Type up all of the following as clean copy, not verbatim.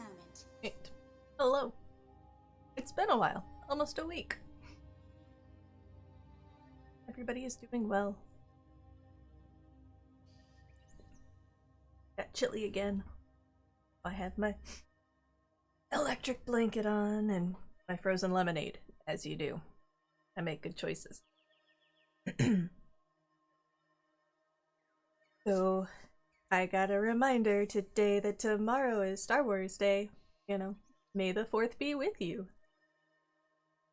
moment. Right. Hello. It's been a while. Almost a week. Everybody is doing well. Got chilly again. I have my electric blanket on and my frozen lemonade, as you do. I make good choices. So, I got a reminder today that tomorrow is Star Wars Day. You know, may the 4th be with you.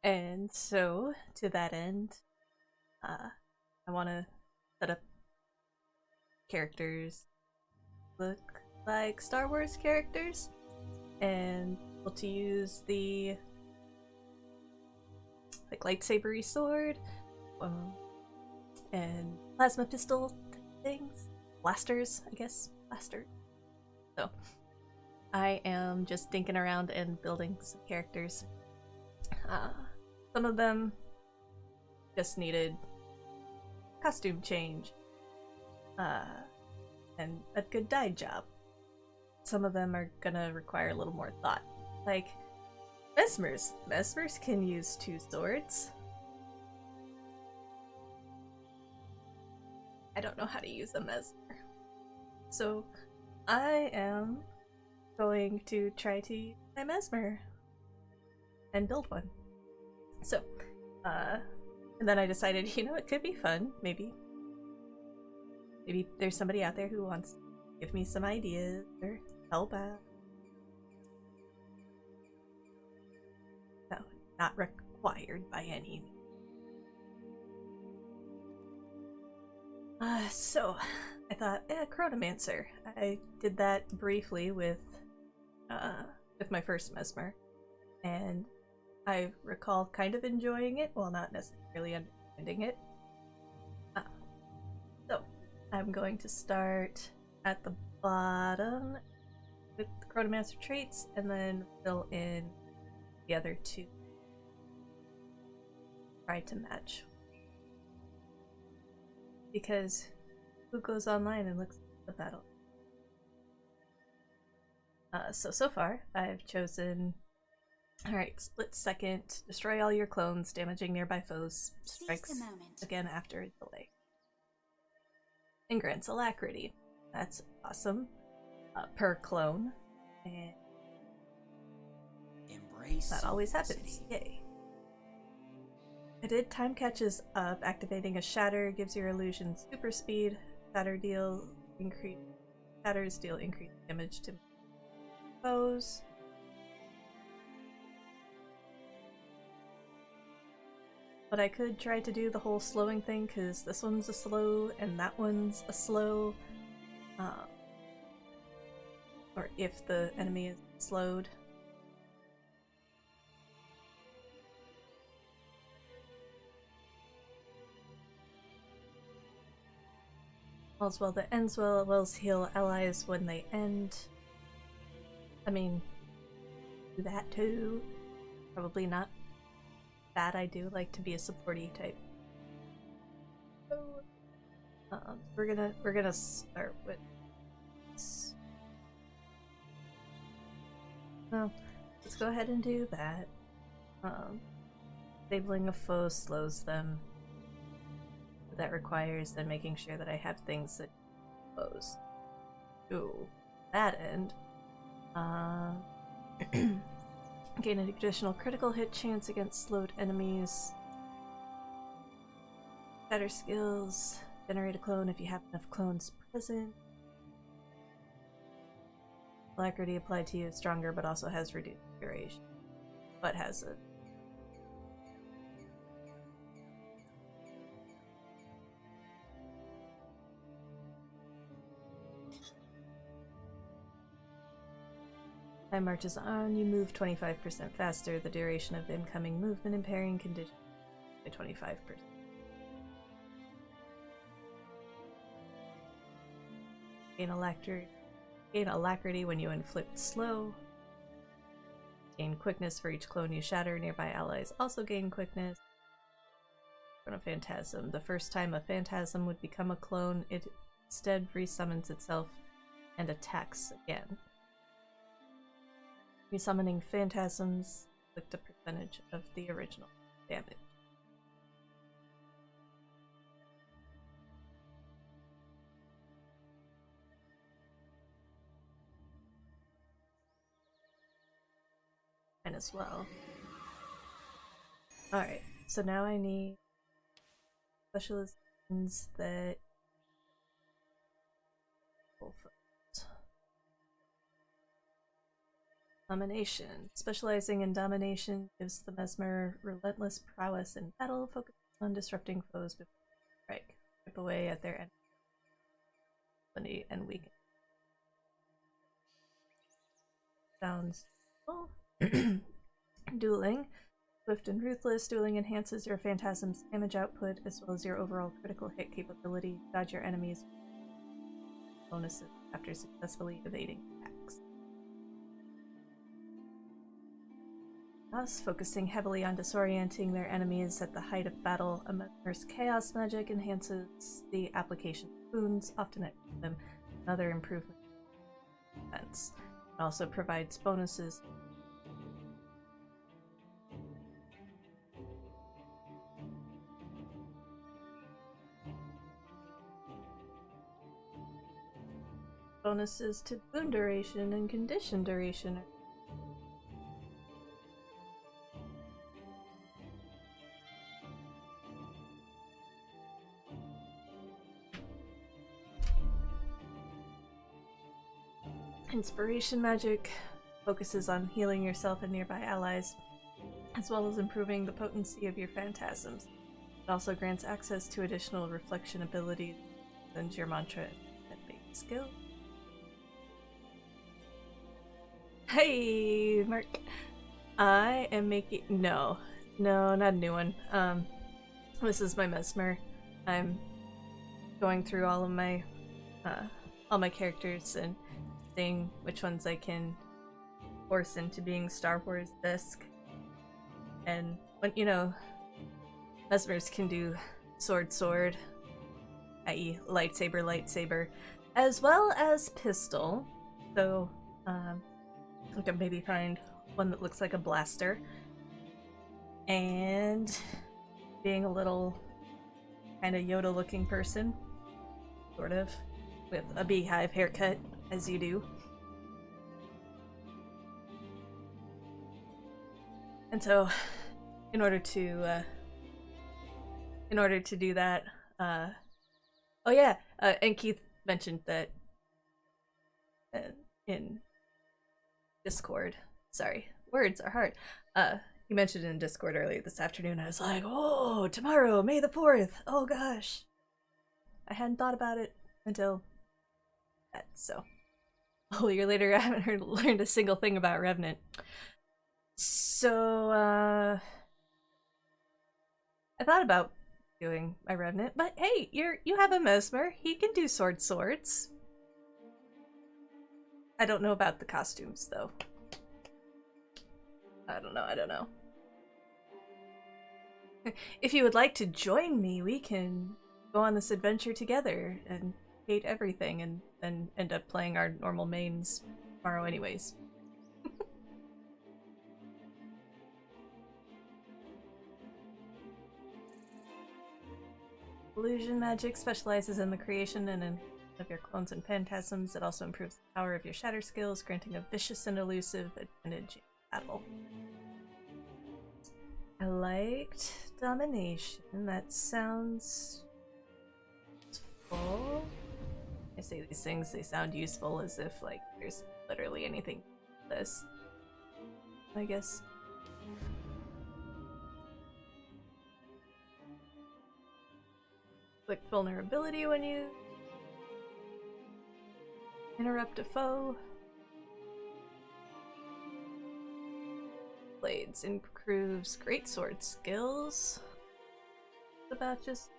And so, to that end, I want to set up characters look like Star Wars characters, and able to use the lightsabery sword, and plasma pistol things, blasters, I guess, blaster. So I am just dinking around and building some characters. Some of them just needed costume change, and a good dye job. Some of them are gonna require a little more thought. Like Mesmers. Mesmers can use 2 swords. I don't know how to use a Mesmer. So I am going to try to use my Mesmer and build one. So, and then I decided, you know, it could be fun. Maybe there's somebody out there who wants to give me some ideas or help out. No, not required by any. So I thought, Chronomancer. I did that briefly with my first Mesmer, and I recall kind of enjoying it, while not necessarily understanding it. So I'm going to start at the bottom with the Chronomancer traits, and then fill in the other 2. Try to match. Because who goes online and looks at the battle? So far, I've chosen... Alright, split second, destroy all your clones, damaging nearby foes, strikes again after a delay. And grants alacrity. That's awesome. Per clone. And Embrace that always happens. Yay. I did time catches up. Activating a shatter gives your illusion super speed. Shatters deal increased damage to foes. But I could try to do the whole slowing thing, because this one's a slow and that one's a slow. Or if the enemy is slowed. All's well that ends well. Wills heal allies when they end. I mean, do that too. Probably not bad. I do like to be a supporty type. We're gonna start with this. No, let's go ahead and do that. Disabling a foe slows them. That requires then making sure that I have things that close. To that end, gain an additional critical hit chance against slowed enemies. Better skills. Generate a clone if you have enough clones present. Alacrity applied to you is stronger, but also has reduced duration. But has it. Time marches on, you move 25% faster, the duration of incoming movement impairing condition by 25%. Gain alacrity when you inflict slow. Gain quickness for each clone you shatter. Nearby allies also gain quickness. From a phantasm. The first time a phantasm would become a clone, it instead resummons itself and attacks again. Resummoning phantasms inflict a percentage of the original damage. And as well. Alright, so now I need specializations that Domination. Specializing in domination gives the Mesmer relentless prowess in battle, focusing on disrupting foes before they strike. Chip away at their enemy and weaken. Sounds cool. Dueling. Swift and ruthless, dueling enhances your phantasm's damage output as well as your overall critical hit capability. Dodge your enemies' bonuses after successfully evading attacks. Thus, focusing heavily on disorienting their enemies at the height of battle, a Mesmer's chaos magic enhances the application of wounds, often at them, another improvement in defense. It also provides bonuses. Bonuses to wound duration and condition duration. Inspiration magic focuses on healing yourself and nearby allies, as well as improving the potency of your phantasms. It also grants access to additional reflection abilities and your mantra and base skill. Hey, Mark. I am making no, not a new one. This is my Mesmer. I'm going through all my characters and seeing which ones I can force into being Star Wars-esque. And when Mesmers can do sword, i.e. lightsaber, as well as pistol. So I can maybe find one that looks like a blaster. And being a little kind of Yoda-looking person, sort of, with a beehive haircut, as you do. And so, in order to do that, oh yeah, and Keith mentioned that in Discord. Sorry, words are hard. He mentioned in Discord earlier this afternoon. I was like, oh, tomorrow, May the 4th. Oh gosh, I hadn't thought about it until that. So. A whole year later, I haven't learned a single thing about Revenant. So, I thought about doing my Revenant, but hey, you have a Mesmer. He can do swords. I don't know about the costumes, though. I don't know. If you would like to join me, we can go on this adventure together and hate everything and then end up playing our normal mains tomorrow anyways. Illusion magic specializes in the creation of your clones and phantasms. It also improves the power of your shatter skills, granting a vicious and elusive advantage in battle. I liked domination. That sounds full. I say these things, they sound useful as if, like, there's literally anything to this. I guess. Click vulnerability when you interrupt a foe. Blades improves greatsword skills. What about just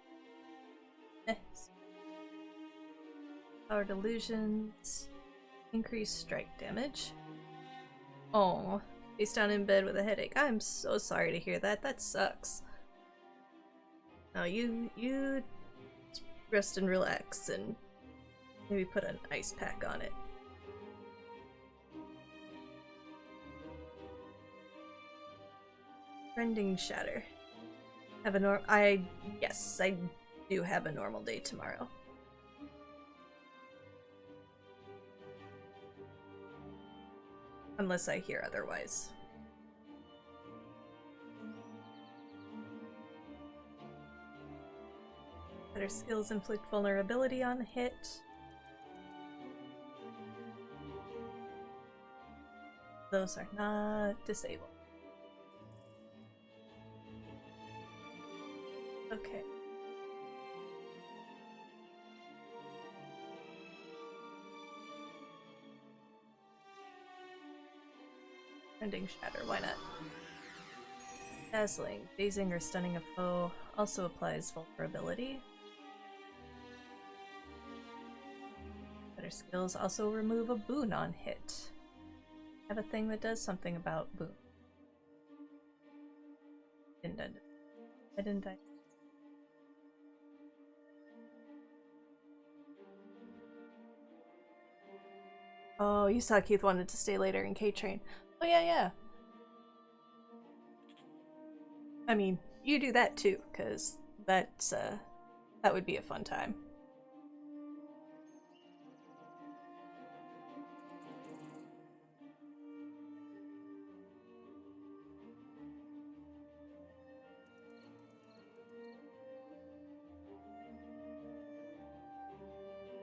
Power delusions. Increase strike damage. Oh, face down in bed with a headache. I'm so sorry to hear that. That sucks. Now you rest and relax and maybe put an ice pack on it. Rending Shatter. Yes, I do have a normal day tomorrow. Unless I hear otherwise. Better skills inflict vulnerability on hit. Those are not disabled. Okay. Rending Shatter, why not? Dazzling. Dazing or stunning a foe also applies vulnerability. Better skills also remove a boon on hit. Have a thing that does something about boon. I didn't die. Oh, you saw Keith wanted to stay later in K-Train. Oh yeah. I mean, you do that too, because that would be a fun time.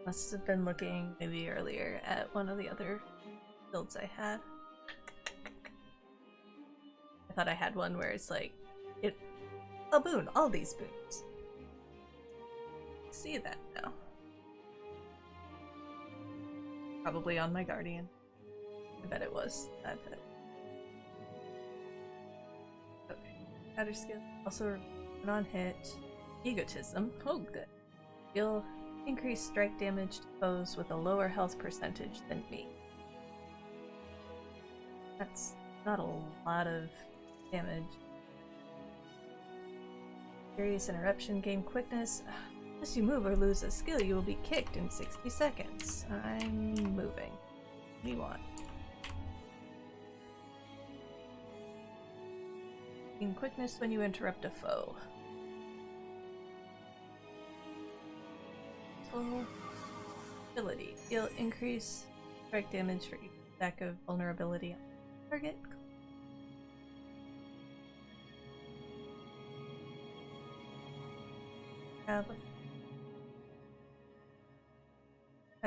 Must have been looking maybe earlier at one of the other builds I had. I thought I had one where it's like, a boon, all these boons. See that now. Probably on my Guardian. I bet it was. Okay. Outer skill. Also non-hit. Egotism. Oh, good. You'll increase strike damage to foes with a lower health percentage than me. That's not a lot of damage. Furious Interruption, gain quickness. Unless you move or lose a skill, you will be kicked in 60 seconds. I'm moving. What do you want? Gain quickness when you interrupt a foe. Full ability. Deal increase strike damage for each stack of vulnerability on target. Have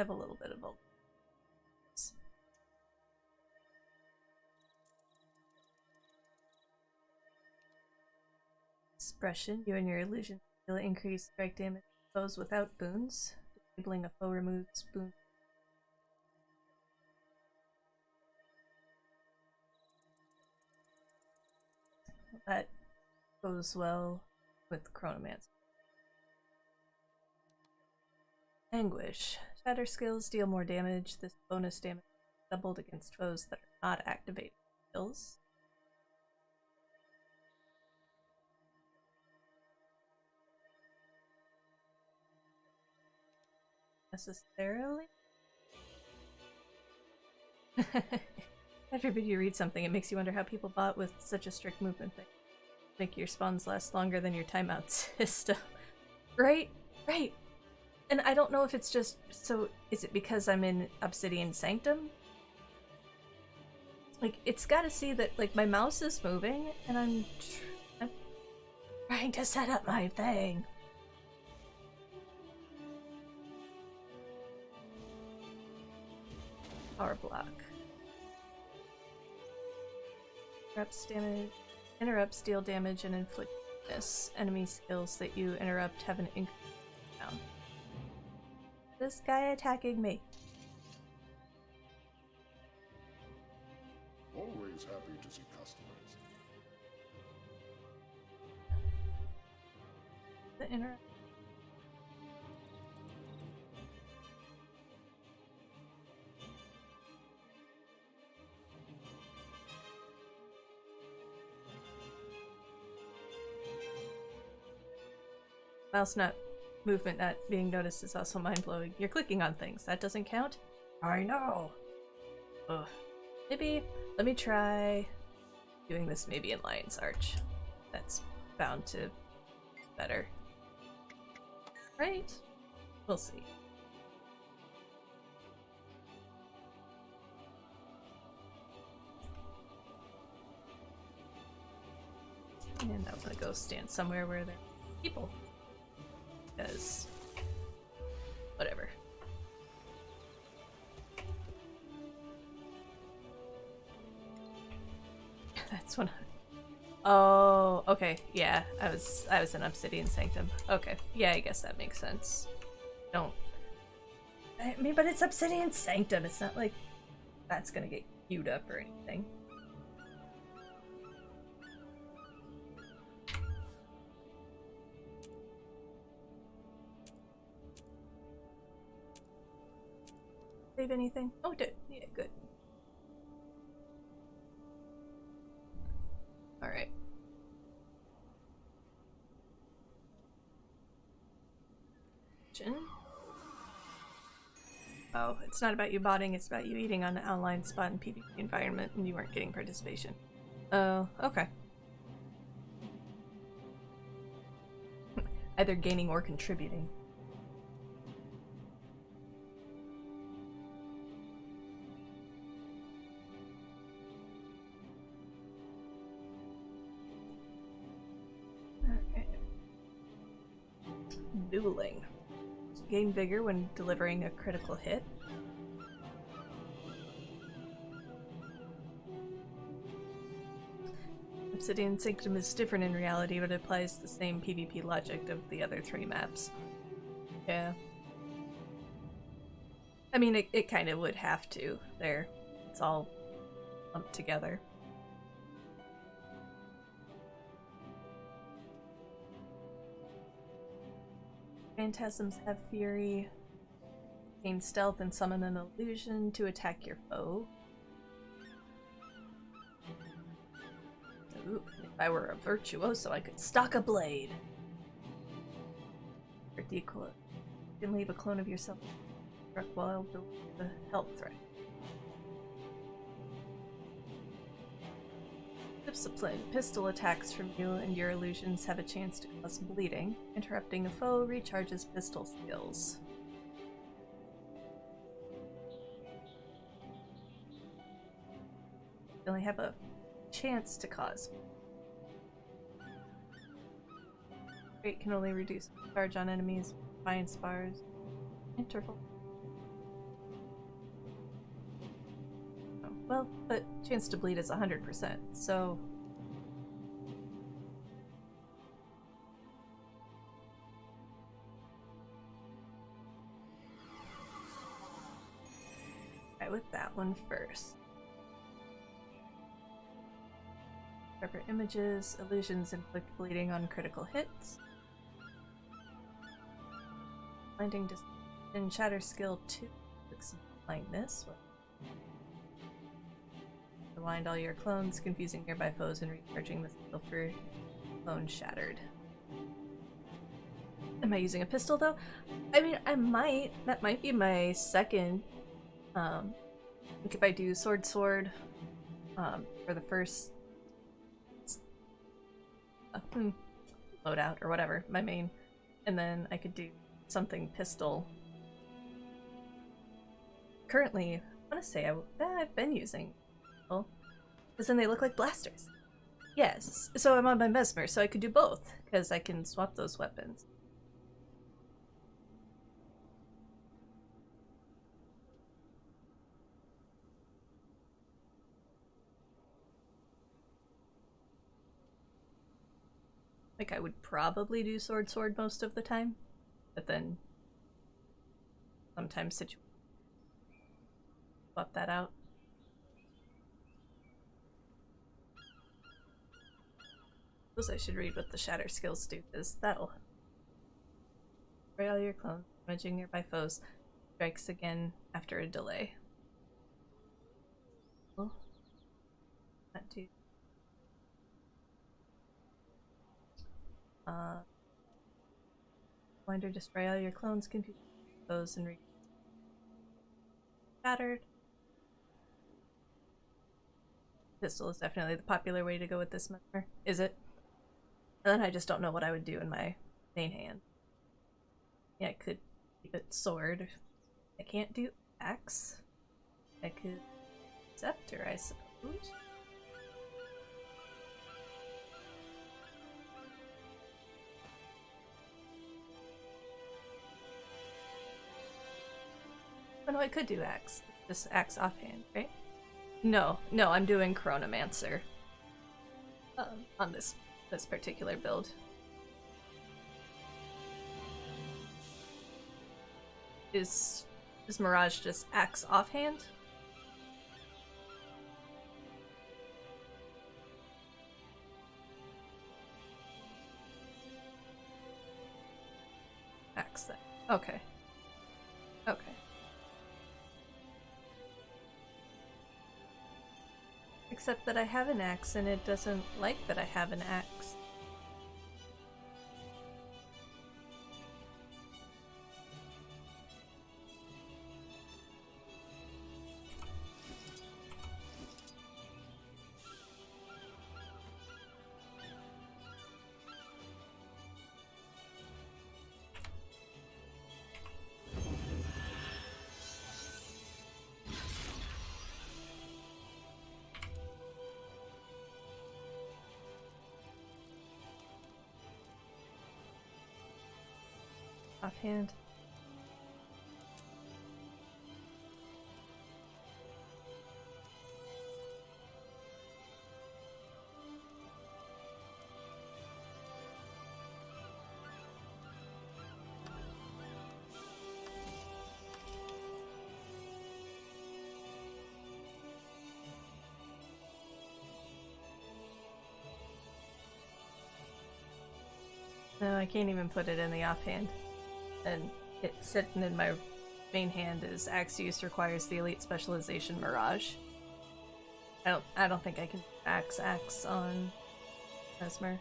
a little bit of both. Expression. You and your illusion will increase strike damage to foes without boons. Disabling a foe removes boons. That goes well with Chronomancer. Anguish. Shatter skills deal more damage. This bonus damage is doubled against foes that are not activated skills. Necessarily? Every time you read something, it makes you wonder how people bought with such a strict movement thing. Make your spawns last longer than your timeout system. Right? Right! And I don't know if it's just, so is it because I'm in Obsidian Sanctum? Like, it's gotta see that, like, my mouse is moving, and I'm trying to set up my thing. Power block. Interrupts deal damage and inflict weakness. Enemy skills that you interrupt have an increase down. This guy attacking me. Always happy to see customers. The interrupt. Mouse movement not being noticed is also mind-blowing. You're clicking on things. That doesn't count? I know! Ugh. Maybe, let me try doing this maybe in Lion's Arch. that's bound to be better. Right? We'll see. And I'm gonna go stand somewhere where there are people. Because whatever. That's one. Oh, okay. Yeah, I was in Obsidian Sanctum. Okay. Yeah, I guess that makes sense. Don't. I mean, but it's Obsidian Sanctum. It's not like that's gonna get queued up or anything. Save anything? Oh, did. Yeah, good. Alright. Oh, it's not about you botting, it's about you eating on an online spot in PvP environment and you weren't getting participation. Oh, okay. Either gaining or contributing. Dueling. Gain vigor when delivering a critical hit. Obsidian Sanctum is different in reality, but it applies the same PvP logic of the other 3 maps. Yeah. I mean, it kind of would have to. There. It's all lumped together. Phantasms have fury, gain stealth, and summon an illusion to attack your foe. Ooh, if I were a virtuoso, I could stock a blade. Or decoy. You can leave a clone of yourself struck while the health threat. Discipline. Pistol attacks from you and your illusions have a chance to cause bleeding. Interrupting a foe recharges pistol skills. You only have a chance to cause. Rate can only reduce charge on enemies, fine spars, interval. Well, but chance to bleed is 100%, so... Try with that one first. Separate images, illusions inflict bleeding on critical hits. Blinding and shatter skill 2 inflicts blindness. Blind all your clones, confusing nearby foes and recharging the skill for clone shattered. Am I using a pistol though? I mean, I might. That might be my second. Like if I do sword for the first loadout or whatever, my main, and then I could do something pistol. Currently, I want to say I've been using. Because then they look like blasters. Yes, so I'm on my Mesmer, so I could do both, because I can swap those weapons. Like, I would probably do sword most of the time, but then sometimes swap that out. I should read what the shatter skills do, because that'll destroy all your clones, damaging nearby foes, strikes again after a delay. Oh, that do. Blind or destroy all your clones, confuse foes, and shattered. Pistol is definitely the popular way to go with this member. Is it? And then I just don't know what I would do in my main hand. Yeah, I could keep it sword. I can't do axe. I could scepter, I suppose. Oh no, I could do axe. Just axe offhand, right? No, I'm doing Chronomancer. On this particular build. Is Mirage just axe offhand? Axe then. Okay. Okay. Except that I have an axe and it doesn't like that I have an axe. Offhand. No, I can't even put it in the offhand. And it's sitting in my main hand is axe use requires the elite specialization Mirage. I don't think I can axe on Mesmer.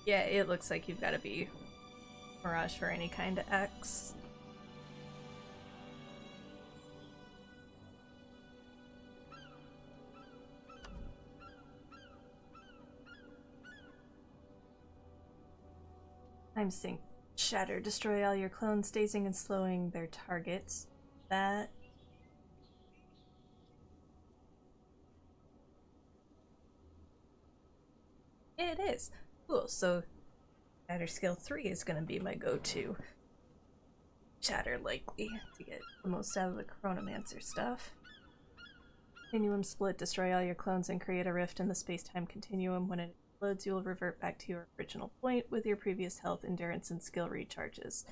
Yeah, it looks like you've got to be Mirage for any kind of X. Time sync. Shatter. Destroy all your clones, dazing and slowing their targets. That... Yeah, it is. Cool, so Shatter skill 3 is going to be my go-to. Shatter likely to get the most out of the Chronomancer stuff. Continuum split. Destroy all your clones and create a rift in the space-time continuum. When it explodes, you will revert back to your original point with your previous health, endurance, and skill recharges.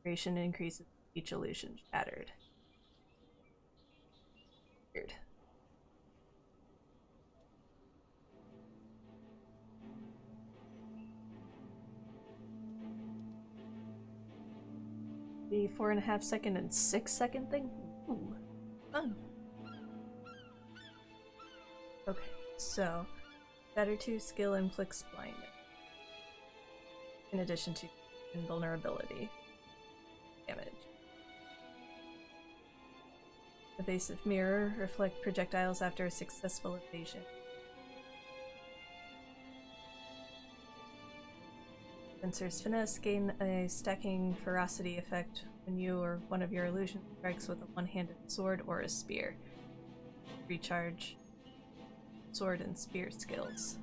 Duration increases each illusion shattered. Weird. The 4.5 second and 6 second thing? Ooh, fun. Okay, so Shatter 2 skill inflicts blindness. In addition to invulnerability damage. Evasive mirror, reflect projectiles after a successful evasion. Spencer's Finesse, gain a stacking ferocity effect when you or one of your illusions strikes with a one-handed sword or a spear. Recharge sword and spear skills.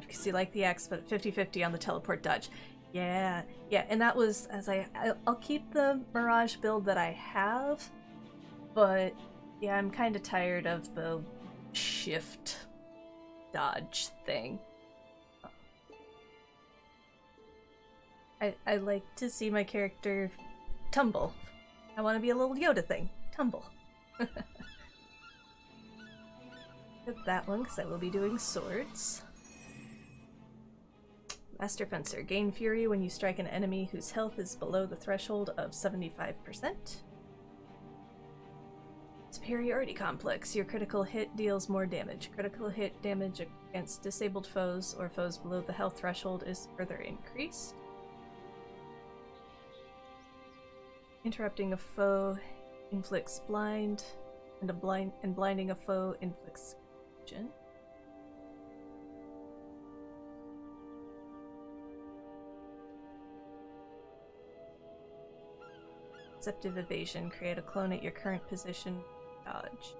Because you like the axe, but 50-50 on the teleport dodge. Yeah, and that was, as I'll keep the Mirage build that I have, but yeah, I'm kind of tired of the shift dodge thing. I like to see my character tumble. I want to be a little Yoda thing. Tumble. Get that one, because I will be doing swords. Master Fencer. Gain Fury when you strike an enemy whose health is below the threshold of 75%. Superiority Complex. Your critical hit deals more damage. Critical hit damage against disabled foes or foes below the health threshold is further increased. Interrupting a foe inflicts blind, and blinding a foe inflicts confusion. Deceptive Evasion. Create a clone at your current position. Dodge.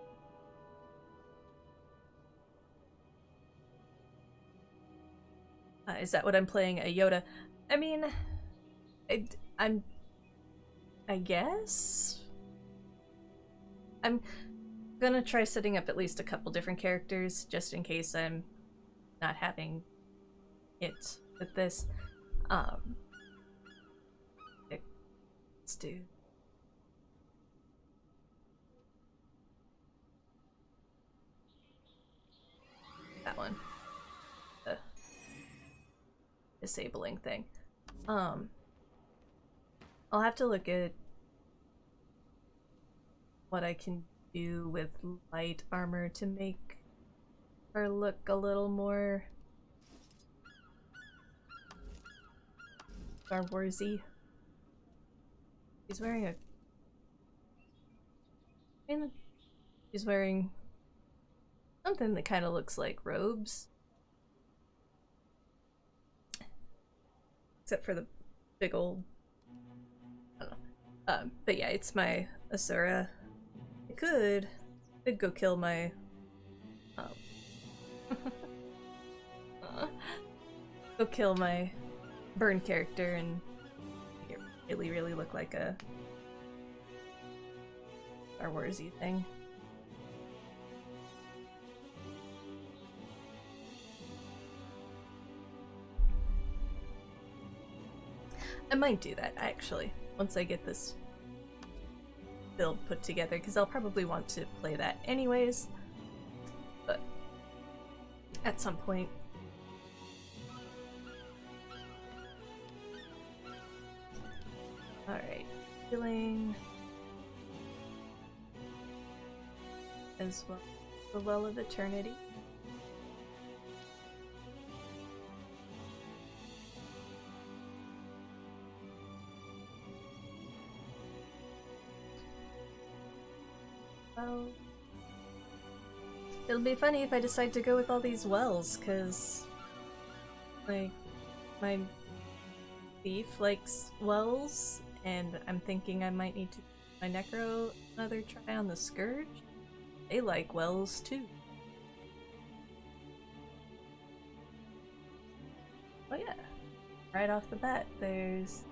Is that what I'm playing? A Yoda? I mean, I guess? I'm gonna try setting up at least a couple different characters, just in case I'm not having it with this. Let's do... that one. The disabling thing. I'll have to look at what I can do with light armor to make her look a little more Star Wars-y. She's wearing a... she's wearing something that kind of looks like robes. Except for the big old... I don't know. But yeah, it's my Asura. I could go kill my... go kill my burn character and make it really look like a Star Wars-y thing. I might do that, actually, once I get this build put together, because I'll probably want to play that anyways, but at some point. Alright, healing as well. The Well of Eternity. Well, it'll be funny if I decide to go with all these wells, because like my thief likes wells, and I'm thinking I might need to give my Necro another try on the Scourge. They like wells too. Oh yeah, right off the bat, there's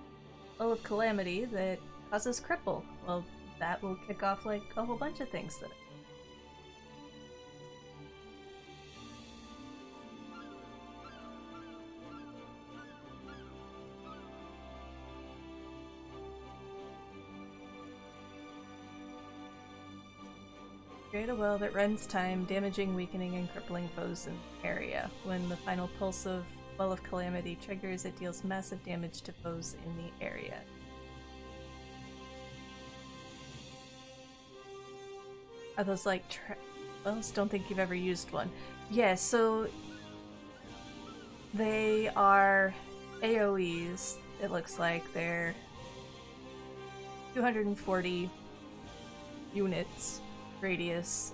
Well of Calamity that causes cripple. Well, that will kick off like a whole bunch of things that create a well that runs time, damaging, weakening, and crippling foes in the area. When the final pulse of Well of Calamity triggers, it deals massive damage to foes in the area. Are those like wells? Don't think you've ever used one. Yeah, so they are AoEs. It looks like they're 240 units radius,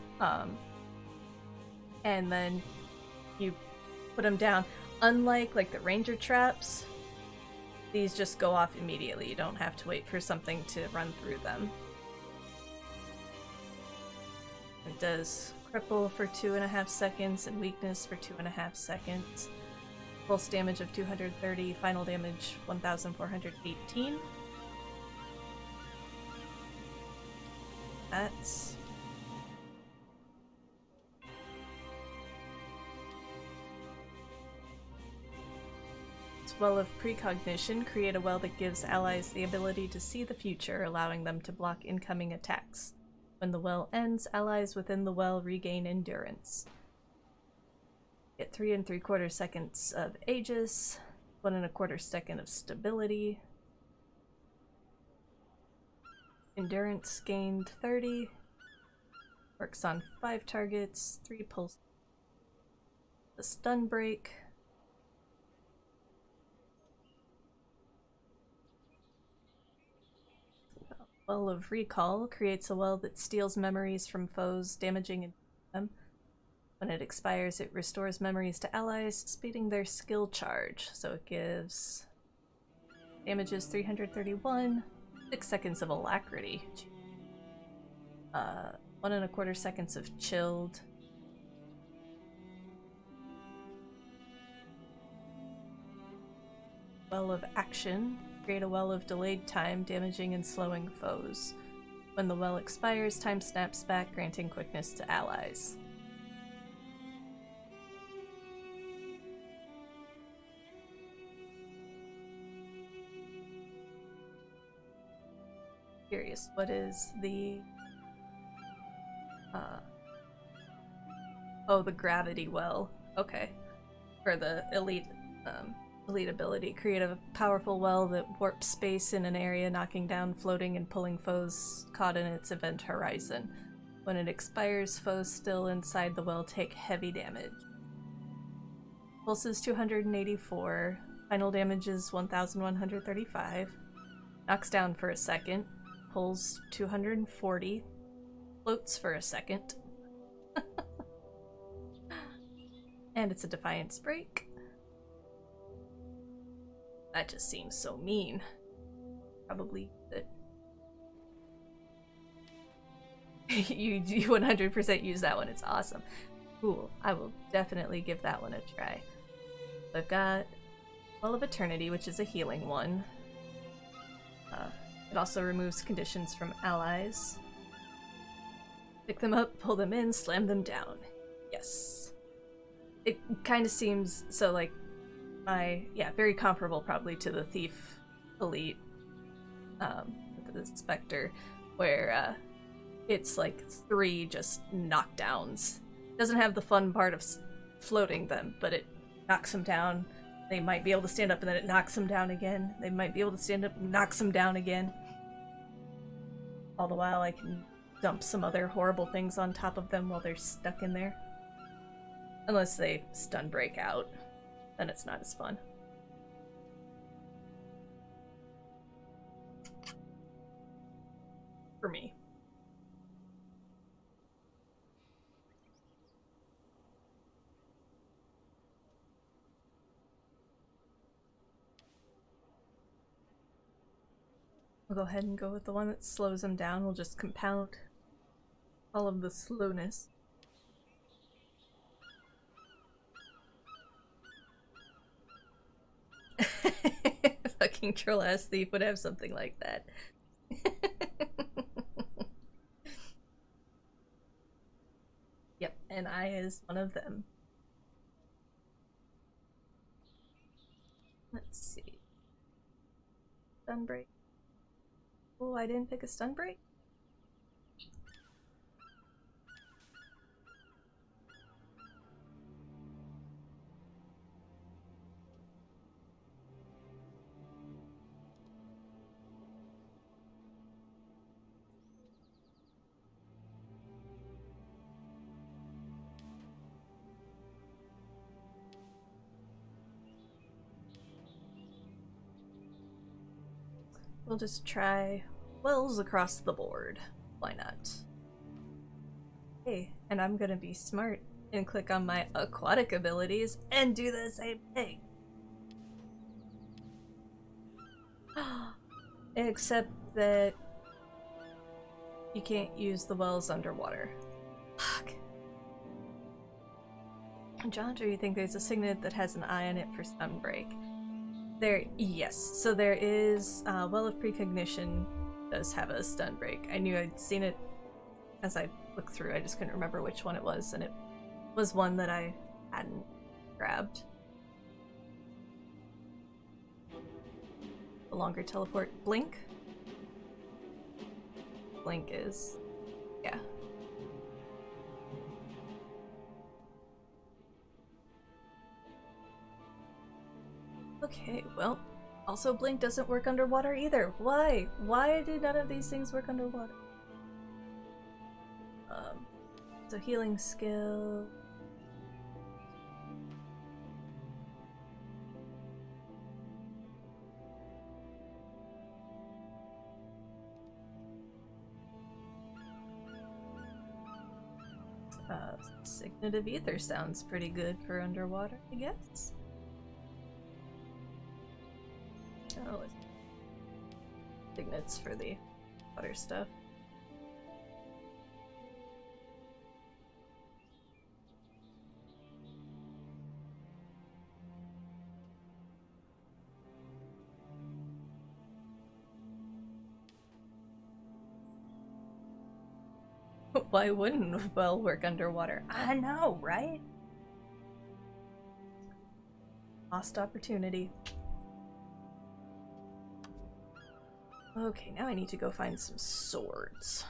and then you put them down. Unlike like the ranger traps, these just go off immediately. You don't have to wait for something to run through them. It does cripple for 2.5 seconds and weakness for 2.5 seconds. Pulse damage of 230, final damage 1418. That's... Well of Precognition. Create a well that gives allies the ability to see the future, allowing them to block incoming attacks. When the well ends, allies within the well regain endurance. Get 3 3/4 seconds of Aegis. 1.25 second of stability. Endurance gained 30. Works on 5 targets, 3 pulse. The stun break. Well of Recall creates a well that steals memories from foes, damaging them. When it expires, it restores memories to allies, speeding their skill charge. So it gives damages 331, 6 seconds of Alacrity. 1.25 seconds of Chilled. Well of Action. Create a well of delayed time, damaging and slowing foes. When the well expires, time snaps back, granting quickness to allies. Curious, what is the... Oh, the Gravity Well. Okay. For the elite ability. Create a powerful well that warps space in an area, knocking down, floating, and pulling foes caught in its event horizon. When it expires, foes still inside the well take heavy damage. Pulses 284. Final damage is 1,135. Knocks down for a second. Pulls 240. Floats for a second. And it's a Defiance break. That just seems so mean. Probably that you 100% use that one. It's awesome. Cool. I will definitely give that one a try. I've got Well of Eternity, which is a healing one. It also removes conditions from allies. Pick them up, pull them in, slam them down. Yes. It kind of seems so like very comparable probably to the Thief Elite, the Spectre, where it's like 3 just knockdowns. Doesn't have the fun part of floating them, but it knocks them down. They might be able to stand up and then it knocks them down again. They might be able to stand up and knocks them down again. All the while I can dump some other horrible things on top of them while they're stuck in there. Unless they stun break out, then it's not as fun. For me. We'll go ahead and go with the one that slows them down. We'll just compound all of the slowness. Fucking troll-ass thief would have something like that. Yep, and I is one of them. Let's see. Stun break. Oh, I didn't pick a stun break? We'll just try wells across the board. Why not? Hey, and I'm gonna be smart and click on my aquatic abilities and do the same thing. Except that you can't use the wells underwater. Fuck. John, do you think there's a signet that has an eye on it for stun break? Yes. So there is, Well of Precognition does have a stun break. I knew I'd seen it as I looked through. I just couldn't remember which one it was, and it was one that I hadn't grabbed. The longer teleport. Blink? Blink is... yeah. Okay, well, also Blink doesn't work underwater either. Why? Why do none of these things work underwater? So healing skill. Signet of Ether sounds pretty good for underwater, I guess. Oh, signets for the water stuff. Why wouldn't well work underwater? I know, right? Lost opportunity. Okay, now I need to go find some swords.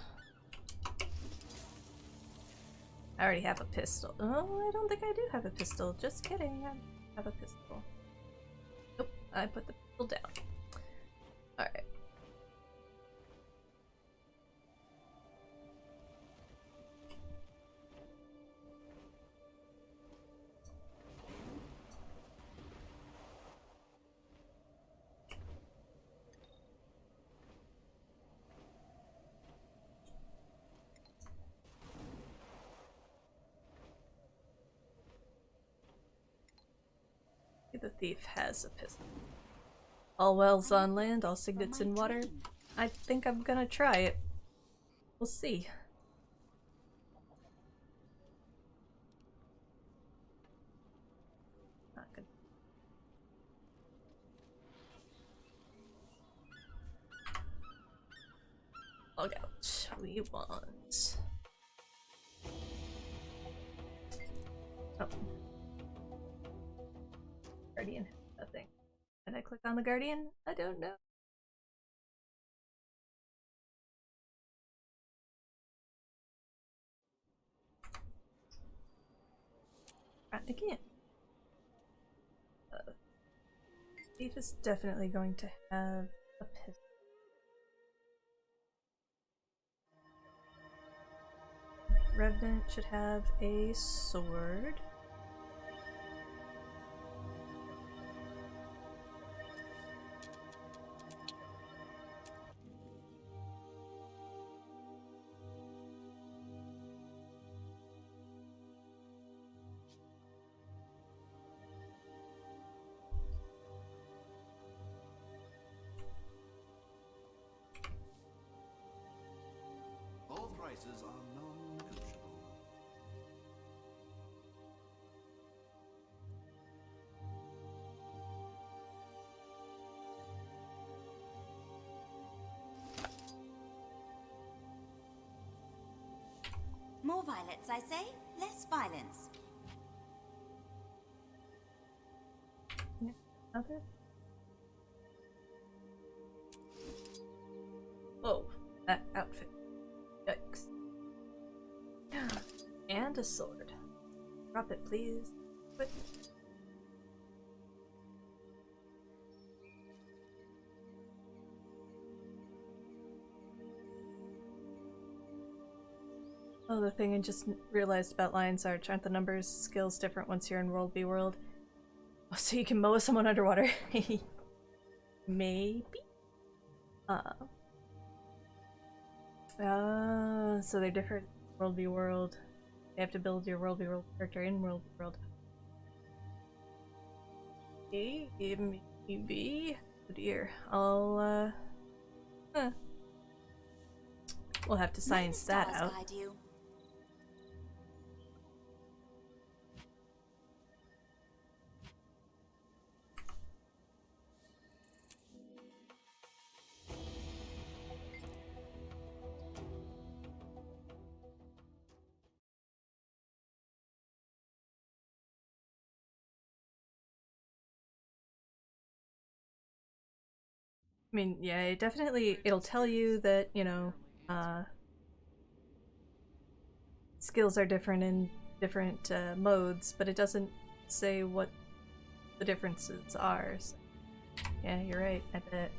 I already have a pistol. Oh, I don't think I do have a pistol. Just kidding. I have a pistol. Nope, I put the pistol down. Alright. The thief has a pistol. All wells on land, all signets in water. I think I'm gonna try it. We'll see. Not good. Log out. We want. Oh. Guardian. Nothing. Can I click on the Guardian? I don't know. Try again. Thief is definitely going to have a pistol. Revenant should have a sword. All prices are non-negotiable. More violence, I say, less violence. Other? Whoa, that outfit. Yikes. And a sword. Drop it, please. Quick. Oh, the thing I just realized about Lion's Arch, aren't the numbers skills different once you're in World v World? Oh, so you can mow someone underwater. Maybe? So they're different World v World. You have to build your World v World character in World v World. Maybe? Oh dear. I'll, We'll have to science that out. I mean, yeah, it'll tell you that, you know, skills are different in different modes, but it doesn't say what the differences are. So Yeah, you're right. I bet.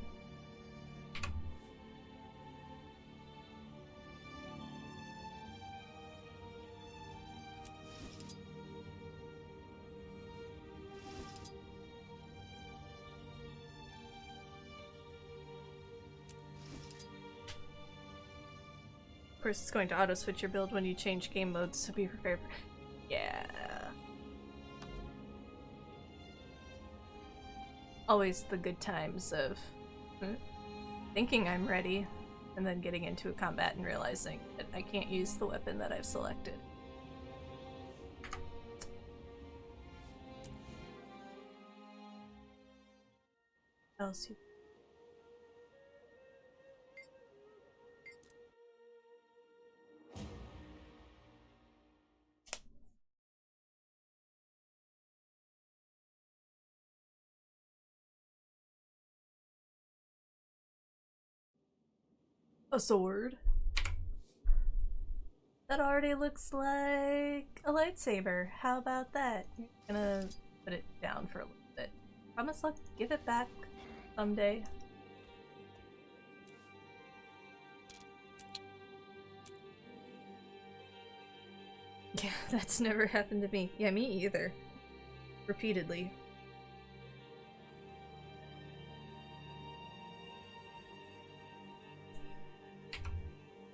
Of course, it's going to auto-switch your build when you change game modes, so be prepared for... Yeah. Always the good times of thinking I'm ready, and then getting into a combat and realizing that I can't use the weapon that I've selected. What else you... A sword. That already looks like a lightsaber. How about that? You're gonna put it down for a little bit. Promise I'll give it back someday. Yeah, that's never happened to me. Yeah, me either. Repeatedly.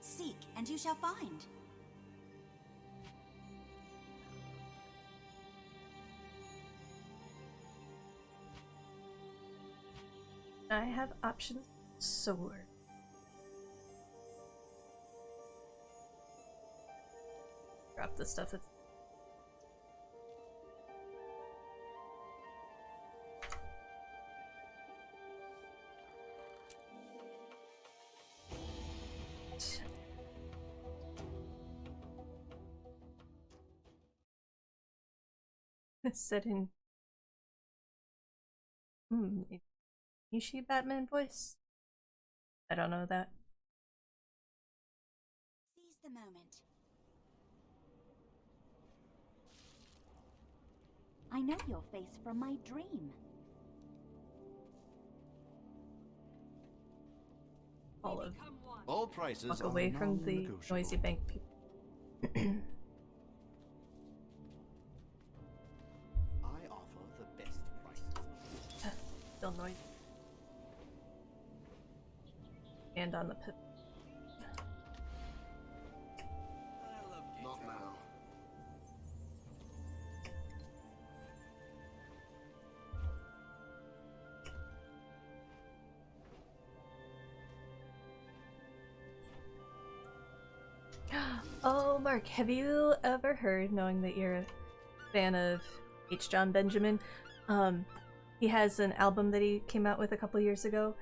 Seek, and you shall find. I have options. Sword. Drop the stuff that's... Set in... Nishi Batman voice? I don't know that. Seize the moment. I know your face from my dream. Olive. All prices Walk are away from the non-negotiable. noisy bank people. I offer the best prices. Still noisy. And on the pit. Not now. Oh, Mark, have you ever heard, knowing that you're a fan of H. John Benjamin, he has an album that he came out with a couple years ago.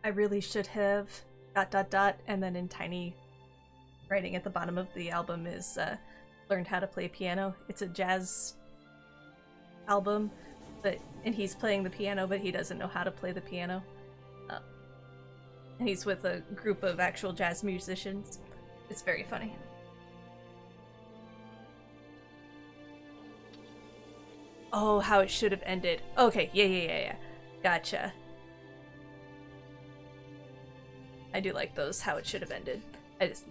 I really should have ... and then in tiny writing at the bottom of the album is learned how to play piano. It's a jazz album, and he's playing the piano, but he doesn't know how to play the piano. And he's with a group of actual jazz musicians. It's very funny. Oh, how it should have ended. Okay, yeah. Gotcha. I do like those, how it should have ended. I've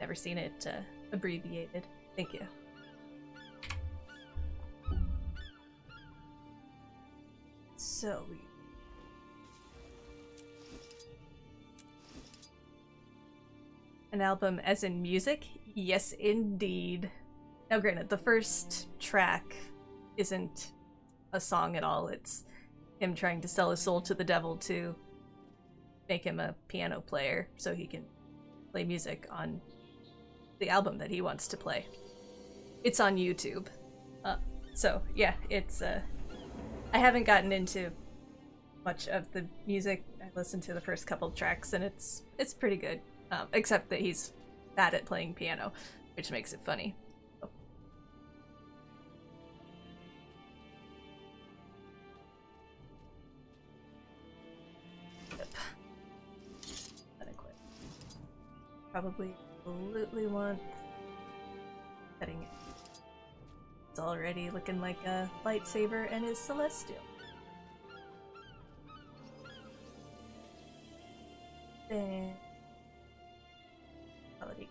never seen it abbreviated. Thank you. So we... An album as in music? Yes, indeed. Now granted, the first track isn't a song at all. It's him trying to sell his soul to the devil to make him a piano player so he can play music on the album that he wants to play. It's on YouTube. So yeah, it's I haven't gotten into much of the music. I listened to the first couple tracks and it's pretty good. Except that he's bad at playing piano, which makes it funny. Oh. Yep. Adequate. Probably absolutely want setting it. It's already looking like a lightsaber and is celestial. then quality.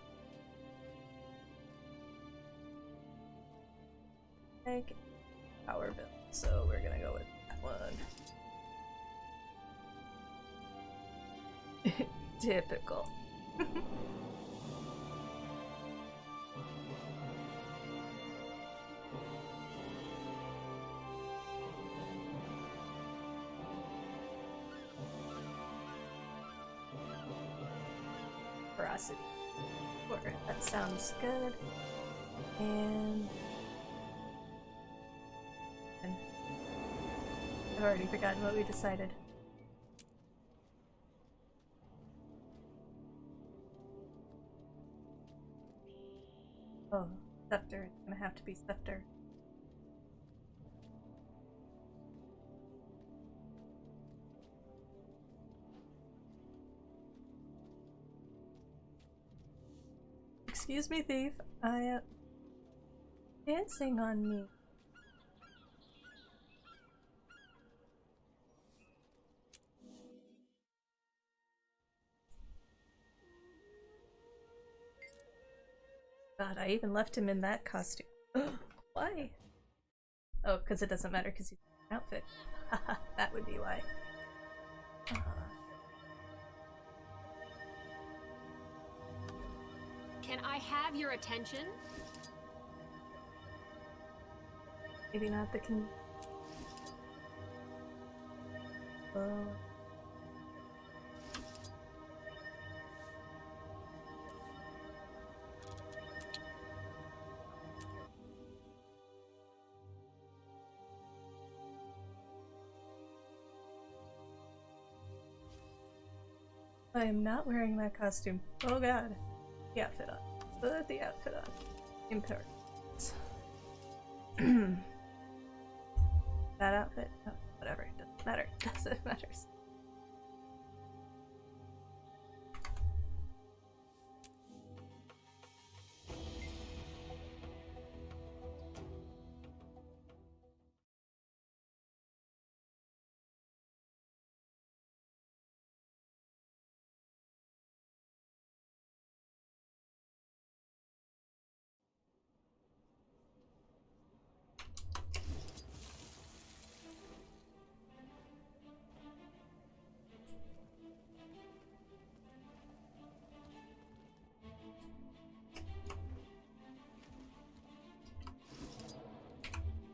Like power bill. So we're gonna go with that one. Typical. Ferocity. Sure, that sounds good. And I've already forgotten what we decided. Oh, scepter. It's gonna have to be scepter. Excuse me, thief. Dancing on me. God, I even left him in that costume. Why? Oh, because it doesn't matter because he's in an outfit. Haha, that would be why. Can I have your attention? Maybe not the Oh. I am not wearing that costume. Oh god. The outfit on. Put the outfit on. Imperative. That outfit? No, whatever. Doesn't matter. Doesn't matter.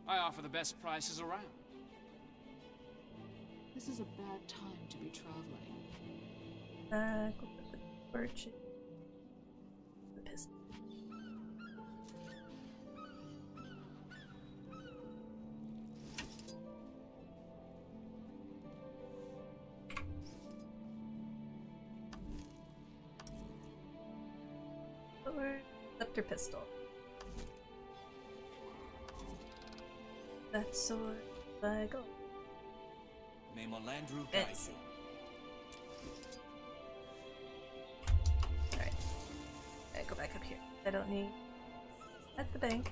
I offer the best prices around. This is a bad time to be traveling. Birch. The pistol. Or scepter pistol. That sword by gold. May Melandru guide Fancy. you. Alright. I go back up here. I don't need at the bank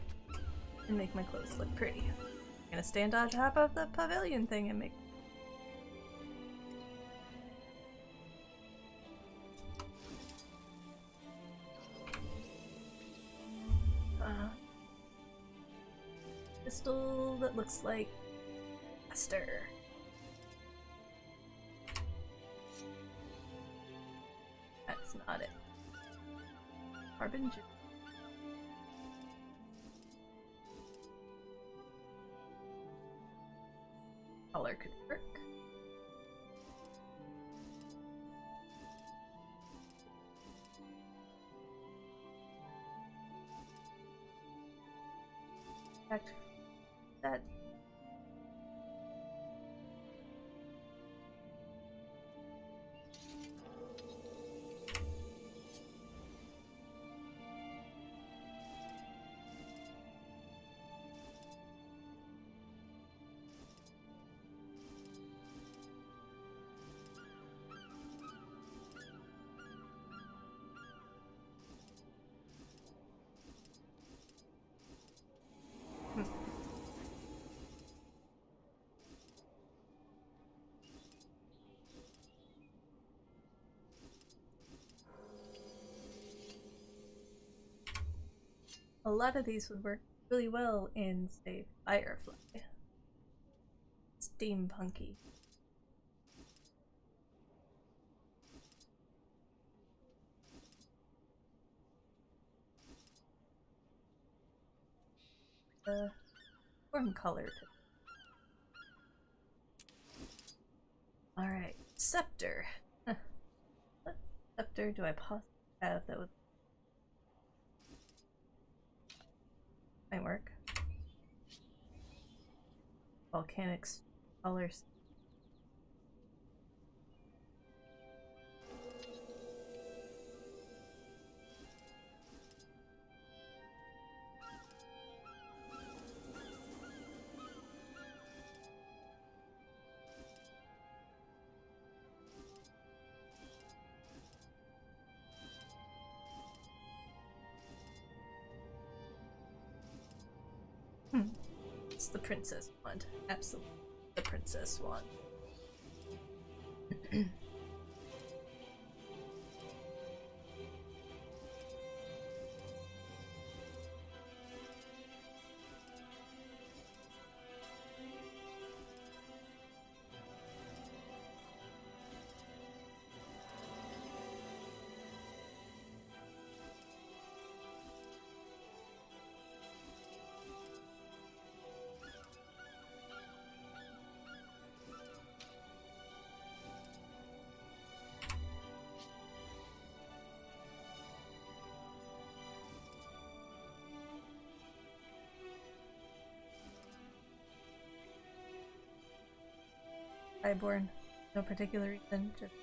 and make my clothes look pretty. I'm gonna stand on top of the pavilion thing and make pistol that looks like Master. That's not it. Harbinger. Color could work. Fact, that A lot of these would work really well in, say, Firefly. Steampunky. Form colored. Alright, scepter. What scepter do I possibly have that would might work? Volcanics colors. It's the princess wand. Absolutely. The princess wand. Highborn. No particular reason, just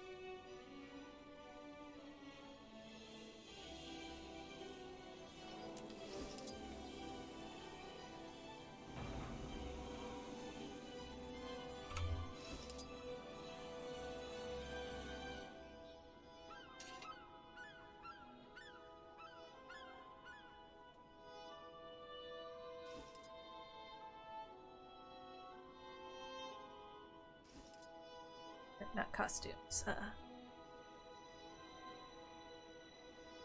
not costumes.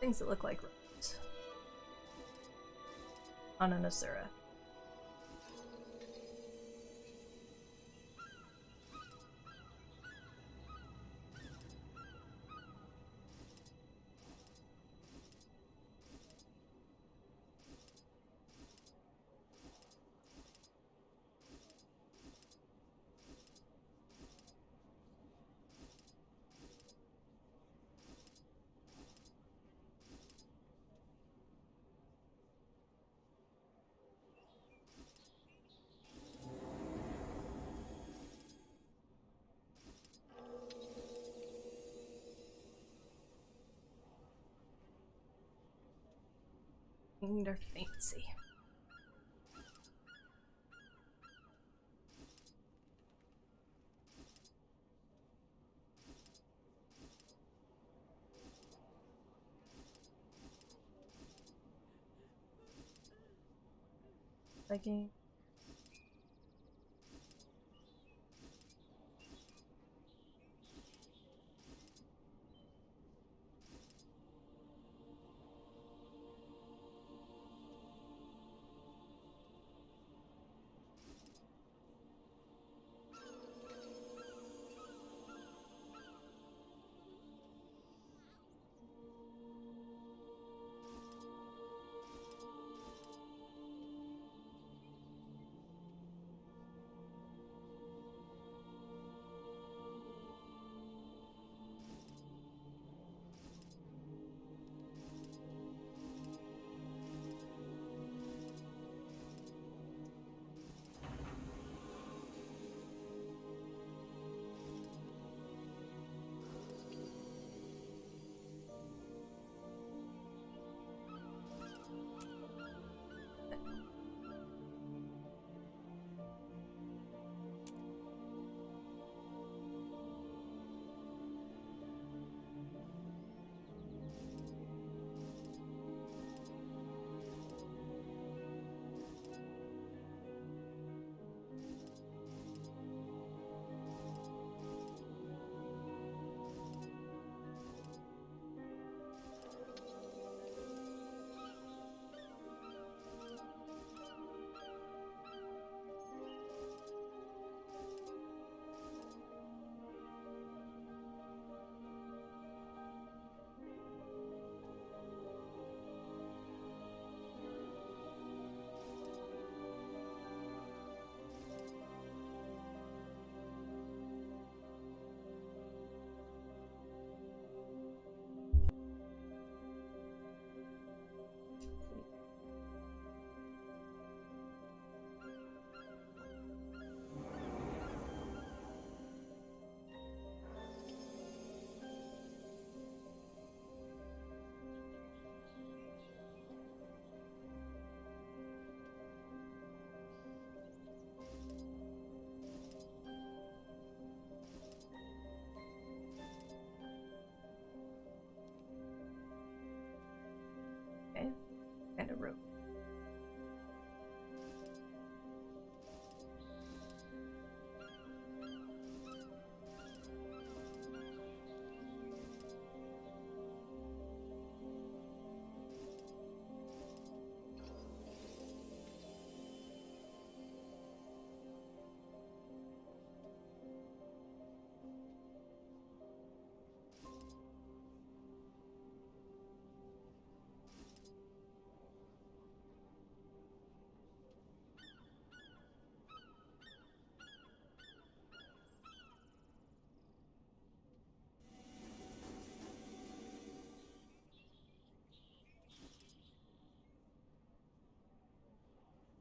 Things that look like robes. On an Asura. They're fancy. Legging.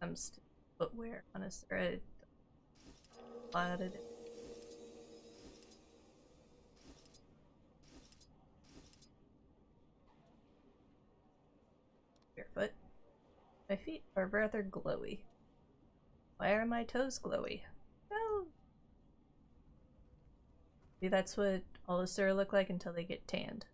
comes to footwear on a Asura. Plotted it. Barefoot. My feet are rather glowy. Why are my toes glowy? No. See, that's what all Asura look like until they get tanned.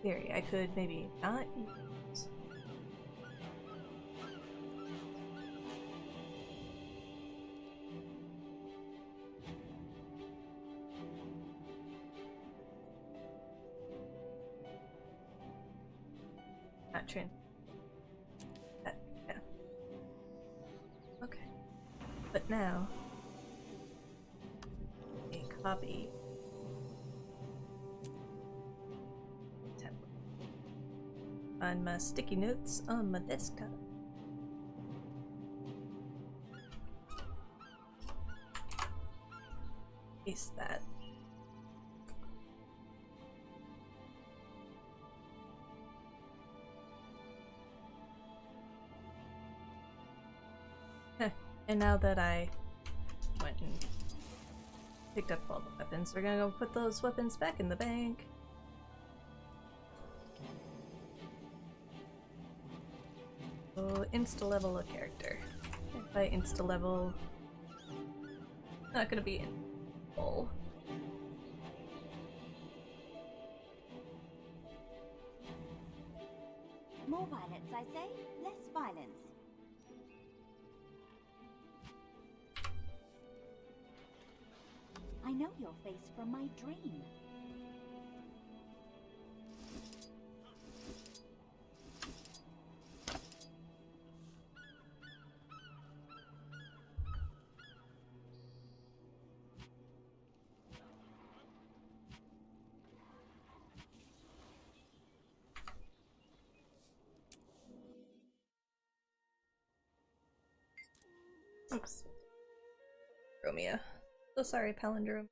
Theory, I could maybe not use. Not trans. Yeah. Okay. But now, a copy. On my sticky notes on my desktop. Paste that. And now that I went and picked up all the weapons, we're gonna go put those weapons back in the bank. So, insta-level a character. If I insta-level... Not gonna be in full. More violence, I say, less violence. I know your face from my dream. Oops. Romeo. So sorry, Palindrome.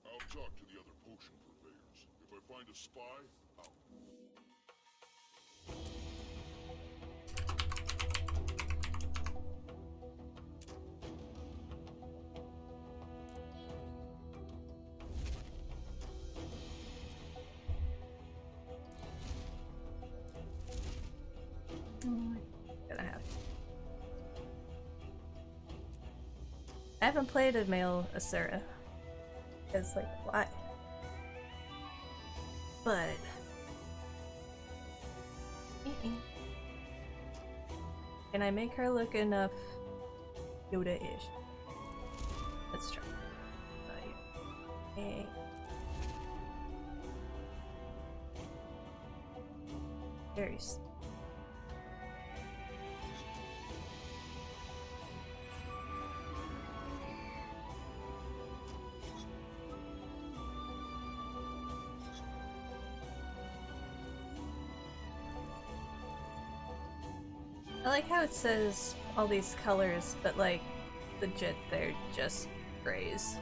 I'll talk to the other potion purveyors. If I find a spy, I'll... Gonna have. I haven't played a male Asura. Because, like, why? But... Can I make her look enough Yoda-ish? Let's try. Okay. Very I like how it says all these colors, but like, legit, they're just grays.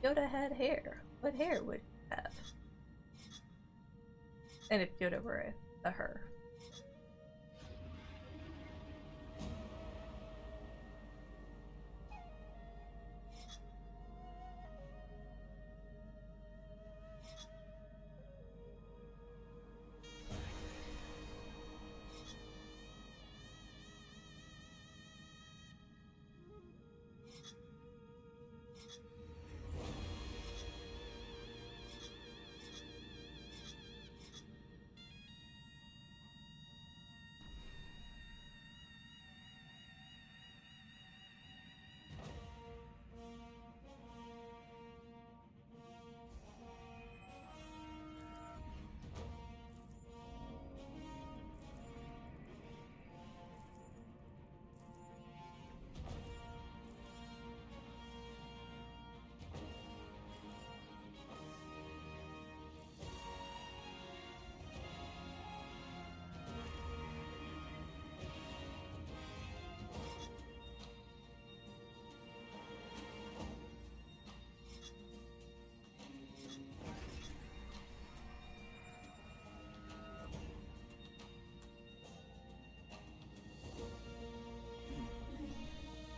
Yoda had hair. What hair would he have? And if Yoda were a her.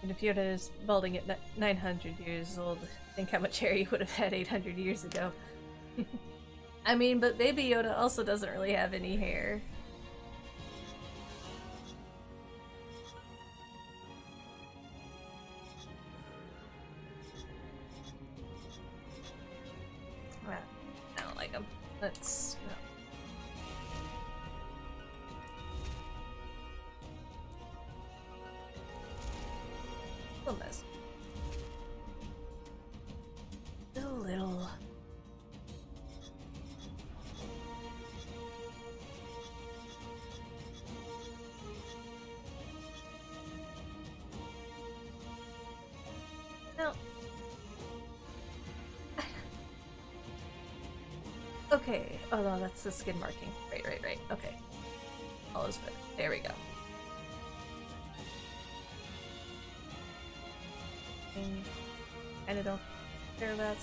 And if Yoda is balding at 900 years old, think how much hair he would have had 800 years ago. I mean, but Baby Yoda also doesn't really have any hair. I don't like him. Let's... No. Little mess. So little. No. Okay. Oh no, that's the skin marking. Right. Okay. All is good. There we go. I don't care about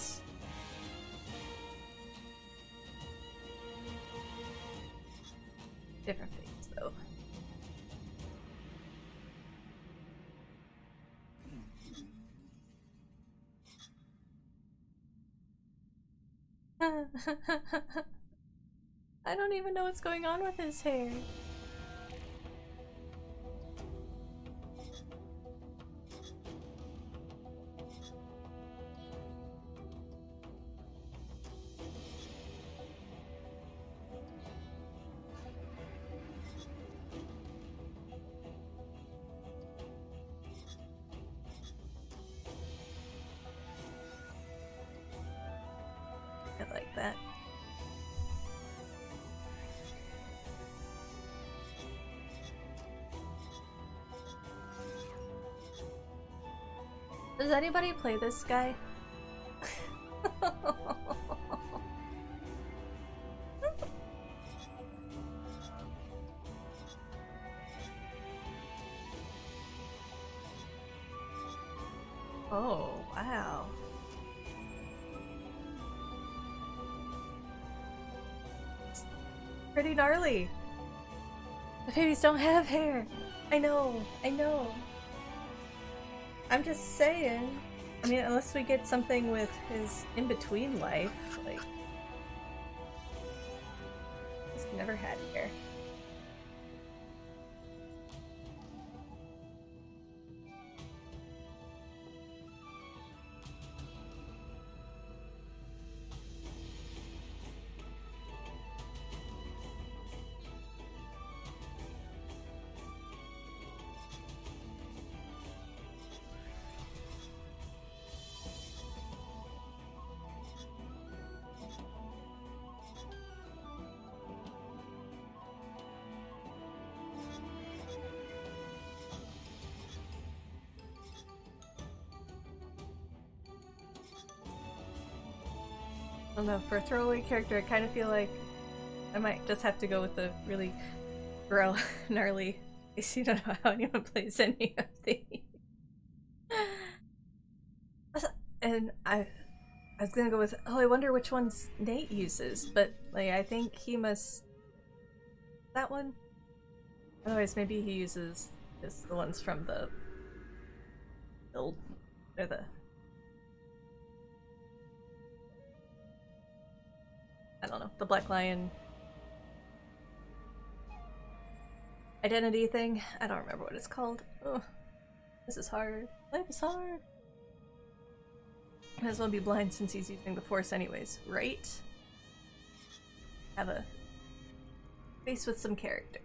different things though. I don't even know what's going on with his hair. I like that. Does anybody play this guy? Oh, wow. Pretty gnarly. The babies don't have hair. I know. I'm just saying. I mean, unless we get something with his in-between life, like... He's never had hair. I don't know, for a throwaway character, I kind of feel like I might just have to go with the really gnarly. I see, don't know how anyone plays any of these. And I was gonna go with, oh, I wonder which ones Nate uses, but like I think he must that one. Otherwise, maybe he uses just the ones from the build or the. I don't know, the Black Lion identity thing. I don't remember what it's called. Oh, this is hard. Life is hard. Might as well be blind since he's using the Force anyways, right? Have a face with some character.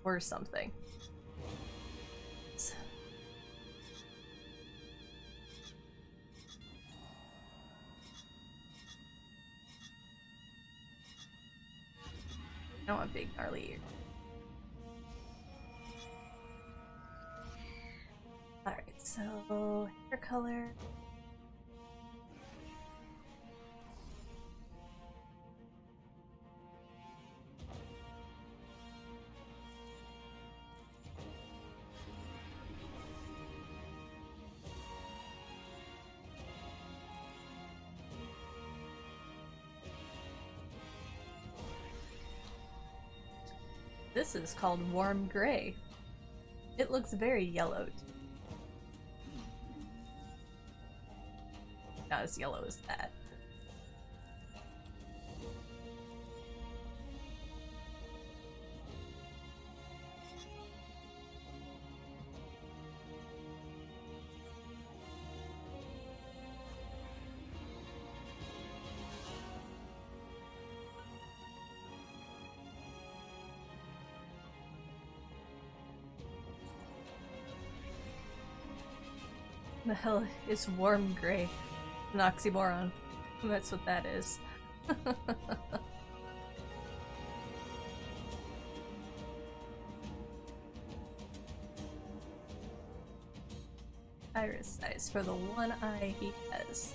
Or something. I want big gnarly ears. Alright, so hair color. This is called warm gray. It looks very yellowed. Not as yellow as that. The hell is warm gray? An oxymoron. That's what that is. Iris size for the one eye he has.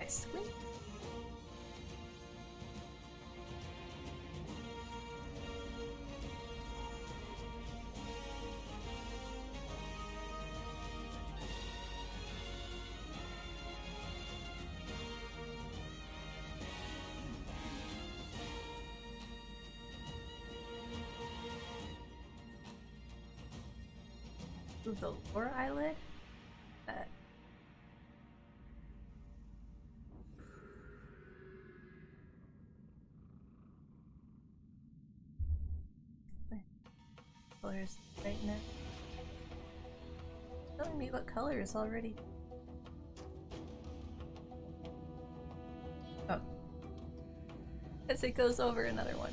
I squint. The lower eyelid? Colors right now. Telling me what colors already. Oh. As it goes over another one.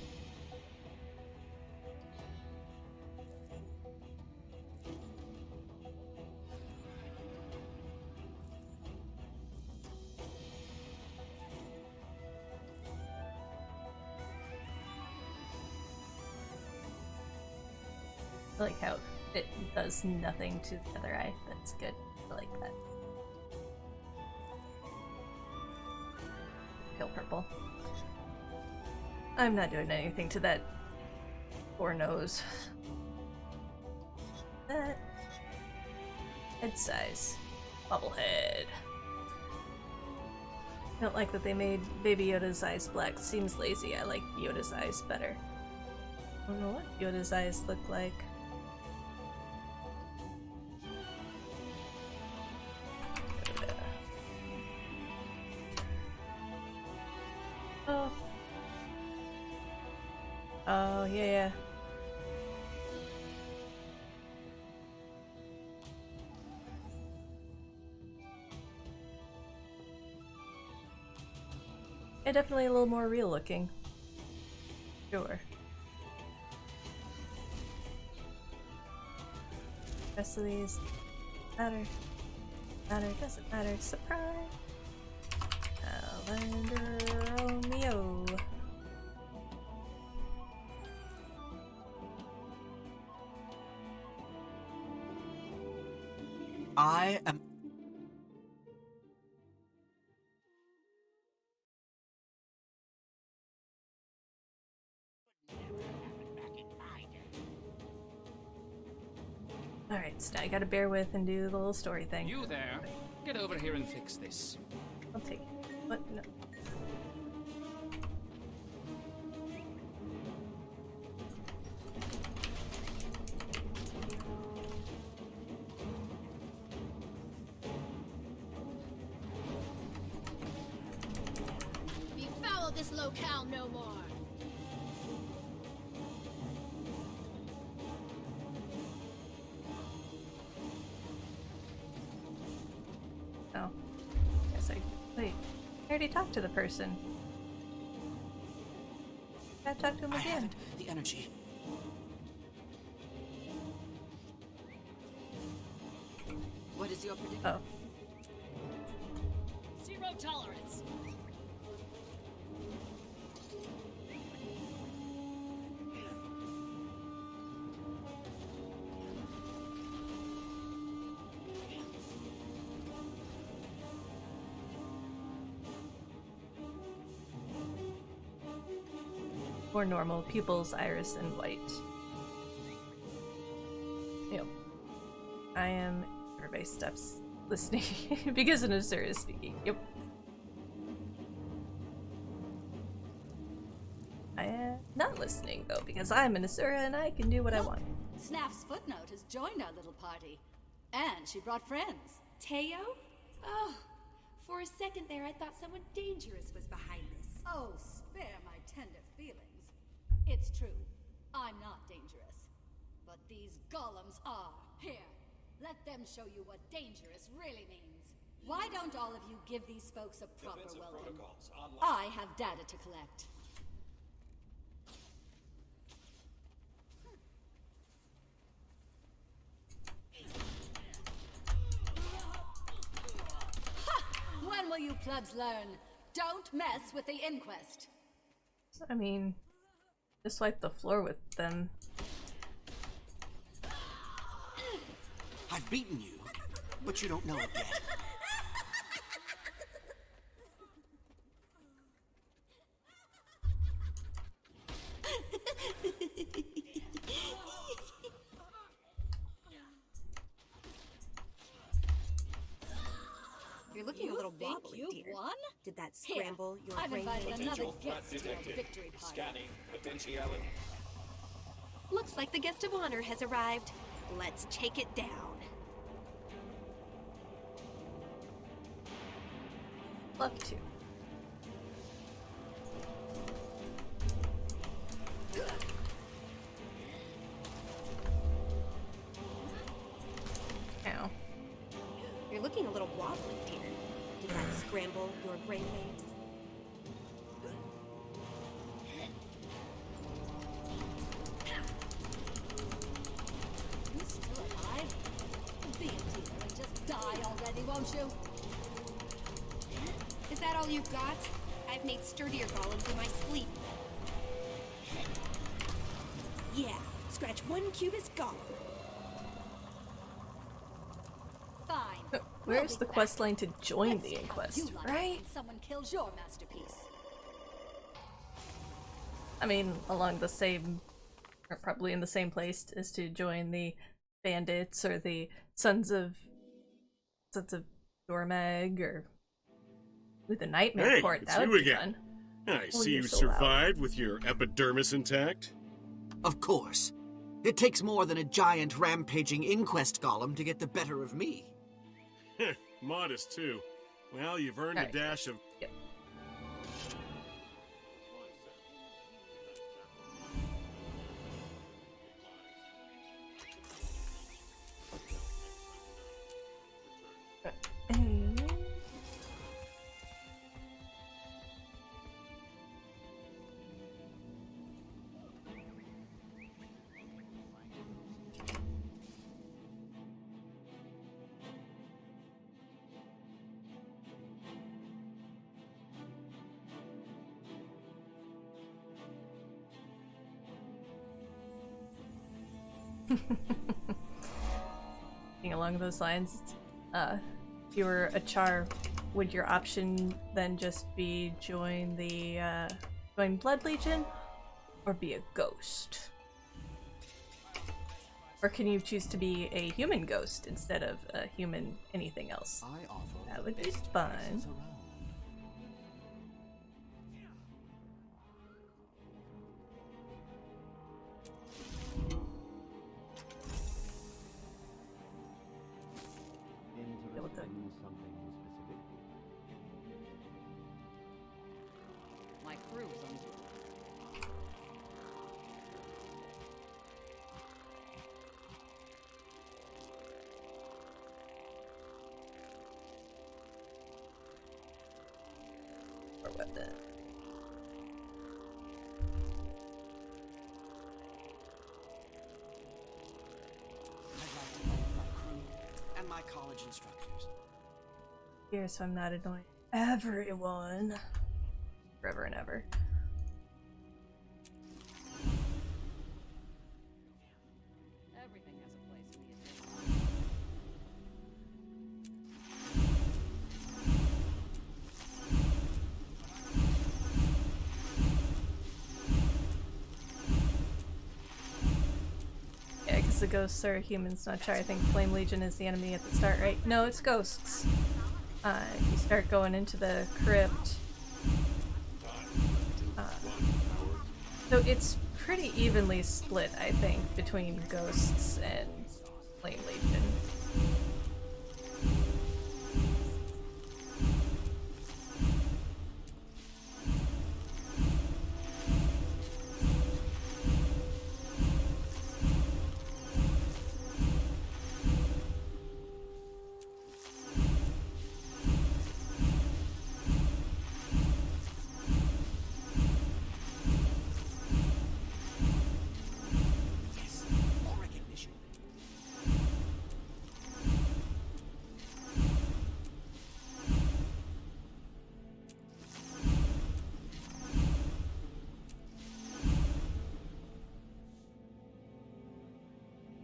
I like how it does nothing to the other eye. That's good. I like that. Pale purple. I'm not doing anything to that poor nose. That head size. Bobblehead. I don't like that they made Baby Yoda's eyes black. Seems lazy. I like Yoda's eyes better. I don't know what Yoda's eyes look like. Oh. Oh, yeah. Yeah, definitely a little more real looking. Sure. Rest of these matter. Doesn't matter. Surprise! Alexander Romeo. I am. Alright, so now I gotta bear with and do the little story thing. You there. Get over here and fix this. I'll take it. What? No. Befoul this locale no more. Oh. Guess I. Wait. I already talked to the person. Gotta talk to him I again. haven't the energy. What is your prediction? Oh. Zero tolerance. More normal. Pupils, iris, and white. Yep. I am. Everybody stops listening because an Asura is speaking. Yep. I am not listening though because I'm an Asura and I can do what I want. Snaff's footnote has joined our little party. And she brought friends. Teo? Oh, for a second there I thought someone dangerous was behind this. Oh, spare my tender feelings. It's true, I'm not dangerous. But these golems are. Here, let them show you what dangerous really means. Why don't all of you give these folks a proper welcome? I have data to collect. Ha! When will you plebs learn? Don't mess with the inquest. I mean, just wipe the floor with them. I've beaten you, but you don't know it yet. You're looking a little Think wobbly, you've dear. won? Did that Here, scramble your I've brain? invited another guest to our victory party. Scanning potentiality. Looks like the guest of honor has arrived. Let's take it down. Love to. Ow. You're looking a little wobbly, dear. Did that scramble your brainwaves? You still alive? Be a dear and just die already, won't you? Is that all you've got? I've made sturdier golems in my sleep. Yeah, scratch one cubist golem. Fine. Where's We'll the be quest back. line to join Let's the see how inquest, you like it right? when someone kills your masterpiece. I mean, along the same, or probably in the same place as to join the bandits or the sons of Dormeg or with a nightmare Hey, port. it's That would you be again. fun. I Oh, see you're you so loud. survived with your epidermis intact. Of course. It takes more than a giant rampaging inquest golem to get the better of me. Heh, modest, too. Well, you've earned Alright. a dash of... Yep. And- along those lines, if you were a char, would your option then just be join Blood Legion, or be a ghost? Or can you choose to be a human ghost instead of a human anything else? I offer That the would be best fun. prices around. What the- My crew is on. Or weapon. I'd like to thank my crew and my college instructors. Here, so I'm not annoying everyone. Forever and ever. Everything has a place in the Yeah, because the ghosts are humans, not char. I think Flame Legion is the enemy at the start, right? No, it's ghosts. You start going into the crypt. So it's pretty evenly split, I think, between ghosts and Flame Legion. Yes, more recognition.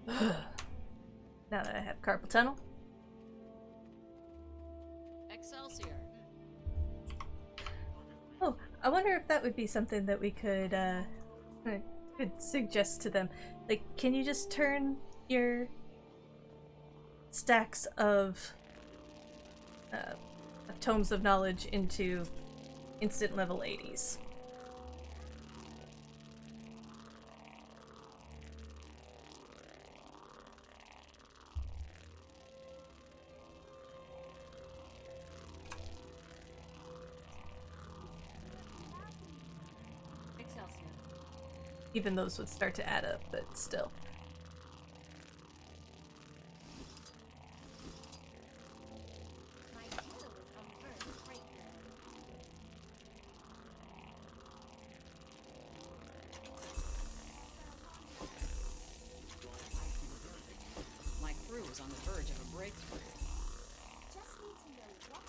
Now that I have carpal tunnel. Excelsior. Oh, I wonder if that would be something that we could suggest to them. Like, can you just turn your stacks of tomes of knowledge into instant level 80s? Excelsior. Even those would start to add up, but still. My tail is on the verge of breakthrough. My crew is on the verge of a breakthrough. Just need to know what.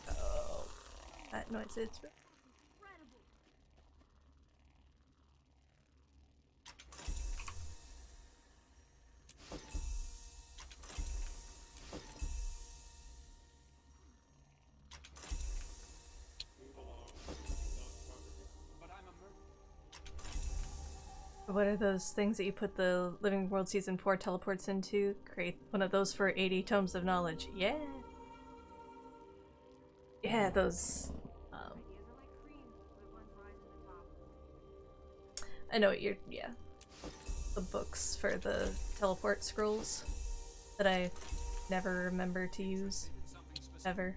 Oh, that noise is. What are those things that you put the Living World Season 4 teleports into? Create one of those for 80 tomes of knowledge. Yeah! Yeah, those... I know what you're... yeah. The books for the teleport scrolls that I never remember to use. Ever.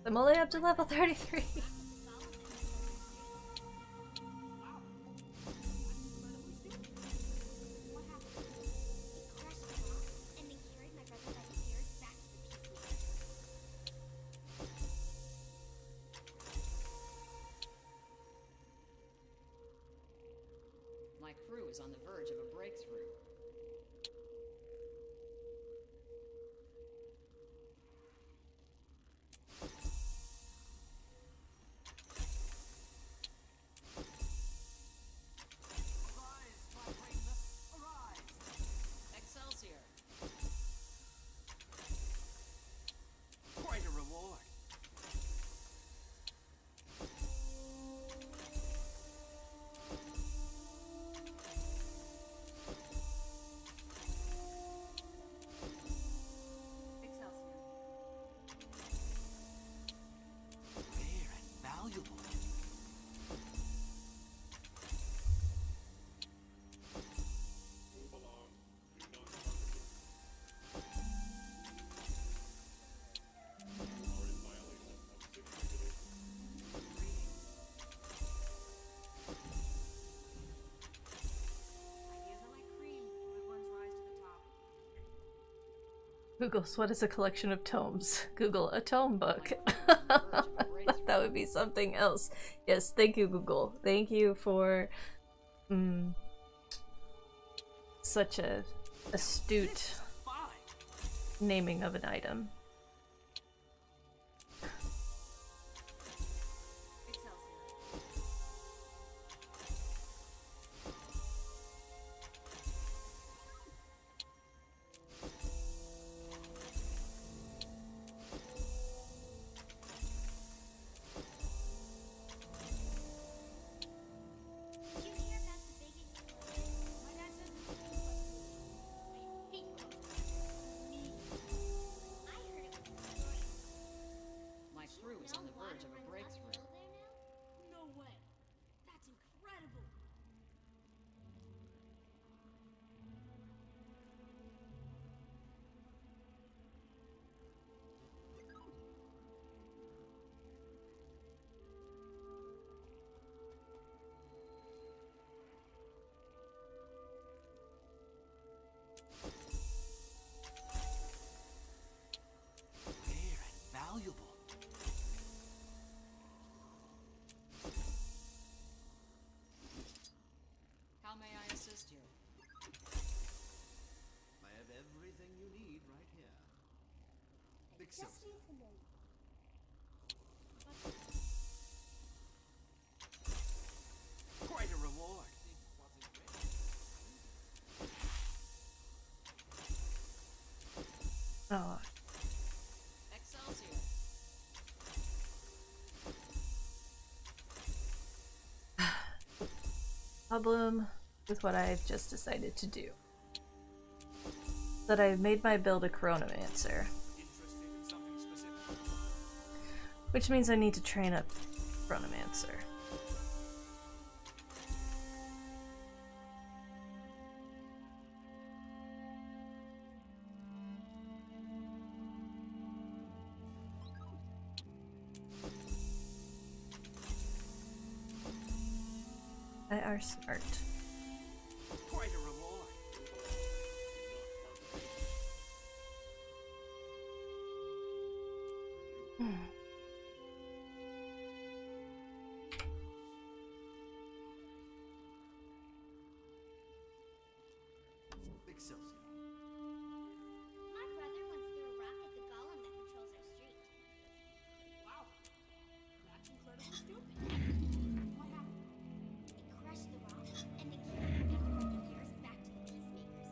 I'm only up to level 33. My crew is on the verge of a breakthrough. Quite a reward. Rare and valuable. Google's what is a collection of tomes? Google a tome book. That would be something else. Yes, thank you, Google. Thank you for such a astute naming of an item. My crew is on the verge of a breakthrough. No way. That's incredible. Rare and valuable. How may I assist you? I have everything you need right here. Excelsior. Quite a reward. Oh, Excelsior. problem with what I've just decided to do. That I've made my build a Chronomancer. Which means I need to train up Chronomancer. I are smart. Quite a reward. Excelsior. My brother once threw a rock at the golem that controls our street. Wow. That's incredibly stupid. What happened? It crushed the rock, and the key never got the gears back to the peacemakers.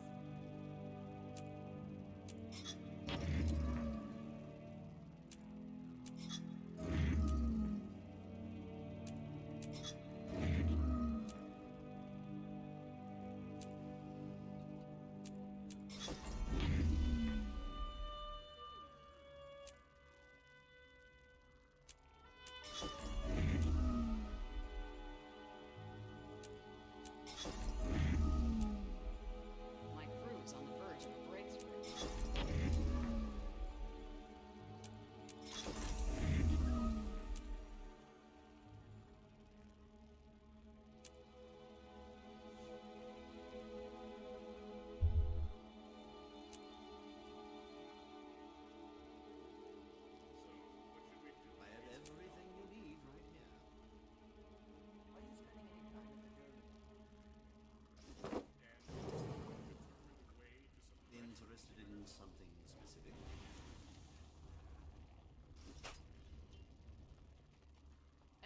My crew's on the verge of a breakthrough. I have everything you need right here. Are you spending any time in the journey? Interested in something specific?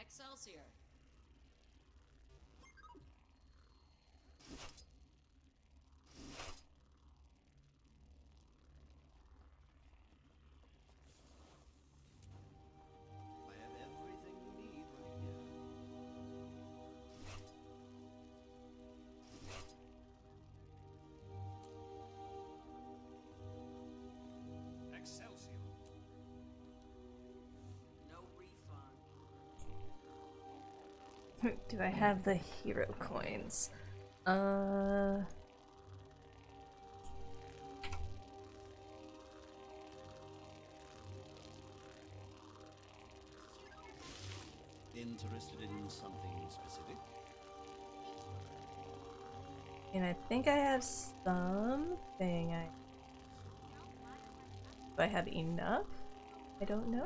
Excelsior. I have everything you need right here. Excelsior. No refund. Do I have the hero coins? Interested in something specific? And I think I have something. Do I have enough? I don't know.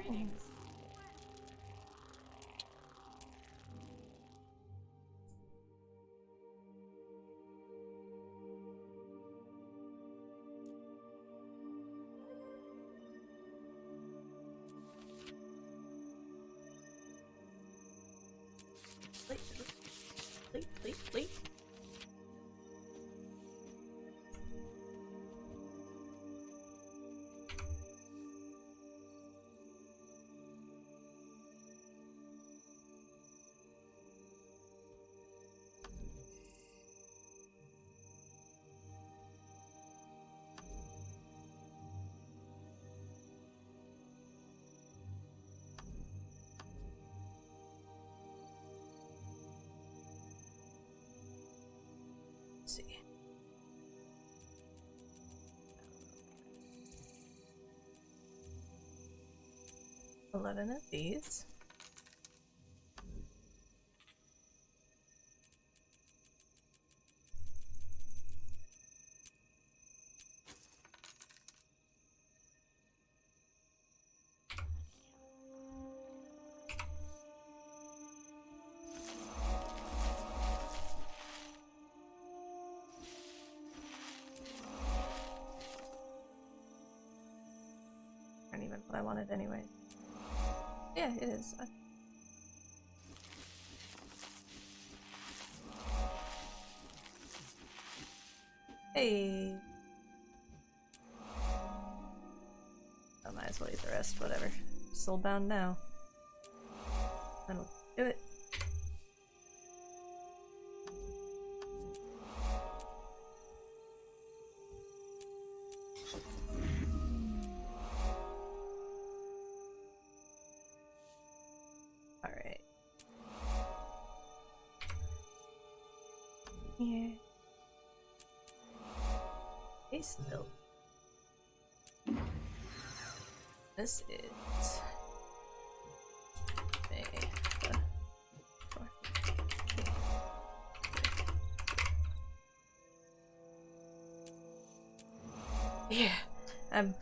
Wait. Let's see. $11 of these. Not even what I wanted anyway. Yeah, it is. Hey! I might as well eat the rest, whatever. Soulbound now. Then we'll do it. Yeah. Stay still. This is yeah, I'm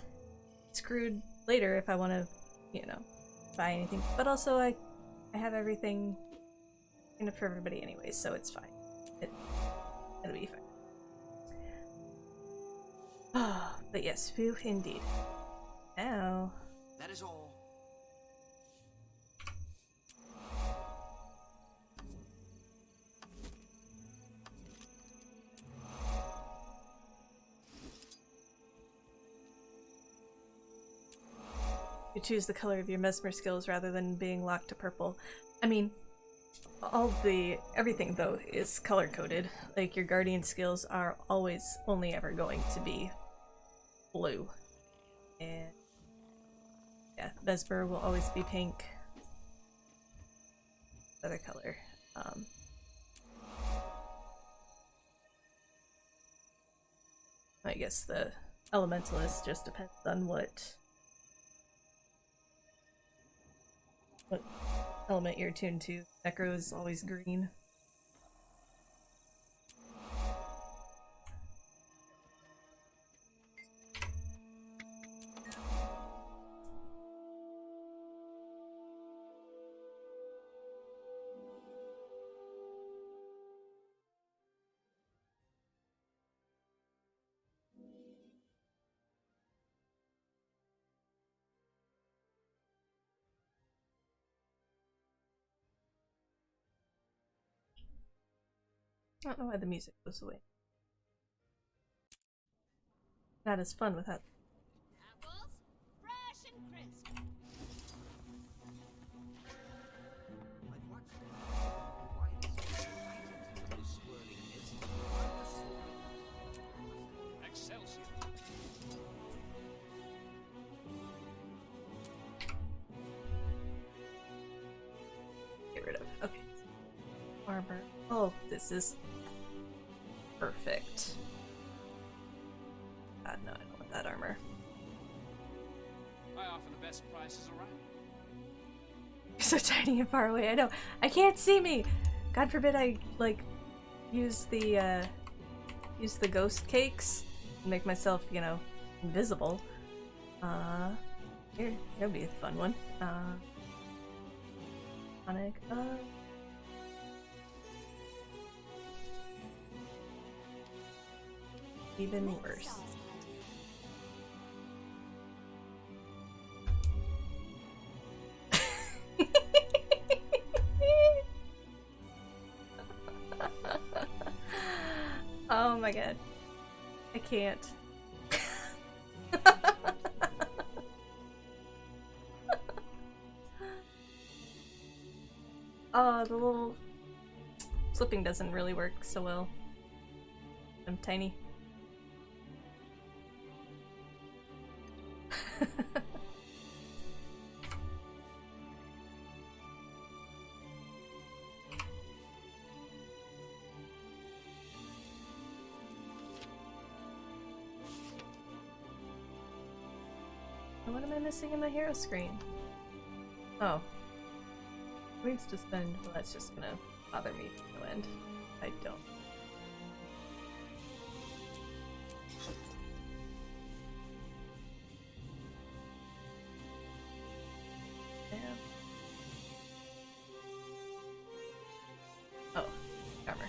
screwed later if I want to, you know, buy anything. But also, I have everything in it for everybody anyway, so it's fine. It'll be fine. Oh, but yes, phew, indeed. Now. That is all. You choose the color of your mesmer skills rather than being locked to purple. I mean, everything though is color coded. Like your guardian skills are always only ever going to be blue. And yeah, mesmer will always be pink. Other color. I guess the elementalist just depends on what element you're attuned to. Necro is always green. I don't know why the music goes away. Not as fun without. Apples, fresh and crisp. Like what? Why is items in this swirling mist? Excelsior. Get rid of. Okay. Armor. Oh, this is perfect. God, no, I don't want that armor. I offer the best prices around. You're so tiny and far away. I know. I can't see me. God forbid I like use the ghost cakes and make myself, you know, invisible. Here, that'll be a fun one. Sonic. Even worse. Oh my god. I can't. Oh, the little flipping doesn't really work so well. I'm tiny. What am I missing in my hero screen? Oh. Needs to spend. Well, that's just gonna bother me to no end. I don't. Damn. Oh, armor.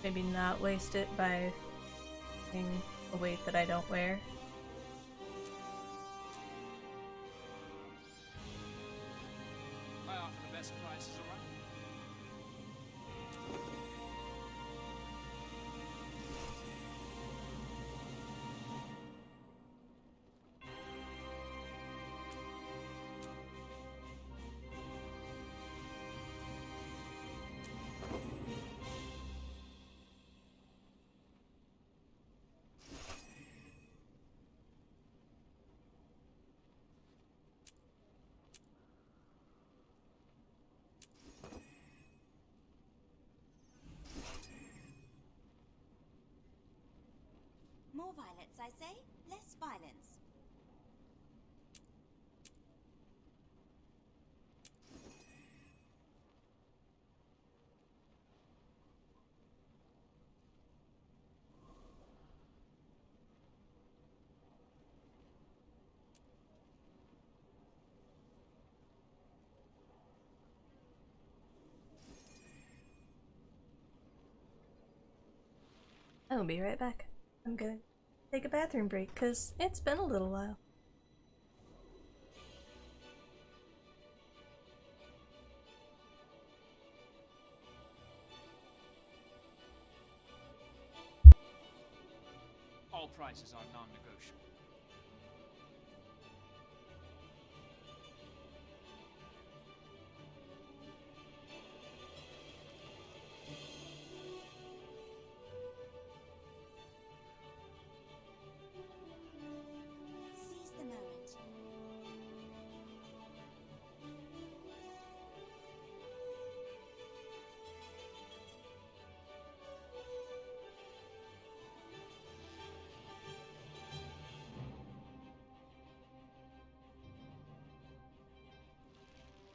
Maybe not waste it by using a weight that I don't wear. I offer the best prices around. More violence, I say. Less violence. I'll be right back. I'm gonna take a bathroom break, because it's been a little while. All prices are non-negotiable. Seize the moment.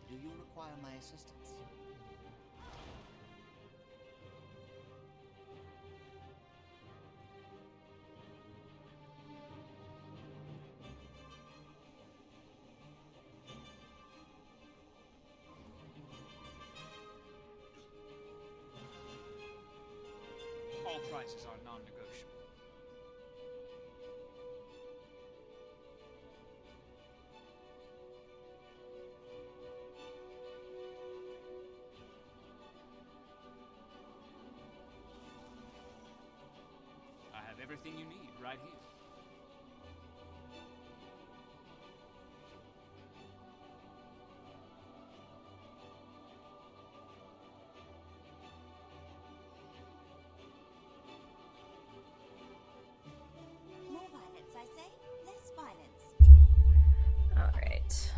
Do you require my assistance? All prices are non-negotiable. I have everything you need right here. More violence, I say. Less violence. Alright.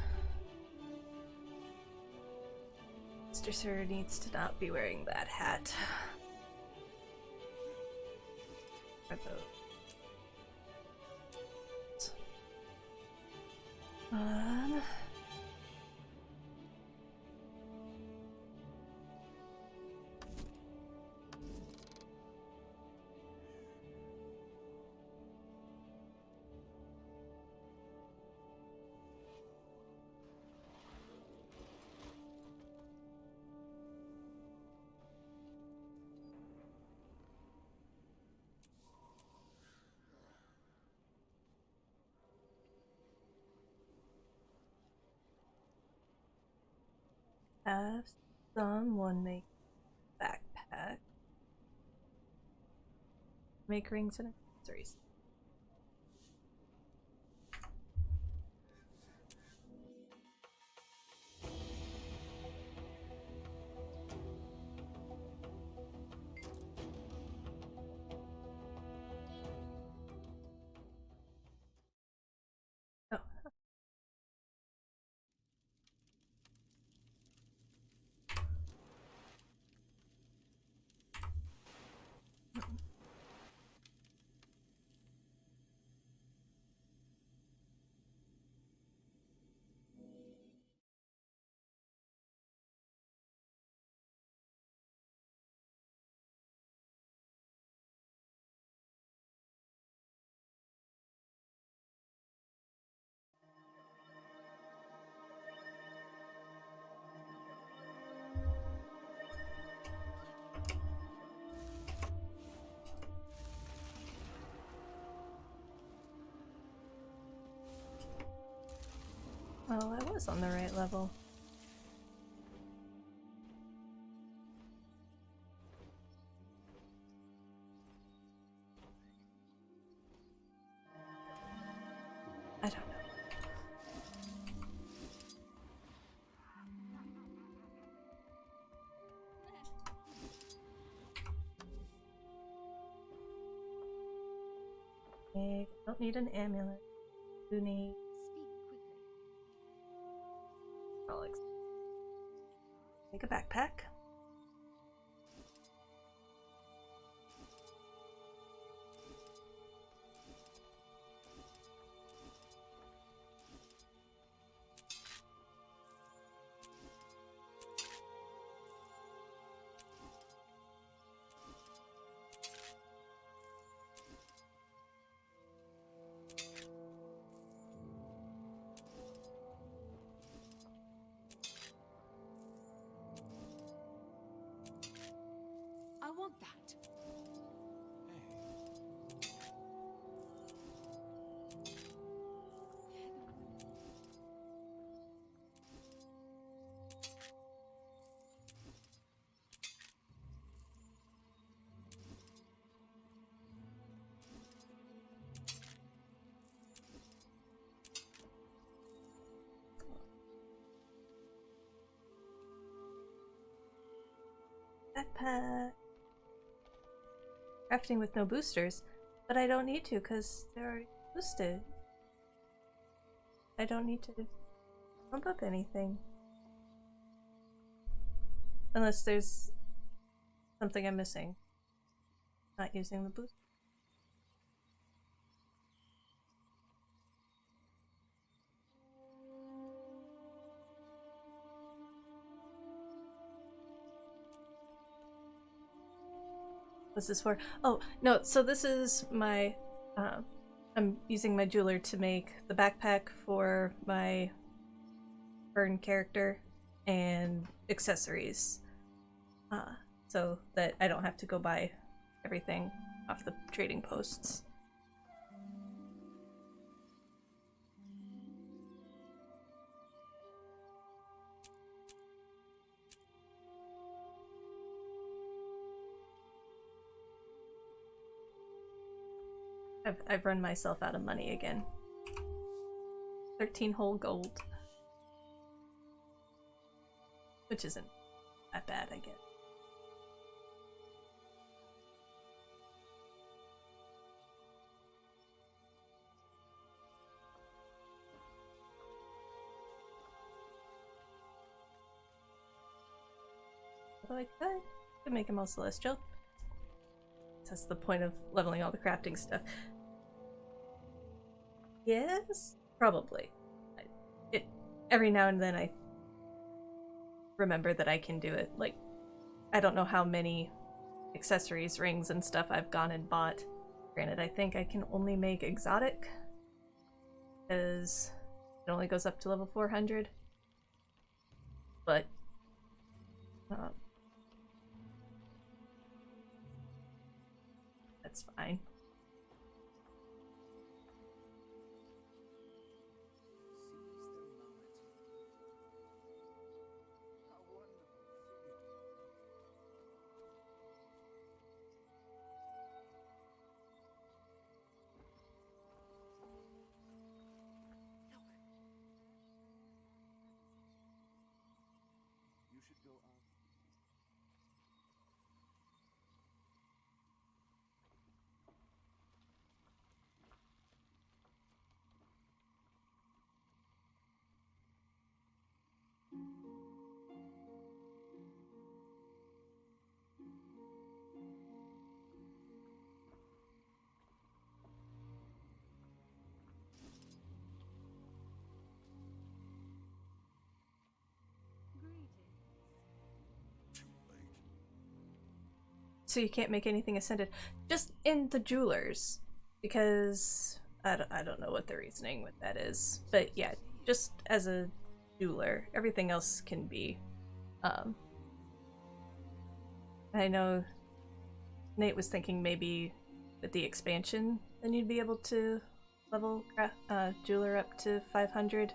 Mr. Sir needs to not be wearing that hat. Or those. Have someone make a backpack. Make rings and accessories. Oh. Well, I was on the right level. I don't know. I don't need an amulet. Do need relics. Make a backpack. want that. Backpack. Crafting with no boosters, but I don't need to because they're already boosted. I don't need to pump up anything. Unless there's something I'm missing. Not using the boost. What's this for? Oh, no, so this is my, I'm using my jeweler to make the backpack for my burn character and accessories. So that I don't have to go buy everything off the trading posts. I've run myself out of money again. 13 whole gold. Which isn't that bad, I guess. Although I could make them all celestial. That's the point of leveling all the crafting stuff. Yes? Probably. Every now and then I remember that I can do it. Like, I don't know how many accessories, rings, and stuff I've gone and bought. Granted, I think I can only make exotic, because it only goes up to level 400. But, that's fine. You should go on. So you can't make anything ascended. Just in the jewelers. Because I don't know what the reasoning with that is. But yeah, just as a jeweler. Everything else can be. I know Nate was thinking maybe with the expansion, then you'd be able to level jeweler up to 500.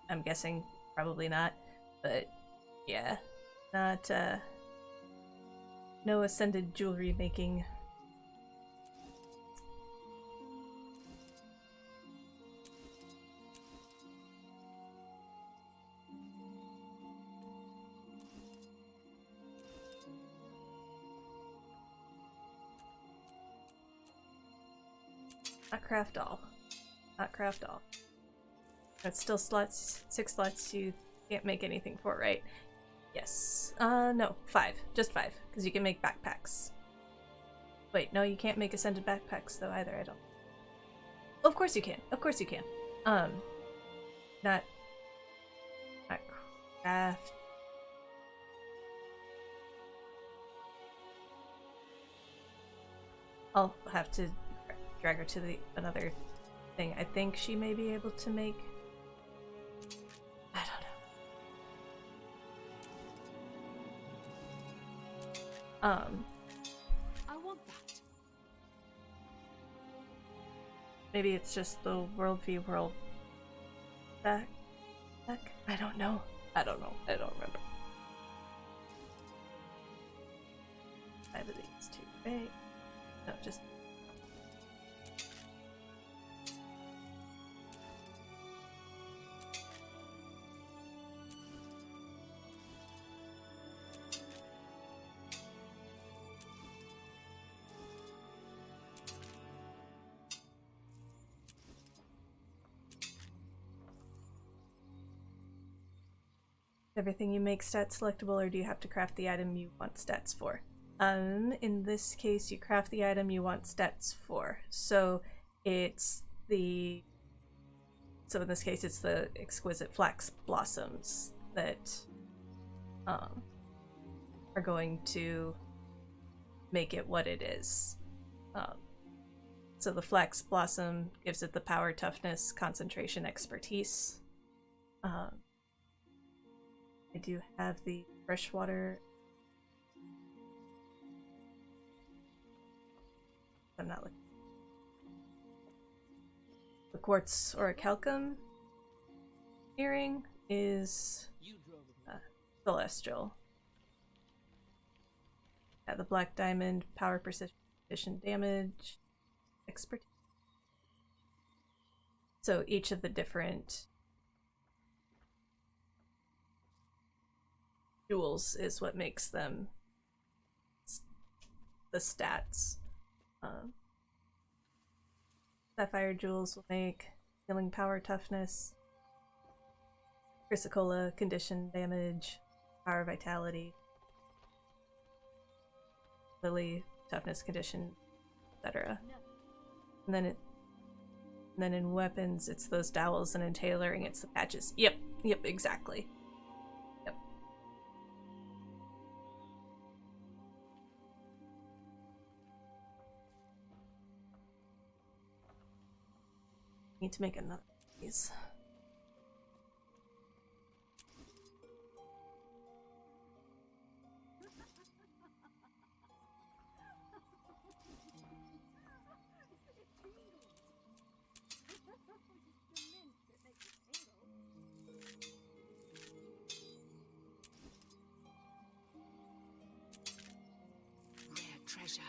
I'm guessing probably not. But yeah, not no ascended jewelry making. Not craft all. Not craft all. That's still slots, 6 slots you can't make anything for, right? Yes. No, 5. Just 5, because you can make backpacks. Wait, no, you can't make ascended backpacks though either, I don't. Oh, of course you can. Of course you can. Not craft. I'll have to drag her to another thing. I think she may be able to make. I don't know. I want that. Maybe it's just the worldview world back. I don't know. I don't remember. 5 of these, 2, right? No, just. Everything you make stats selectable, or do you have to craft the item you want stats for? In this case, you craft the item you want stats for. So it's the... So in this case, it's the exquisite flax blossoms that are going to make it what it is. So the flax blossom gives it the power, toughness, concentration, expertise. I do have the freshwater. I'm not looking. The quartz orichalcum earring is celestial. Yeah, the black diamond, power, precision, damage, expertise. So each of the different jewels is what makes them the stats. Sapphire jewels will make healing, power, toughness. Chrysocolla, condition, damage, power, vitality. Lily, toughness, condition, etc. And then in weapons, it's those dowels, and in tailoring, it's the patches. Yep, exactly. Yep. Need to make another of these. Rare treasure.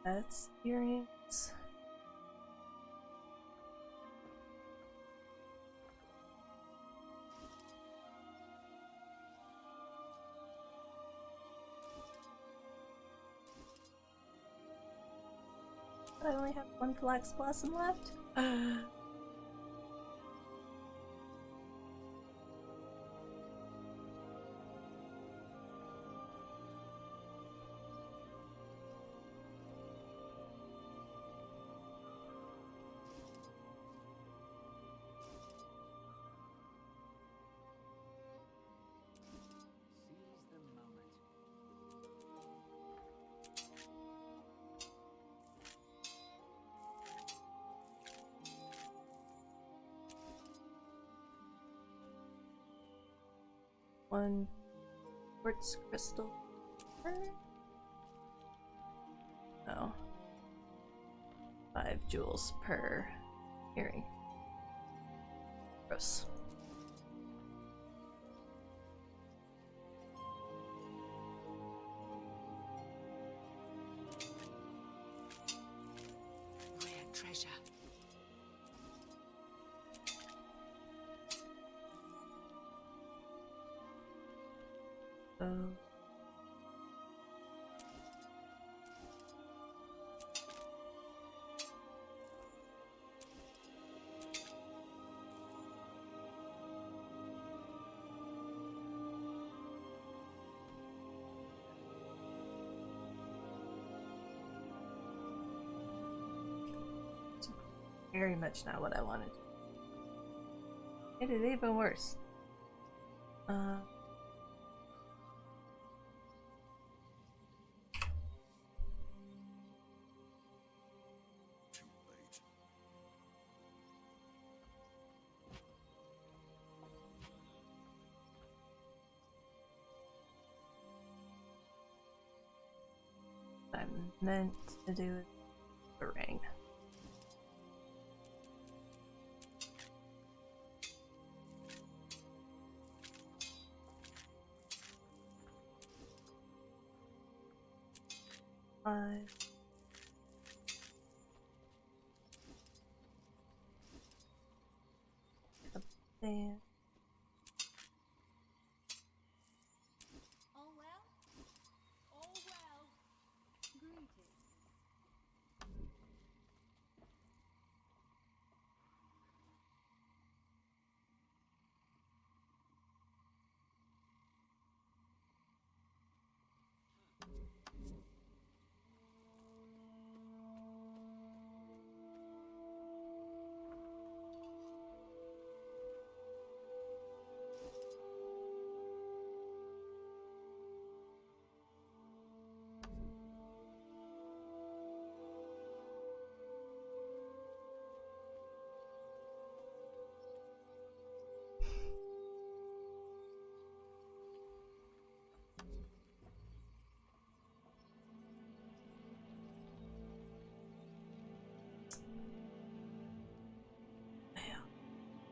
That's earrings. I only have one flax blossom left. Seize the moment. One quartz crystal per. Oh. 5 jewels per earring. Gross. Rare treasure. So. Very much not what I wanted. It is even worse. meant to do the ring. Five. There. All well? All well. Greetings.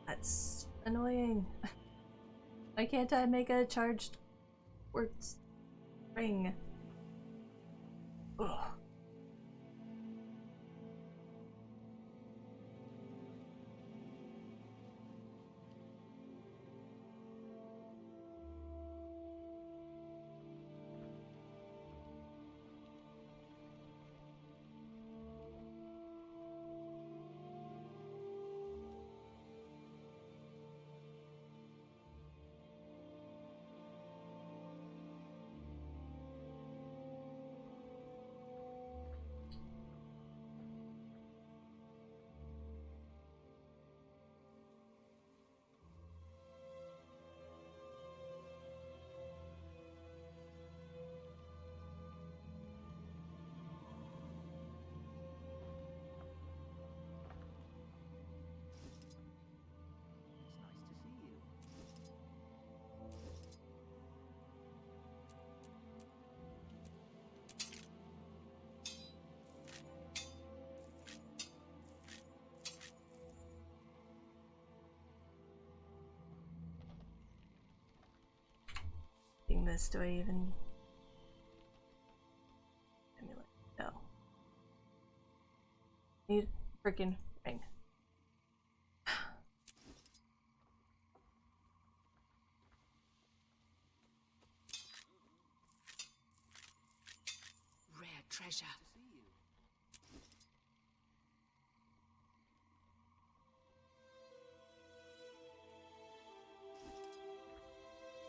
That's annoying. Why can't I make a charged quartz ring? Ugh. This, do I even emulate? No. Need a freaking ring. Rare treasure.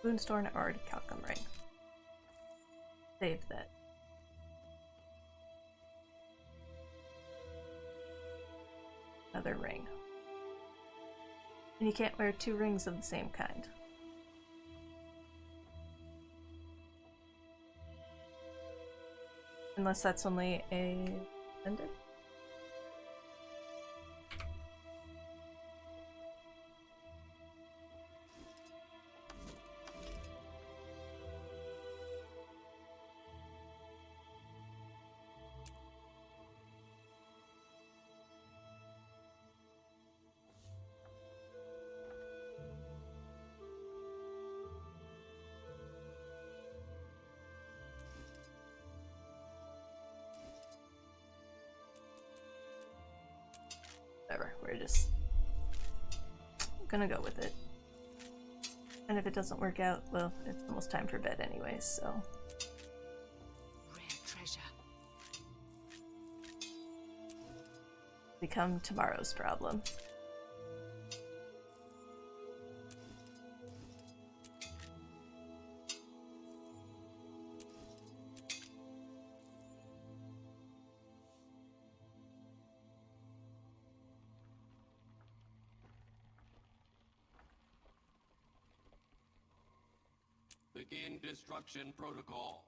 Boonstorn or Calcum ring. Save that. Another ring. And you can't wear two rings of the same kind. Unless that's only a pendant. Whatever, we're just gonna go with it. And if it doesn't work out, well, it's almost time for bed anyways, so. Rare treasure. Become tomorrow's problem. Begin destruction protocol.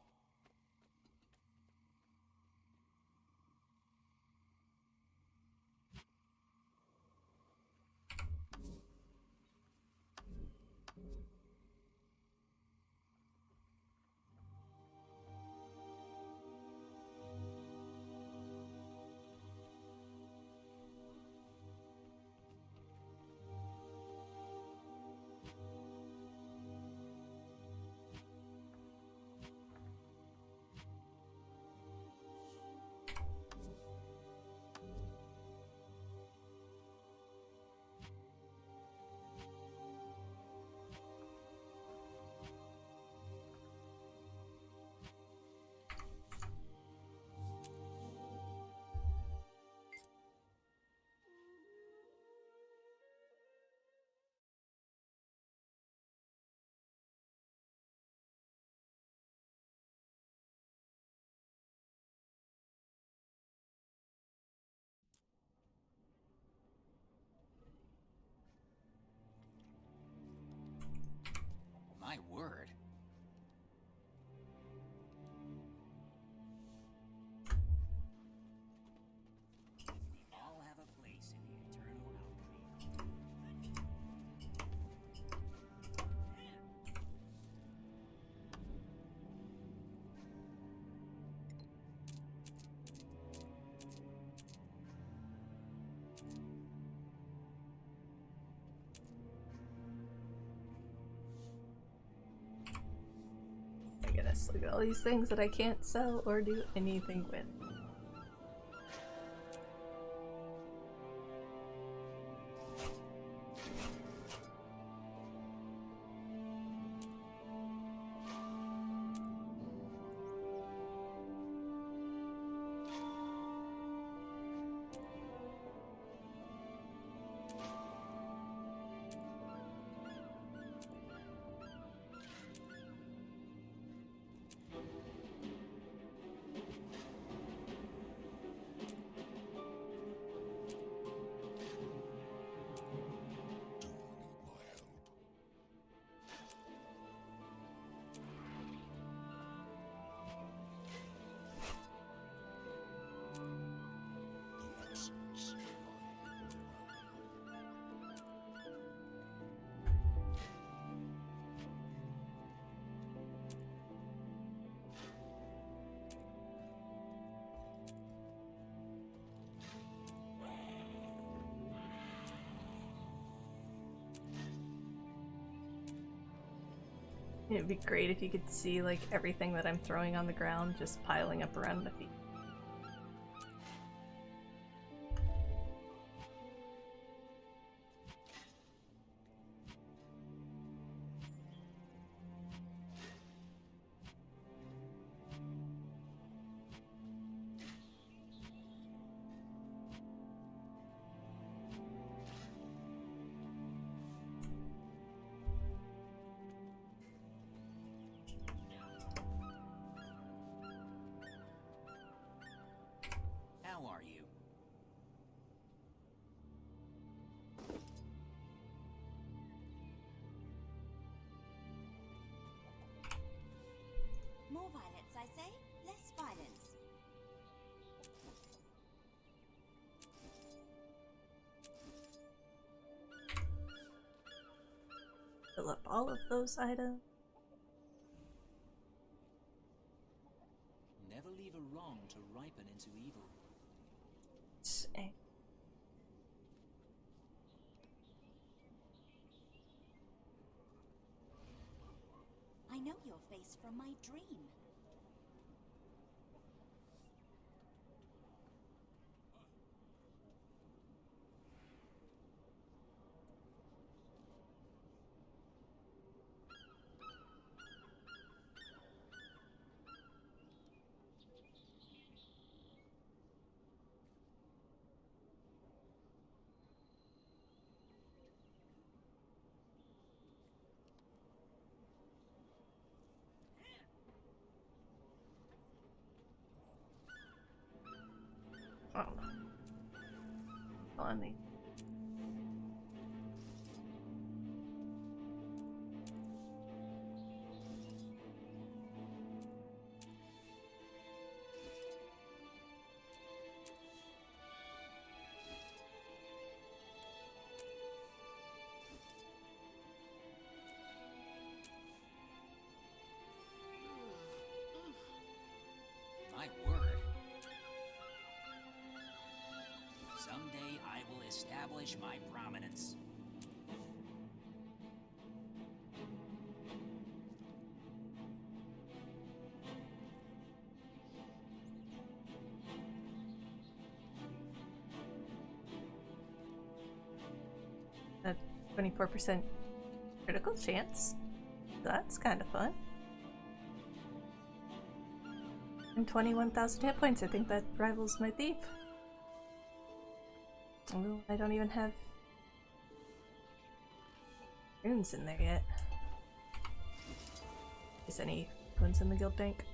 Yes, look at all these things that I can't sell or do anything with. It'd be great if you could see like everything that I'm throwing on the ground just piling up around my feet. How are you? More violence, I say. Less violence. Fill up all of those items. Never leave a wrong to ripen into evil. I know your face from my dream. Oh. Funny. My word. Someday I will establish my prominence. A 24% critical chance. That's kind of fun. And 21,000 hit points. I think that rivals my thief. Well, I don't even have runes in there yet. Is any runes in the guild bank?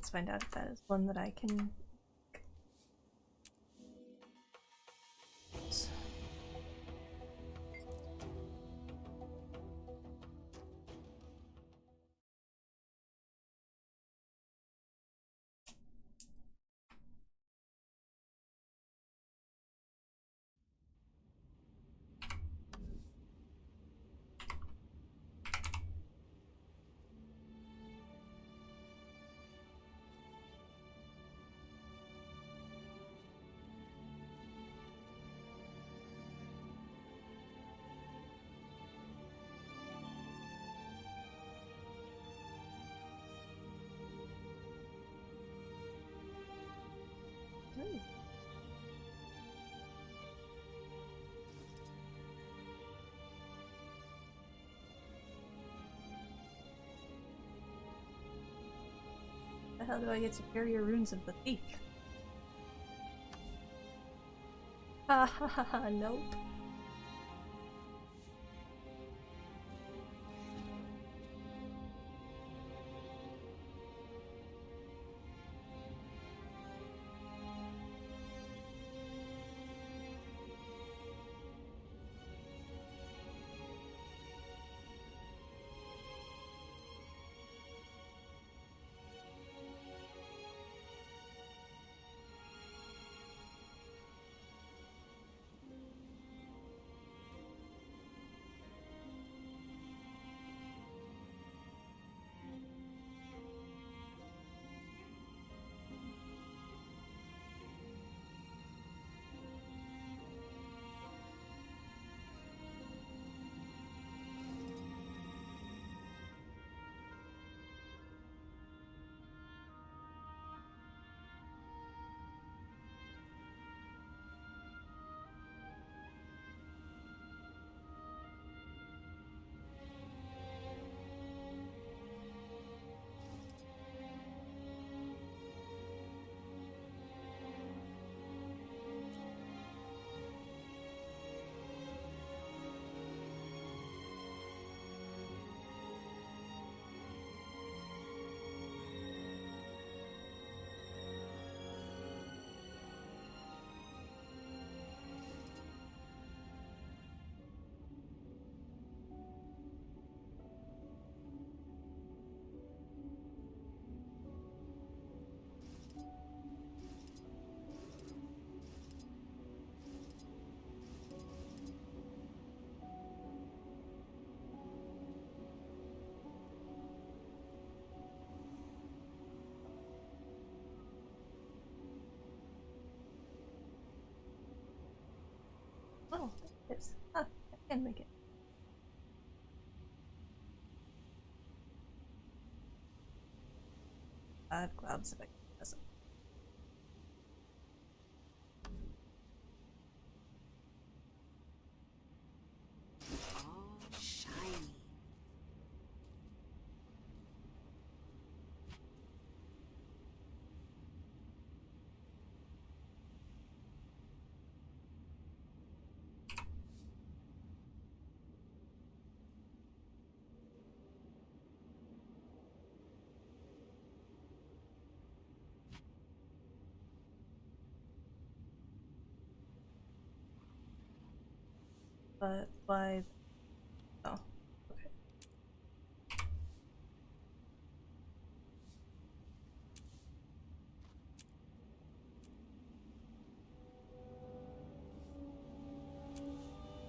let's find out if that is one that I can. How the hell do I get superior runes of the thief? Ha ha ha ha, nope. Oh, there it is. Ah, I can make it. 5 clouds if I can press it. All shiny. But why? Oh, okay.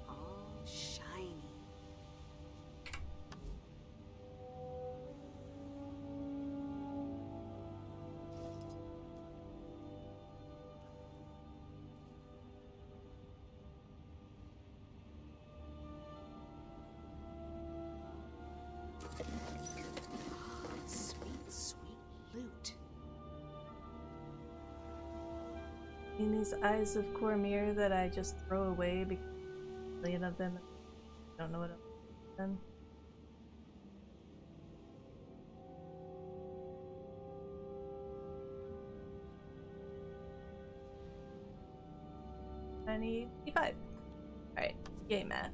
All shiny. Sweet, sweet loot. In these eyes of Cormir that I just throw away because there's a million of them, I don't know what else to do with them. I need 5. Alright, yay math.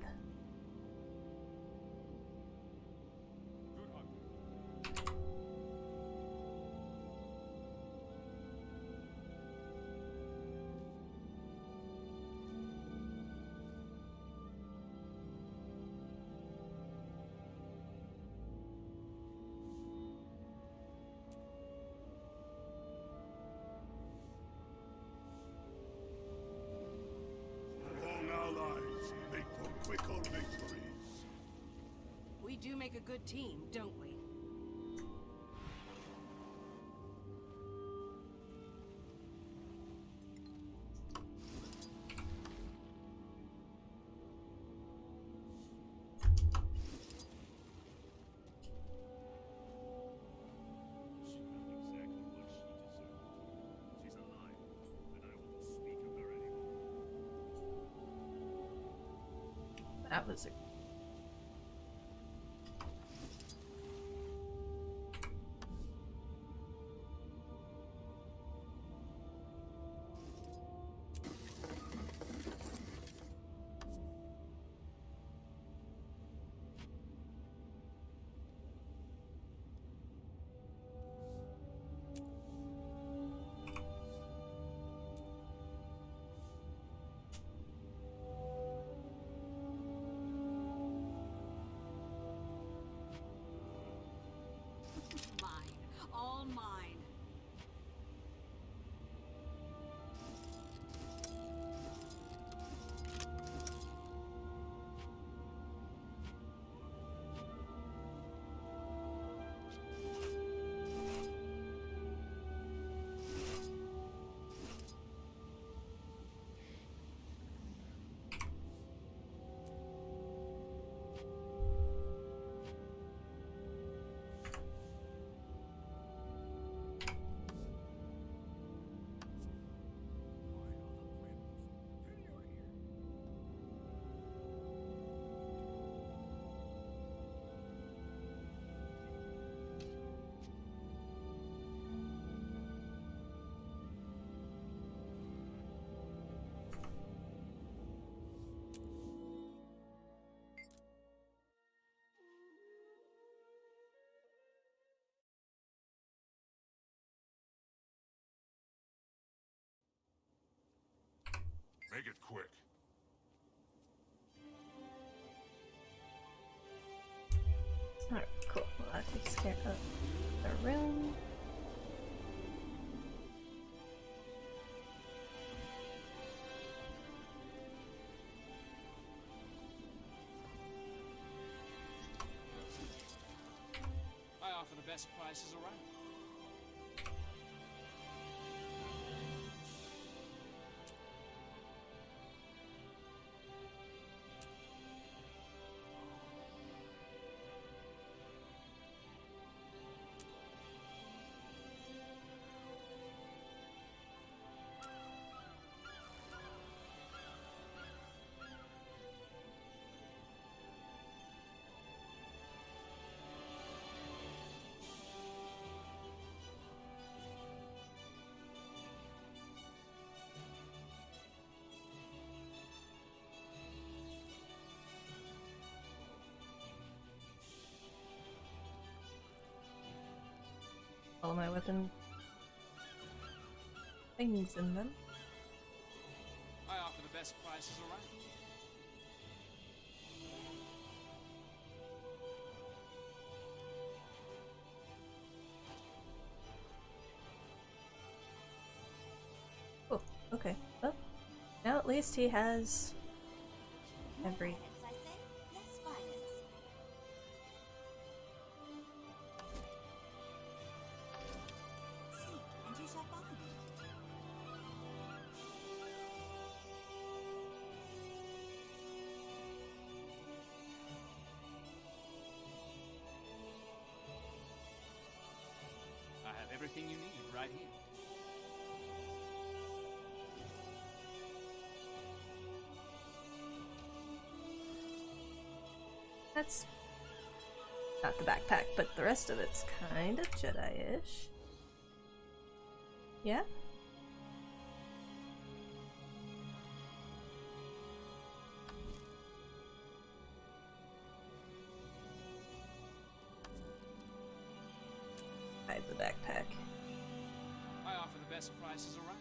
Quicker victories. We do make a good team, don't we? That was a... All mine. Make it quick. Alright, cool. Well, that takes care of the room. I offer the best prices around. All my weapon things in them. I offer the best prices around. Oh, okay. Well, now at least he has every... I say, less violence. Seek, and you shall find. I have everything you need right here. That's not the backpack, but the rest of it's kind of Jedi-ish. Yeah? Hide the backpack. I offer the best prices around.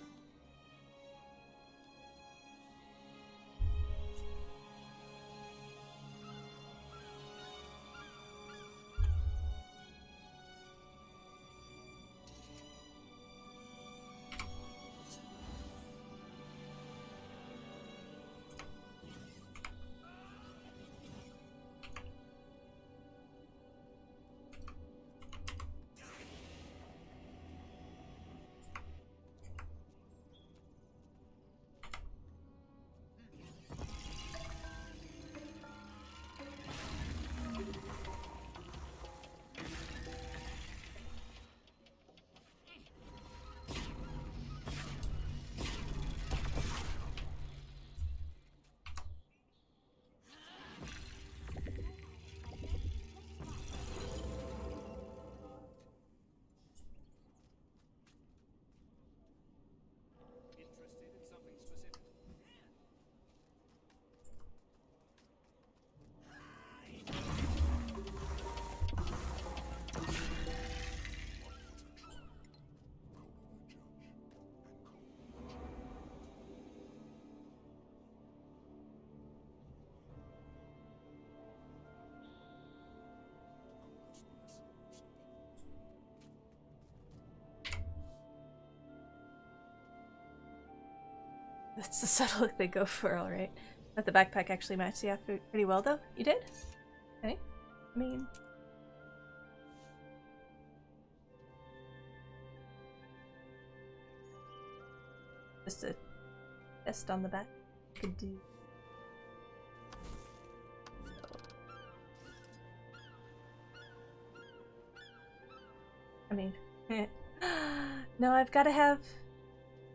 That's the subtle look they go for, alright. But the backpack actually matched the outfit pretty well, though. You did? Okay. I mean... just a test on the back. Could do. I mean, no, I've got to have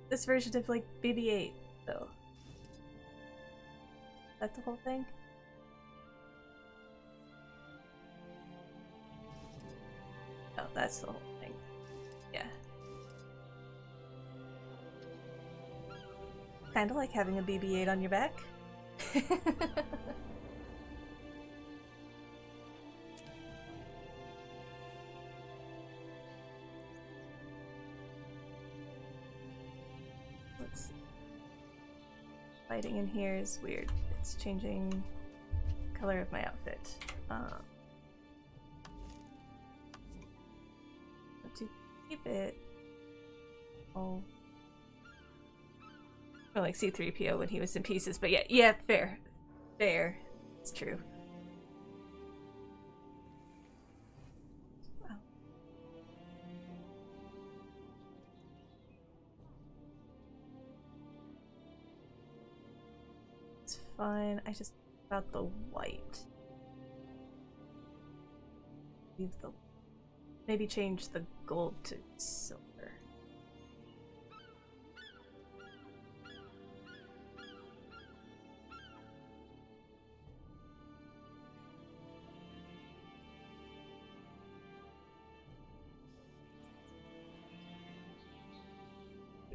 this version of like BB-8 though. Is that the whole thing? Oh, that's the whole thing. Yeah. Kinda like having a BB-8 on your back. Let's see. Lighting in here is weird. It's changing the color of my outfit. To keep it all or like C-3PO when he was in pieces, but yeah, fair. Fair. It's true. Wow. It's fine. I just about the white. Leave the maybe change the gold to silver.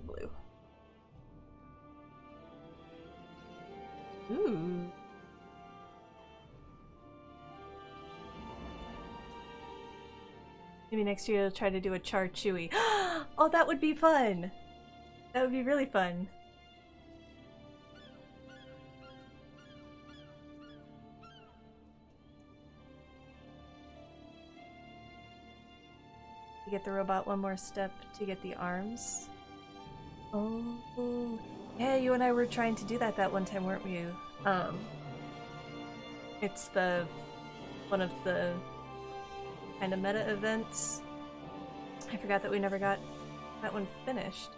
Blue. Ooh. Maybe next year I'll try to do a Char Chewy. Oh, that would be fun! That would be really fun. To get the robot one more step to get the arms. Oh, yeah, you and I were trying to do that one time, weren't we? It's one of the kind of meta events. I forgot that we never got that one finished.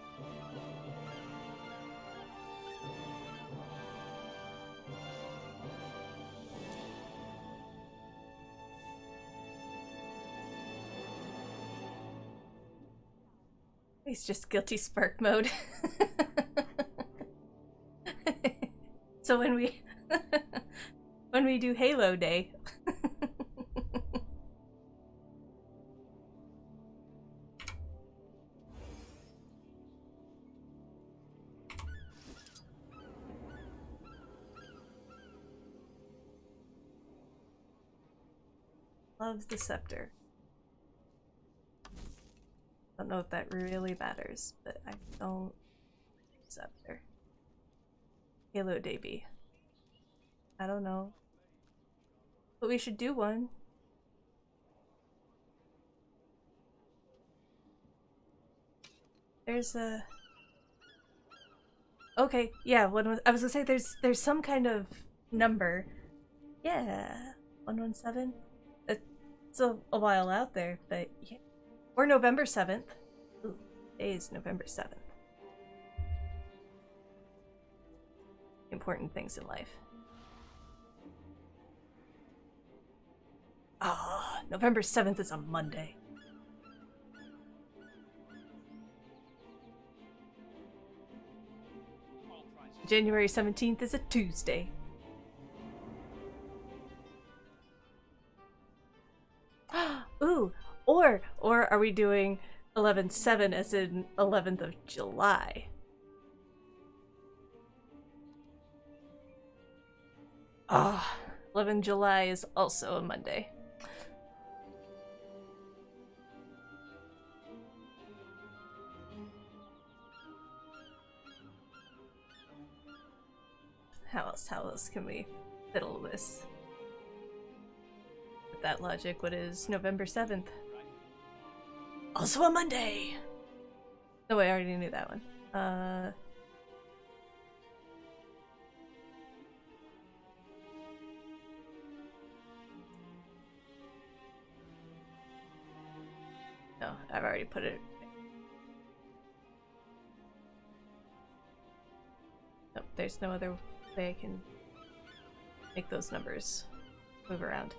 It's just guilty spark mode. So when we when we do Halo Day. Loves the scepter. Don't know if that really matters, but I don't scepter. Halo Day B. I don't know. But we should do one. There's a... okay, yeah, I was gonna say there's some kind of number. Yeah, 117? It's a while out there, but yeah. Or November 7th. Ooh, today is November 7th. Important things in life. Ah, oh, November 7th is a Monday. January 17th is a Tuesday. Ooh, or are we doing 11/7 as in 11th of July? Ah, 11 July is also a Monday. How else can we fiddle this? With that logic, what is November 7th? Also a Monday! No, wait, I already knew that one. No, I've already put it. Nope, there's no other way I can make those numbers move around.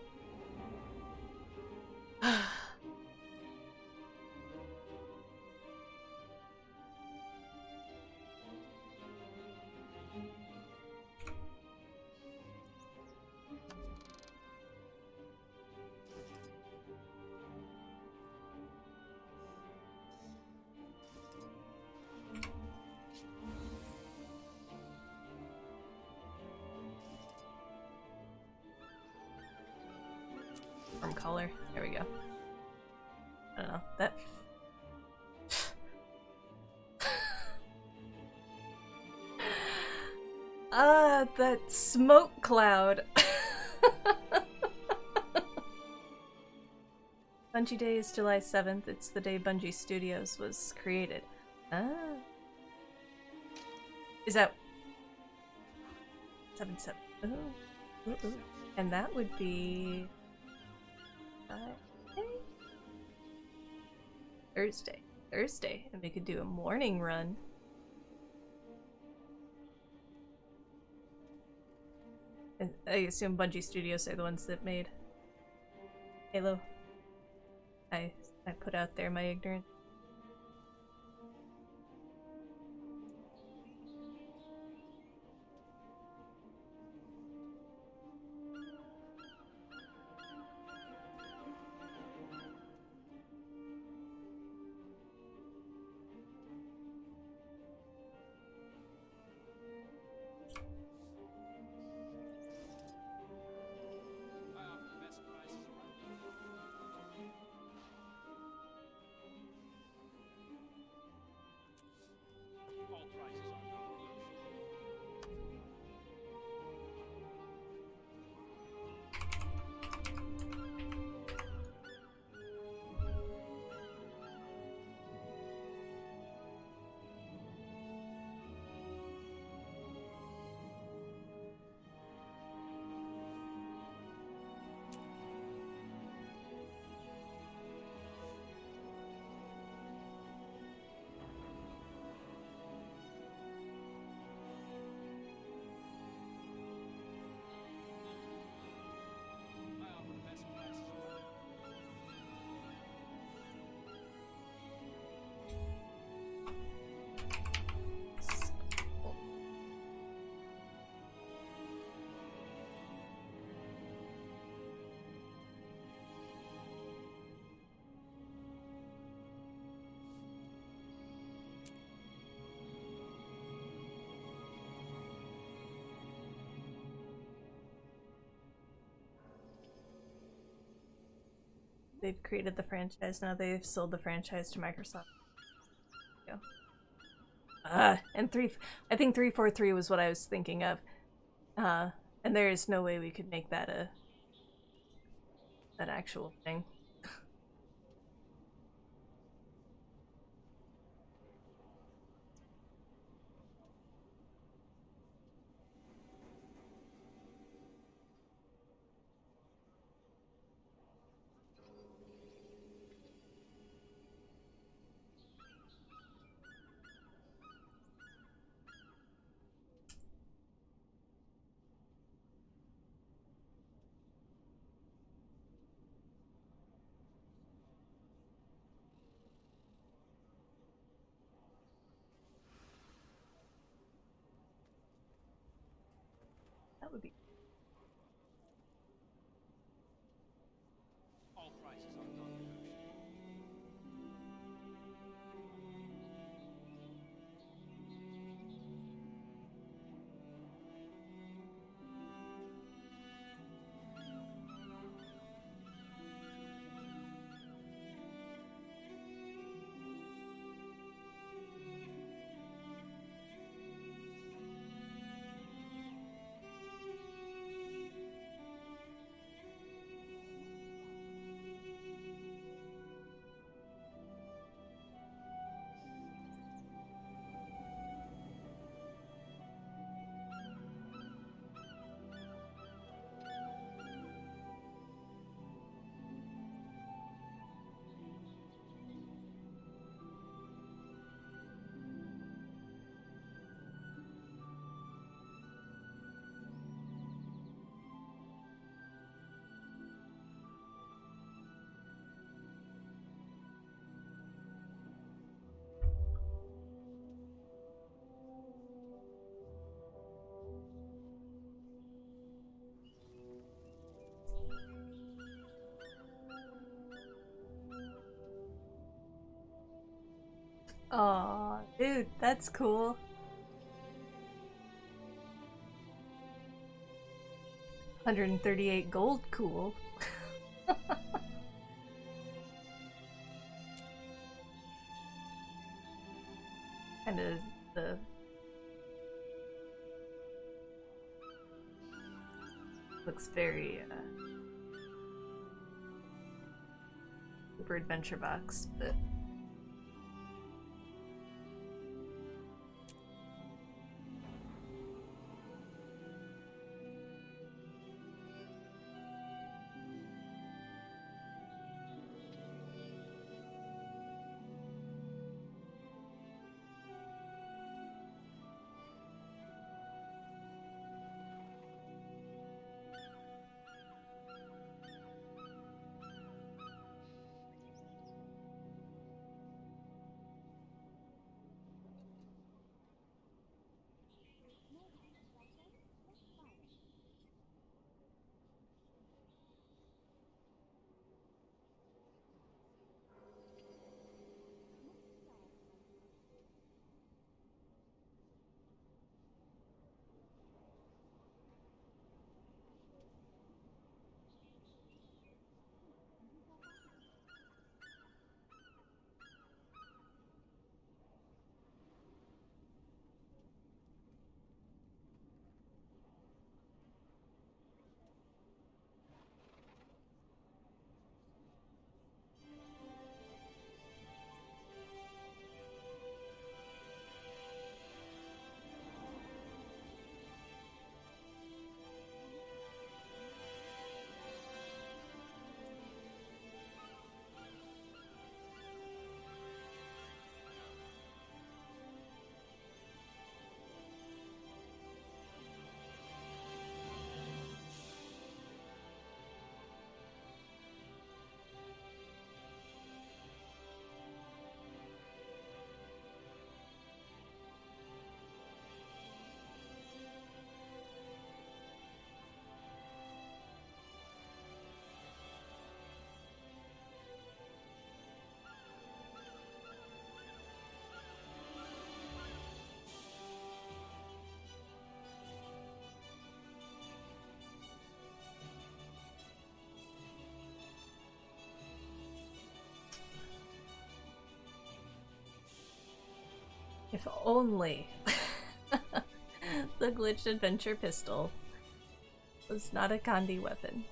Color. There we go. I don't know. That. That smoke cloud. Bungie Day is July 7th. It's the day Bungie Studios was created. Ah. Is that 7/7? Ooh. Ooh, ooh. And that would be Thursday, and we could do a morning run. And I assume Bungie Studios are the ones that made Halo. I put out there my ignorance. They've created the franchise, now they've sold the franchise to Microsoft. And I think 343 was what I was thinking of. And there is no way we could make that an actual thing. That would be. All prices are non-negotiable. Aw, dude, that's cool. $138 gold, cool. Kind of the looks very super adventure box, but if only the glitched adventure pistol was not a Kandi weapon.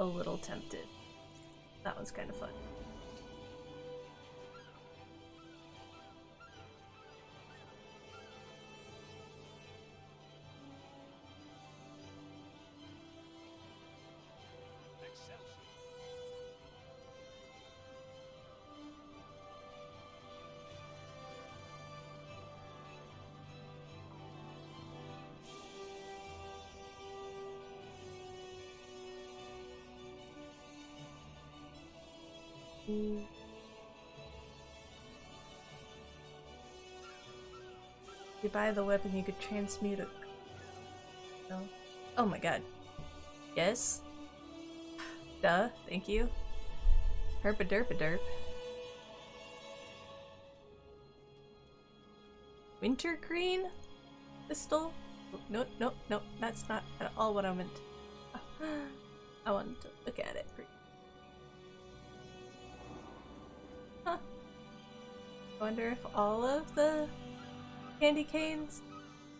A little tempted. That was kind of fun. If you buy the weapon, you could transmute it. No. Oh my god. Yes? Duh, thank you. Herpa-derpa-derp. Wintergreen? Pistol? No, no, no, that's not at all what I meant. I wanted to look at it. Huh. I wonder if all of the candy canes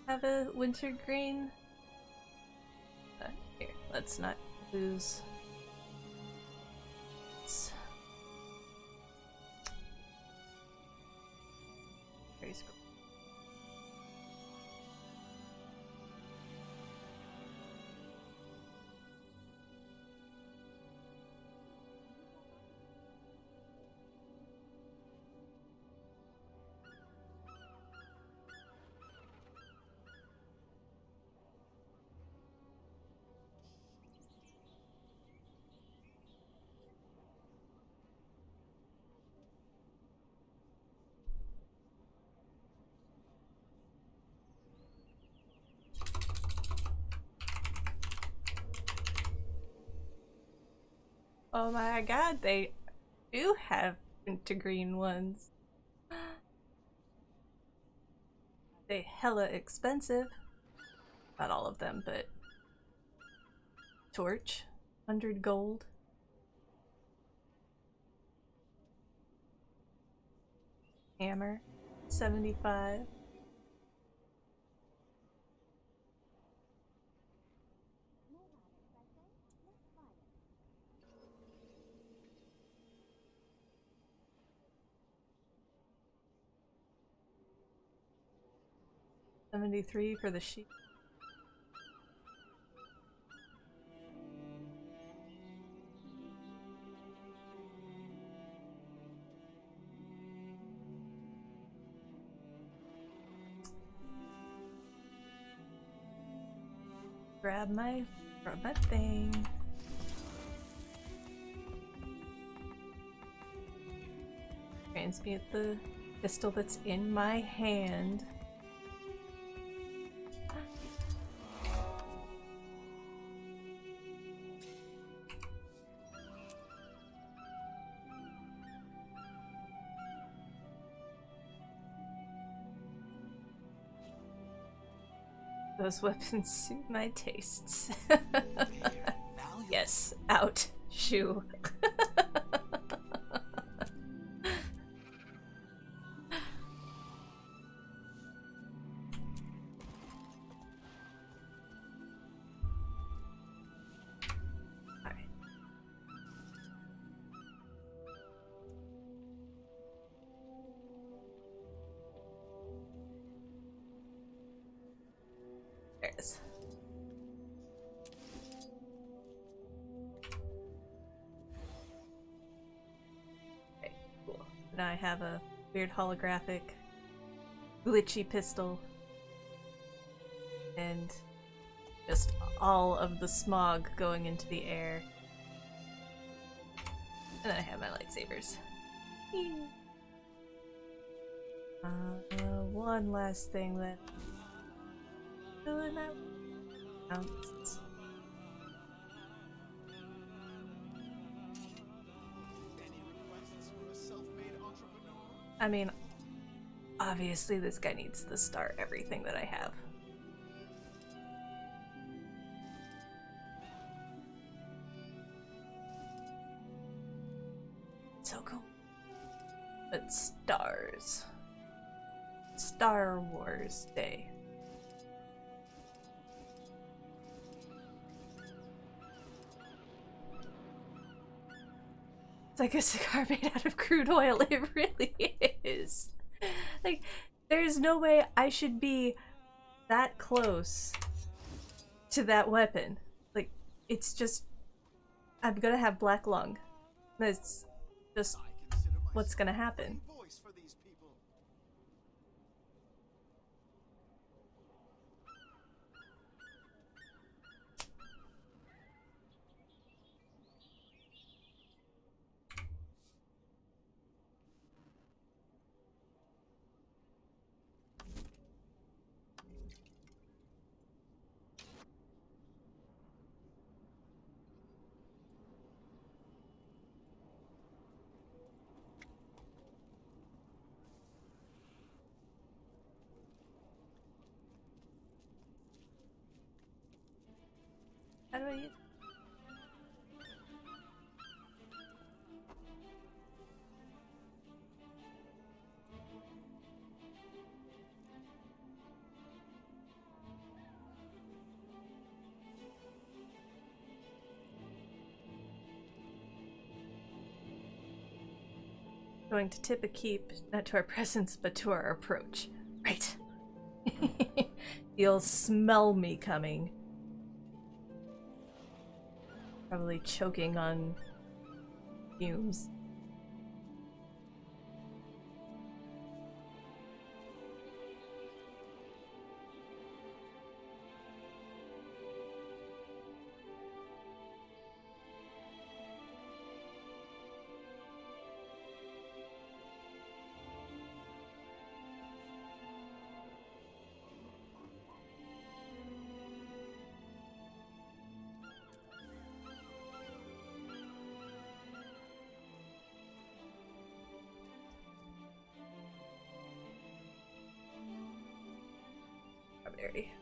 have a wintergreen. Here, let's not lose. Very scroll. Oh my god, they do have wintergreen ones. They hella expensive. Not all of them, but torch, 100 gold. Hammer, 75. $73 for the sheep. Grab my thing. Transmute the pistol that's in my hand. Those weapons suit my tastes. Yes, out. Shoe. Alright. There it is. Okay, cool. Now I have a weird holographic glitchy pistol. And just all of the smog going into the air. And then I have my lightsabers. One last thing that doing that counts. I mean, obviously this guy needs to start everything that I have. So cool. But stars. Star Wars Day. It's like a cigar made out of crude oil. It really is. Like, there's no way I should be that close to that weapon. Like, it's just... I'm gonna have black lung. That's just what's gonna happen. How do I use... Going to tip a keep, not to our presence, but to our approach. Right. You'll smell me coming. Probably choking on fumes. Berry.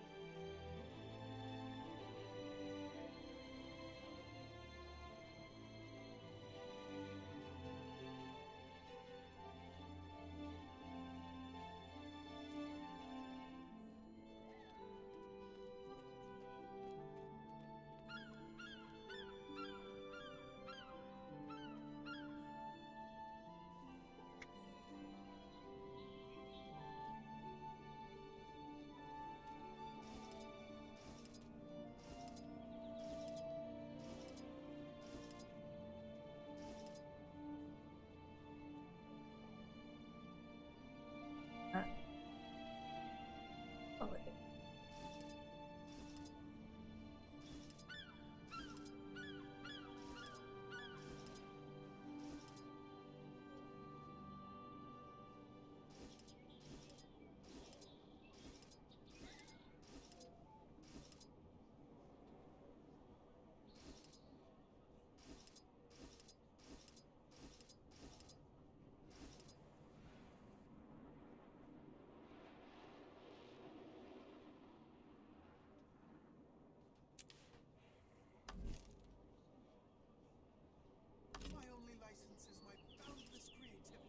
My only license is my boundless creativity.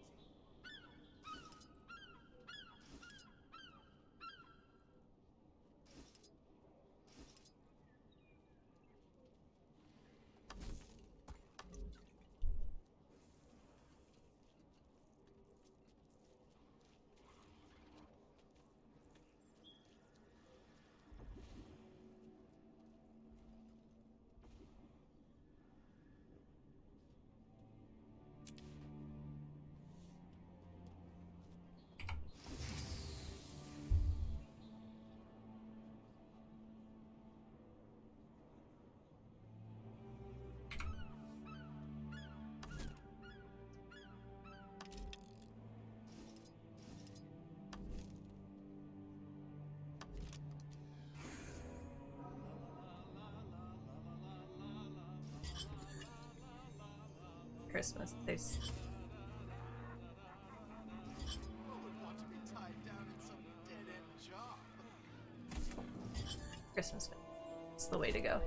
Christmas. There's Who would want to be tied down in some dead-end job? Christmas. It's the way to go.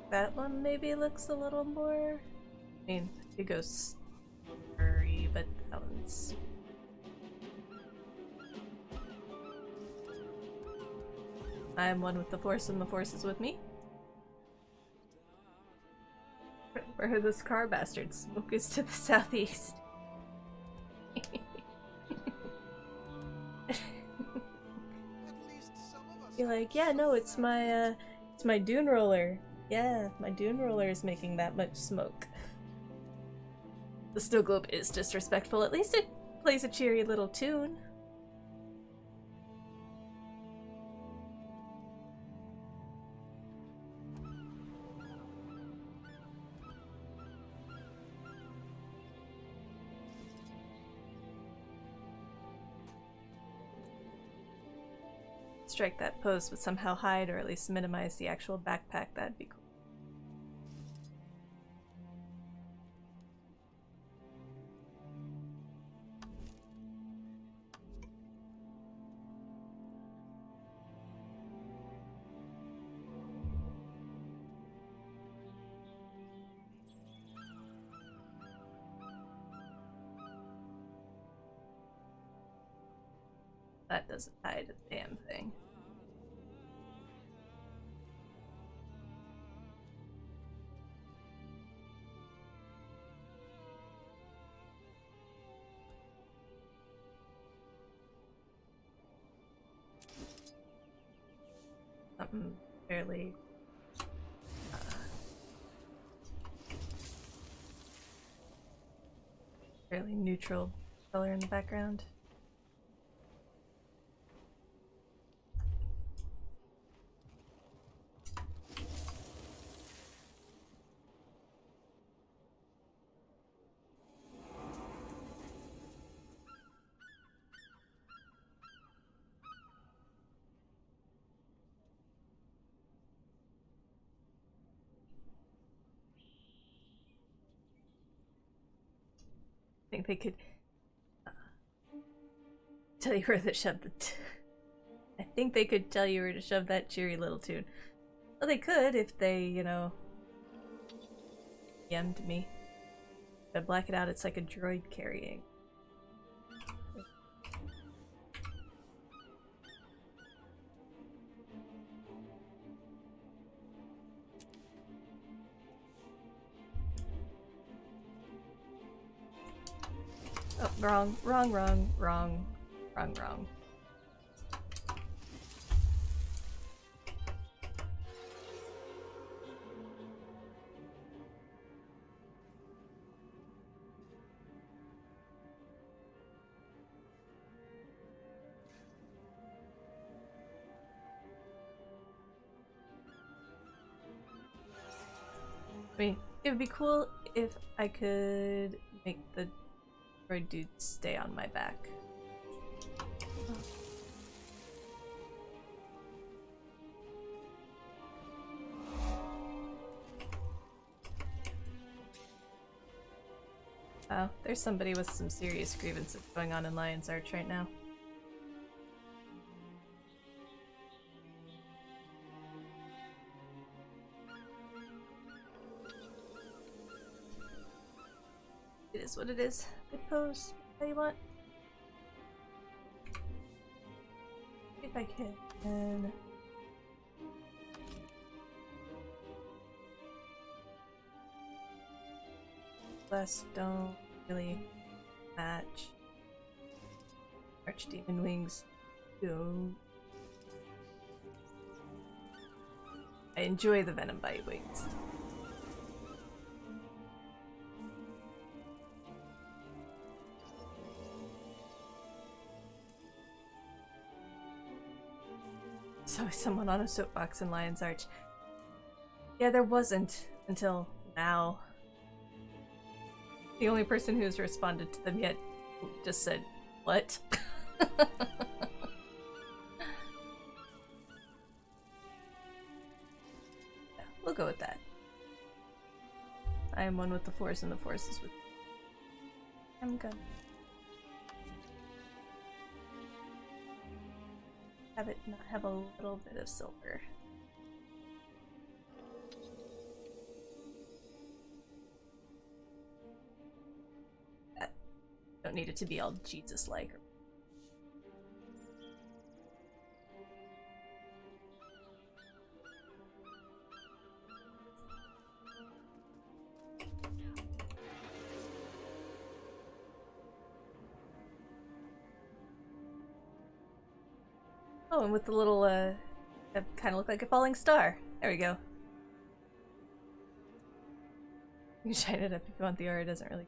That one maybe looks a little more. I mean, it goes furry, but that one's. I am one with the Force, and the Force is with me. Where this car bastard smoke is to the southeast. You're like, yeah, no, it's my dune roller. Yeah, my dune roller is making that much smoke. The snow globe is disrespectful. At least it plays a cheery little tune. Strike that pose, but somehow hide or at least minimize the actual backpack. That'd be cool. That doesn't hide a damn thing. Something fairly fairly neutral color in the background. think they could tell you where to shove the I think they could tell you where to shove that cheery little tune. Well, they could if they, you know, DM'd me. If I black it out, it's like a droid carrying. Oh, wrong. I mean, it would be cool if I could make the droid dude stay on my back. Oh, there's somebody with some serious grievances going on in Lion's Arch right now. It is what it is. Good pose. How you want? If I can. Less don't really match. Archdemon wings do. I enjoy the Venom Bite wings. There's always someone on a soapbox in Lion's Arch. Yeah, there wasn't until now. The only person who's responded to them yet just said, "What?" Yeah, we'll go with that. I am one with the Force, and the Force is with me. I'm good. Have it not have a little bit of silver. Don't need it to be all Jesus-like. Oh, and with the little, that kind of look like a falling star. There we go. You can shine it up if you want. The aura doesn't really...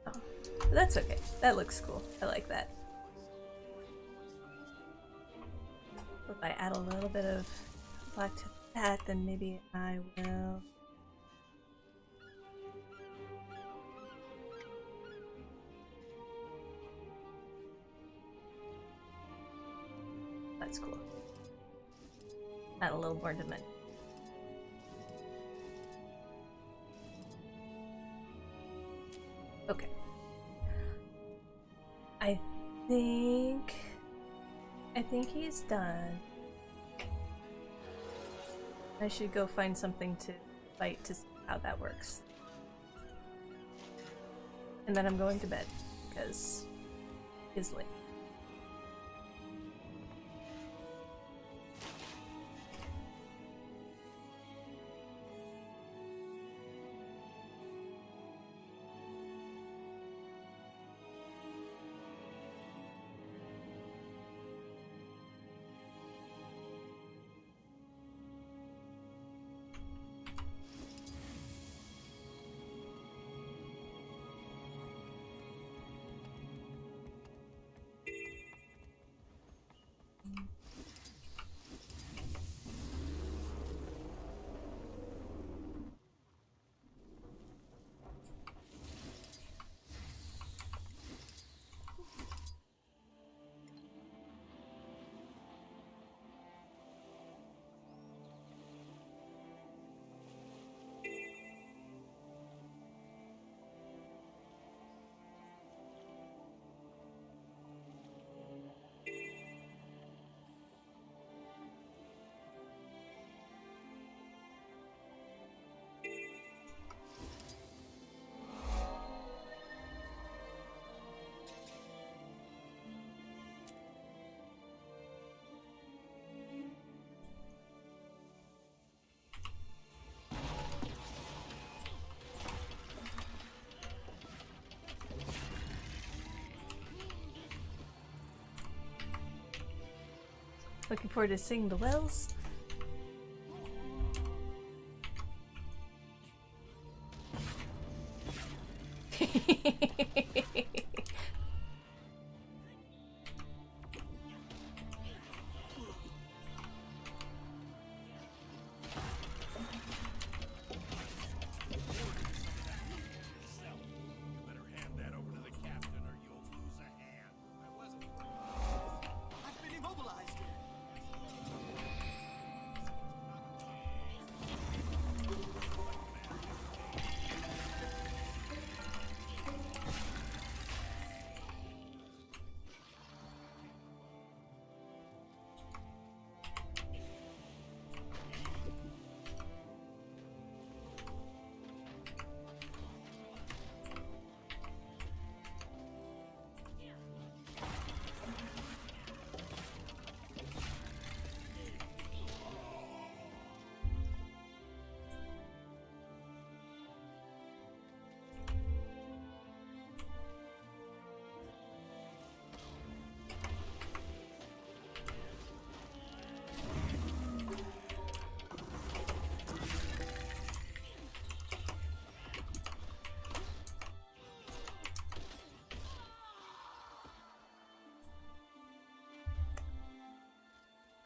Oh. But that's okay. That looks cool. I like that. If I add a little bit of black to that, then maybe I will... That's cool. Add a little more dimension. Okay. I think he's done. I should go find something to fight to see how that works. And then I'm going to bed because it's late. Looking forward to seeing the wells.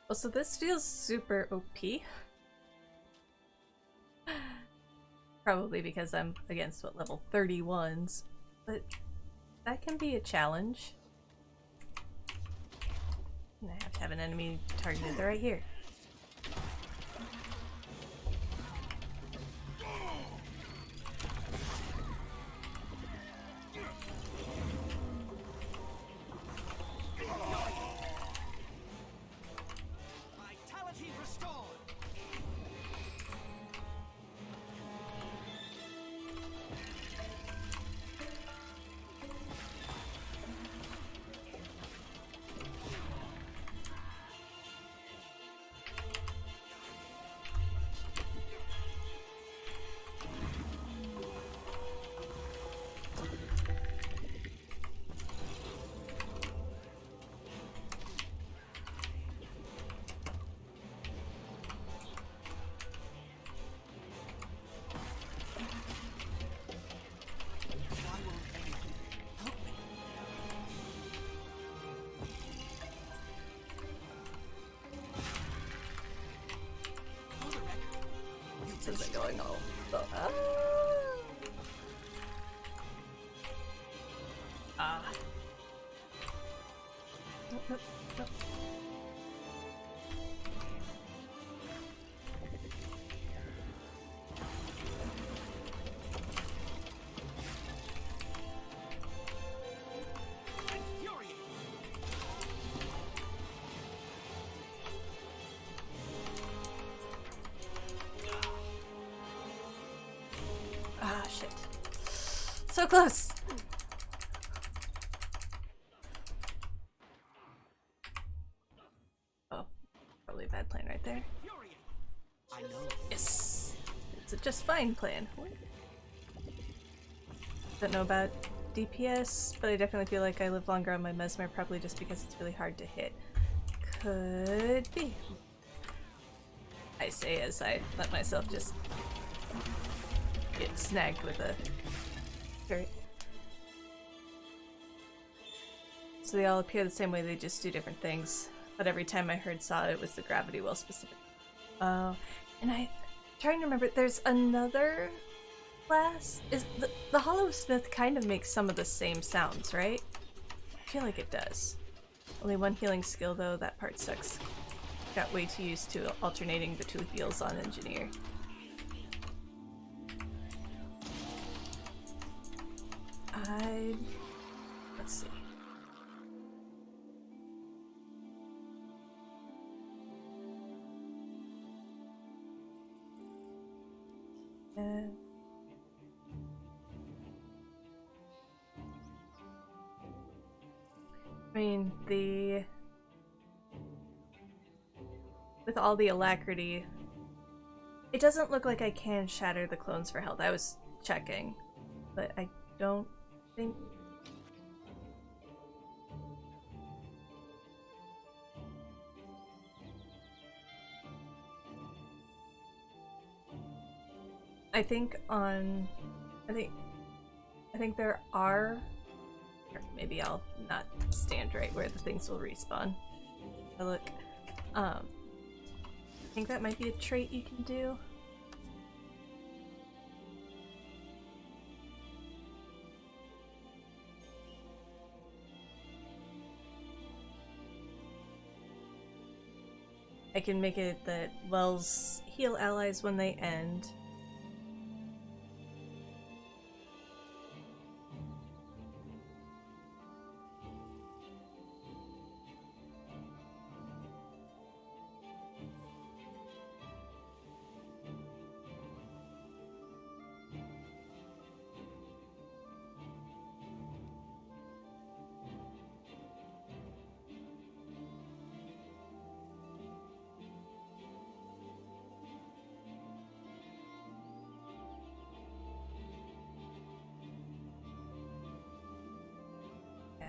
Well, so this feels super OP. Probably because I'm against, what, level 31s. But that can be a challenge. And I have to have an enemy targeted right here. Vitality restored. This isn't going all. Nope, nope, nope. Ah, shit. So close! Oh, probably a bad plan right there. I know. Yes! It's a just fine plan. Don't know about DPS, but I definitely feel like I live longer on my Mesmer, probably just because it's really hard to hit. Could be. I say as I let myself just get snagged with a turret. So they all appear the same way, they just do different things. But every time I heard saw it was the gravity well specific. Oh, and I'm trying to remember, there's another class? Is the Hollow Smith kind of makes some of the same sounds, right? I feel like it does. Only one healing skill though, that part sucks. Got way too used to alternating the two heals on Engineer. Let's see. I mean, with all the alacrity, it doesn't look like I can shatter the clones for health. I was checking, but I don't think. I think there are, or maybe I'll not stand right where the things will respawn. Oh, look. I think that might be a trait you can do. I can make it that wells heal allies when they end.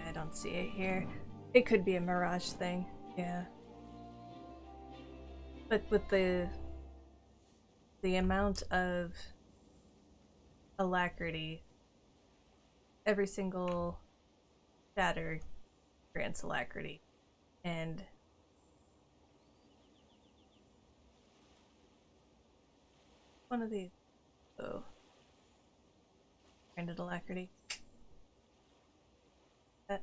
I don't see it here. It could be a mirage thing, yeah. But with the amount of alacrity, every single shatter grants alacrity, and one of these, oh, granted alacrity. That.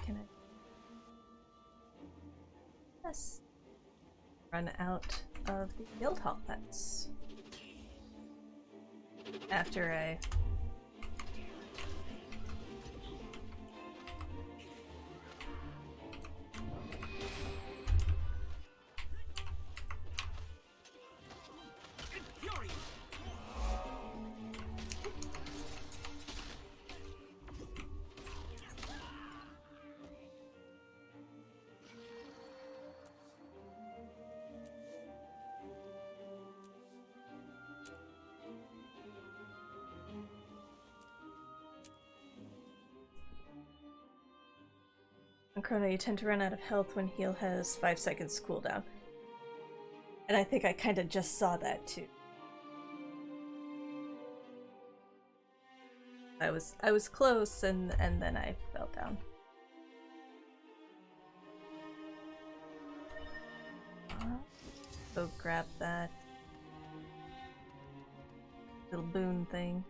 Can I? Yes. Run out of the guild hall. That's after I. On Chrono, you tend to run out of health when heal has 5 seconds cooldown. And I think I kind of just saw that too. I was close and then I fell down. Go grab that little boon thing.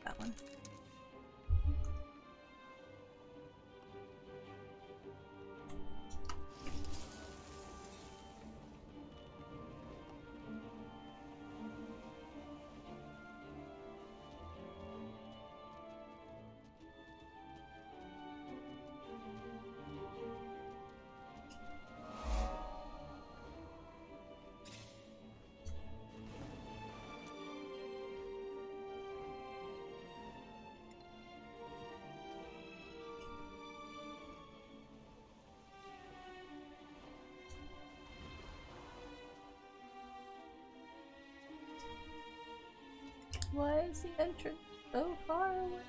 That one. Why is the entrance so far away?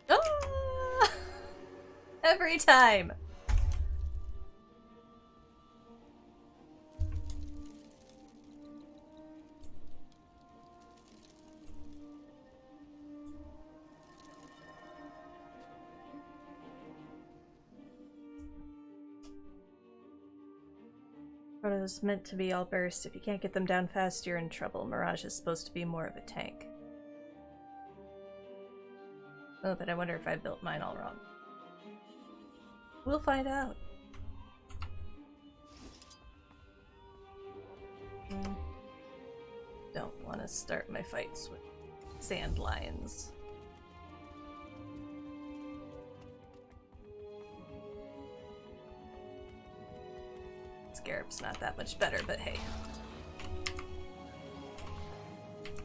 Ah! Every time. Proto's meant to be all burst. If you can't get them down fast, you're in trouble. Mirage is supposed to be more of a tank. Oh, then I wonder if I built mine all wrong. We'll find out. Don't want to start my fights with sand lions. Scarab's not that much better, but hey.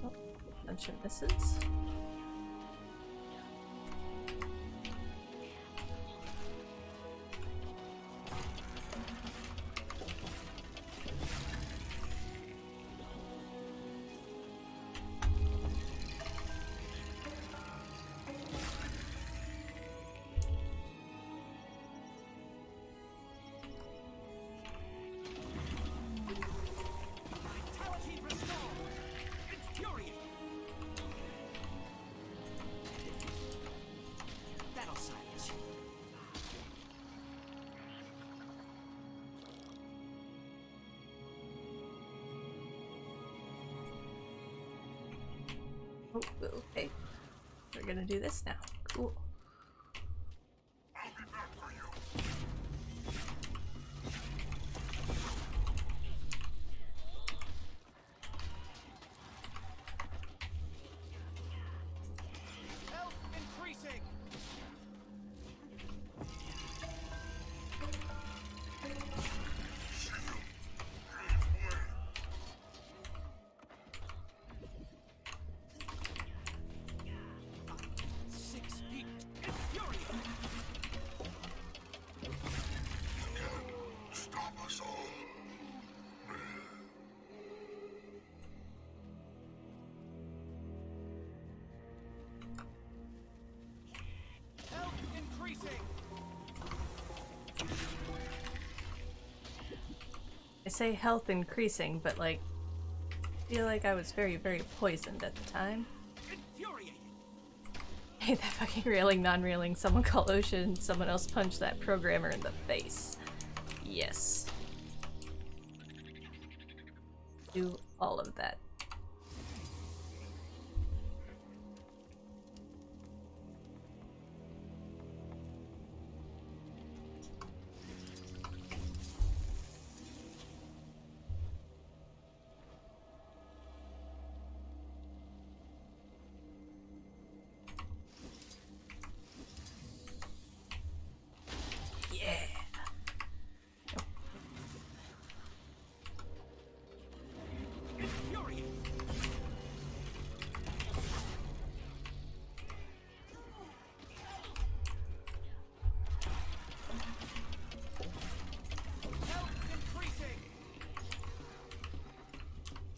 Oh, bunch of misses. Oh, okay. We're gonna do this now. Cool. Health increasing. I say health increasing, but like, I feel like I was very, very poisoned at the time. Hey, that fucking railing, non-railing, someone call Ocean, someone else punch that programmer in the face. Yes. Do all of that.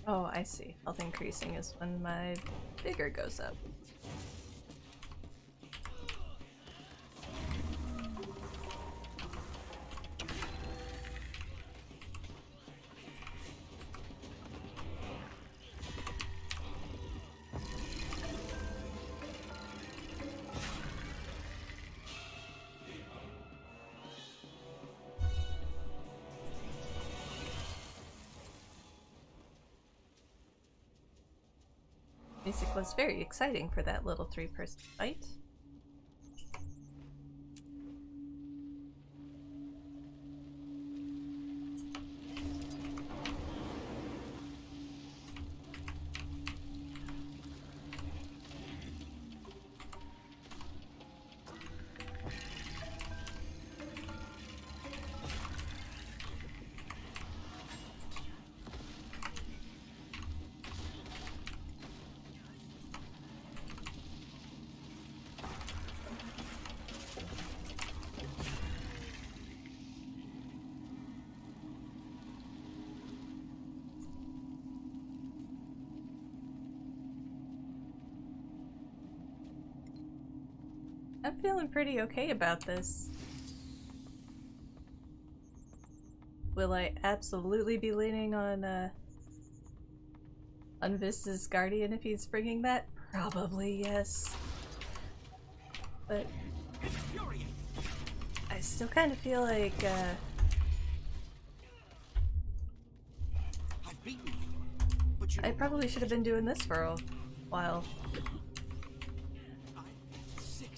Oh, I see. Health increasing is when my vigor goes up. Music was very exciting for that little three-person fight. I'm feeling pretty okay about this. Will I absolutely be leaning on Vista's Guardian if he's bringing that? Probably, yes. But I still kind of feel like I probably should have been doing this for a while. Sick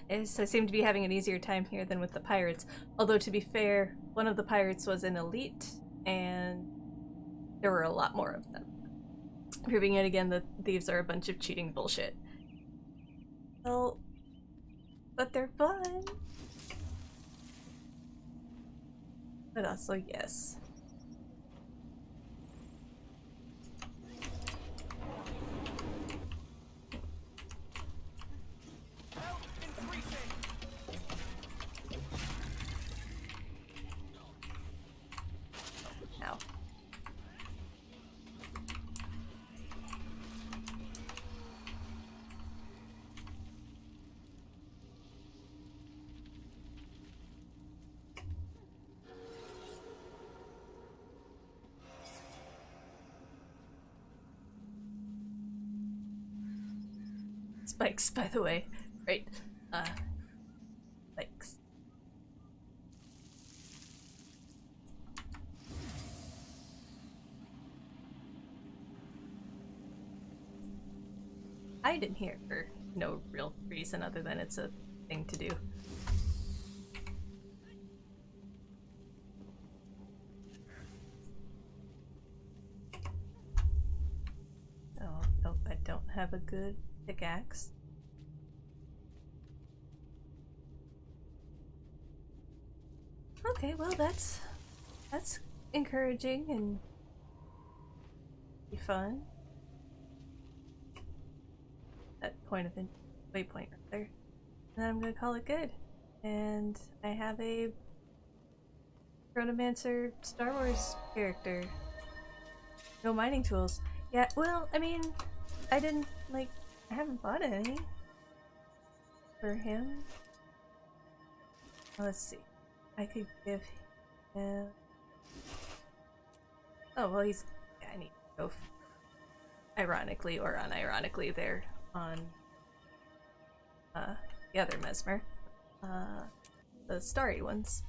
I seem to be having an easier time here than with the pirates. Although, to be fair, one of the pirates was an elite, and there were a lot more of them. Proving yet again that thieves are a bunch of cheating bullshit. Well, but they're fun. But also, yes. Ow. Spikes, by the way. Right. Spikes. Hide in here for no real reason other than it's a thing to do. Oh, nope, I don't have a good pickaxe. Okay, well that's encouraging and be fun. That point of waypoint right there. And then I'm gonna call it good. And I have a Chronomancer Star Wars character. No mining tools. Yeah, well, I mean, I haven't bought any for him. Well, let's see. I could give him... Oh, well, yeah, I need to go ironically or unironically there on the other Mesmer. The starry ones.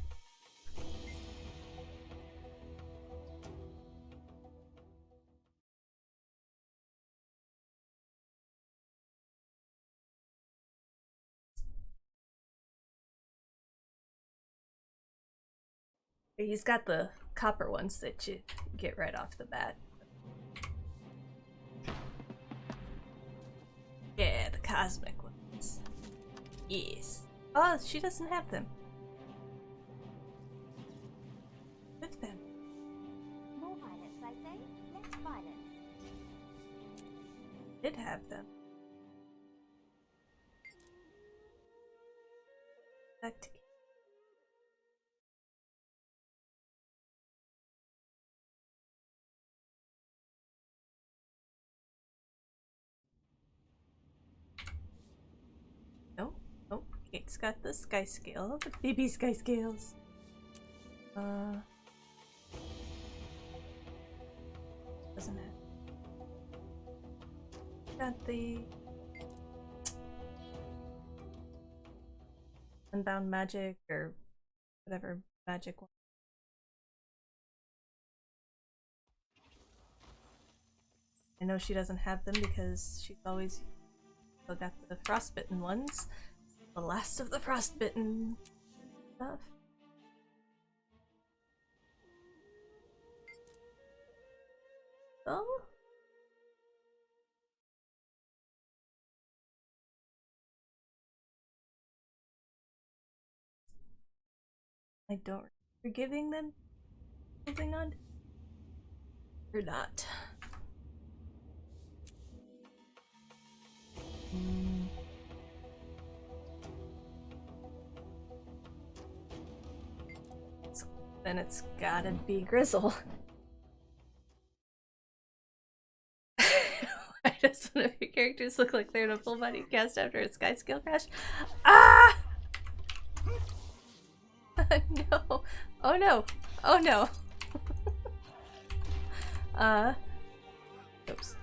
He's got the copper ones that you get right off the bat. Yeah, the cosmic ones. Yes. Oh, she doesn't have them. With them. More violets, I say. Less violence. Did have them. Back to Oh, Kate's got the sky scale, the baby sky scales. Doesn't it? Got the Unbound Magic or whatever magic one. I know she doesn't have them because she's always still got the frostbitten ones. The last of the frostbitten stuff. Oh? I don't remember giving them something on? Or not. Then it's gotta be Grizzle. Why does one of your characters look like they're in a full body cast after a sky scale crash? Ah! No. Oh no. Oh no. Oops.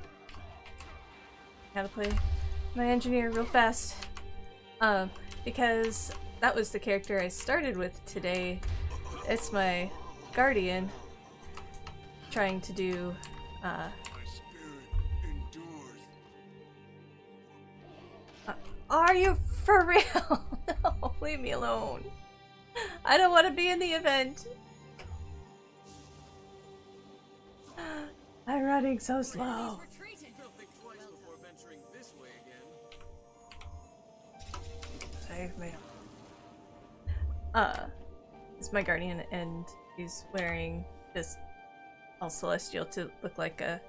Gotta play my engineer real fast. Because that was the character I started with today. It's my guardian trying to do Are you for real? No, leave me alone. I don't want to be in the event. I'm running so slow. Save me. It's my guardian, and he's wearing just all celestial to look like a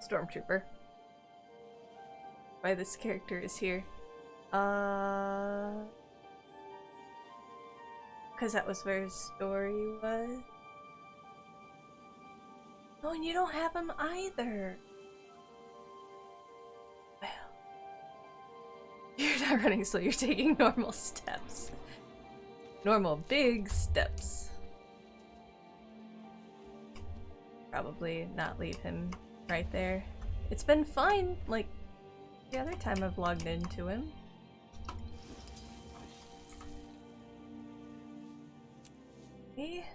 stormtrooper. Why this character is here? Because that was where his story was. Oh, and you don't have him either. Well, you're not running slow, you're taking normal steps. Normal big steps. Probably not leave him right there. It's been fine, like the other time I've logged into him. Okay.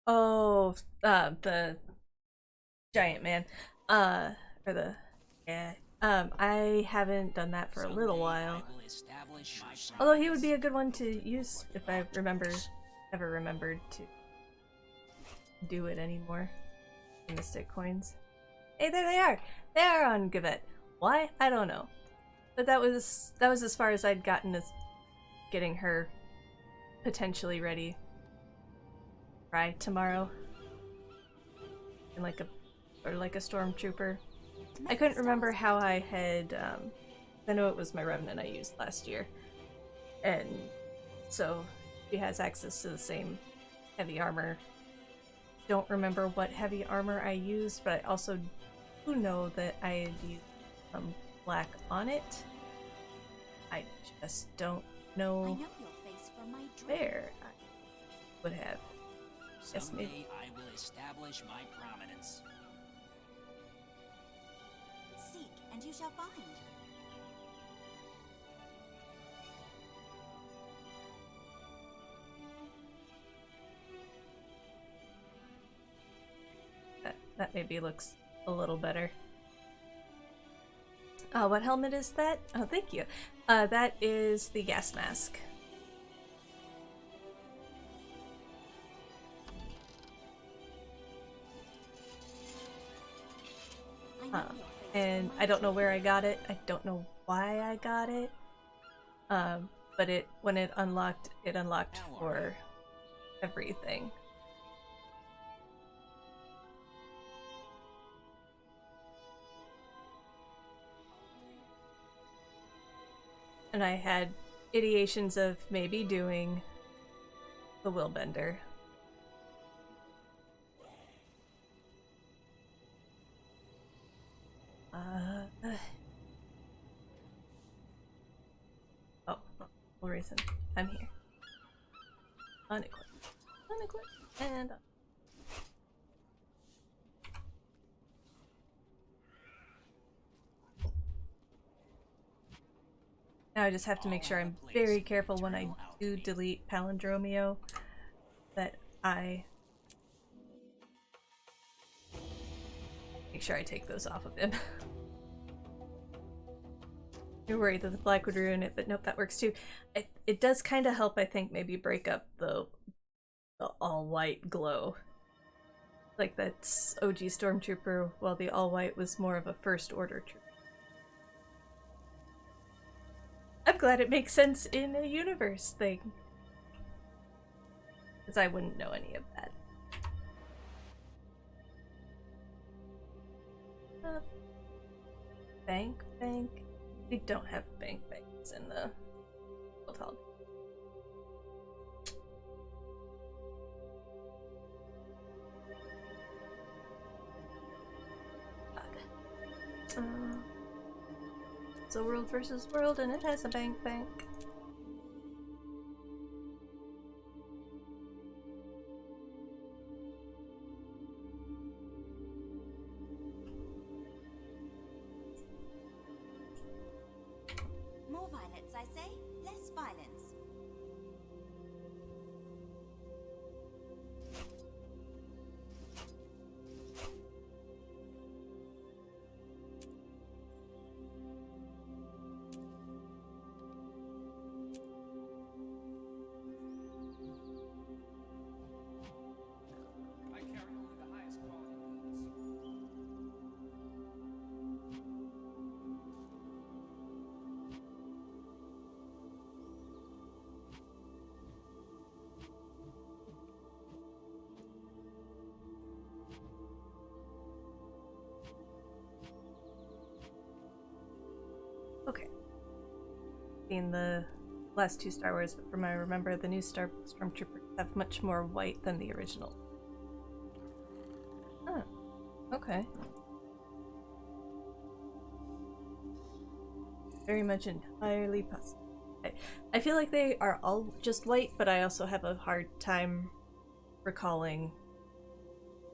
Oh, the giant man. Or the, yeah. I haven't done that for a little while. Although he would be a good one to use if I ever remembered to do it anymore. The Mystic coins. Hey, there they are! They are on Gavette. Why? I don't know. But that was as far as I'd gotten as getting her potentially ready. Try tomorrow. And like a stormtrooper. I couldn't remember how I had I know it was my Revenant I used last year. And so she has access to the same heavy armor. Don't remember what heavy armor I used, but I also do know that I had used some black on it. I just don't know where I would have. Yes, maybe. I will establish my prominence. Seek, and you shall find. That maybe looks a little better. What helmet is that? Oh, thank you. That is the gas mask. And I don't know where I got it. I don't know why I got it. But when it unlocked for everything. And I had ideations of maybe doing the Willbender. Oh, no reason. I'm here. Unequip. Unequip. And up. Now I just have to make sure I'm very careful when I do delete Palindromio that I make sure I take those off of him. You're worried that the black would ruin it, but nope, that works too. It does kind of help, I think, maybe break up the all-white glow. Like that's OG Stormtrooper, while the all-white was more of a First Order trooper. I'm glad it makes sense in a universe thing. Because I wouldn't know any of that. Bank? We don't have banks in the hotel. So world versus world, and it has a bank. More violence, I say. Less violence. I carry only the highest quality goods. Okay. Seen the last two Star Wars, but from what I remember, the new Stormtroopers have much more white than the original. Huh. Okay. Very much entirely possible. I feel like they are all just white, but I also have a hard time recalling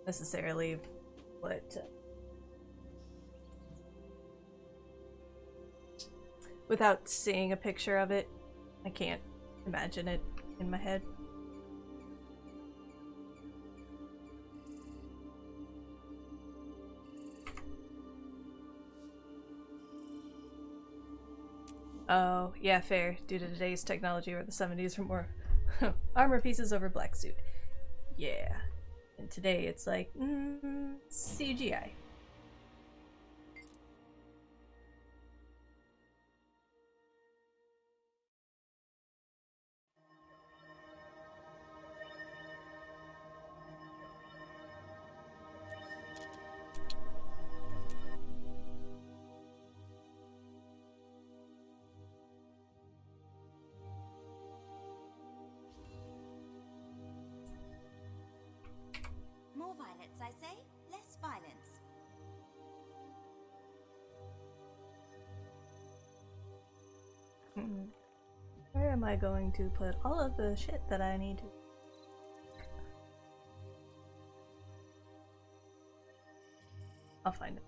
necessarily what without seeing a picture of it. I can't imagine it in my head. Oh, yeah, fair. Due to today's technology, where the 70s were more armor pieces over black suit. Yeah. And today it's like, CGI. More violence, I say. Less violence. Where am I going to put all of the shit that I need to? I'll find it.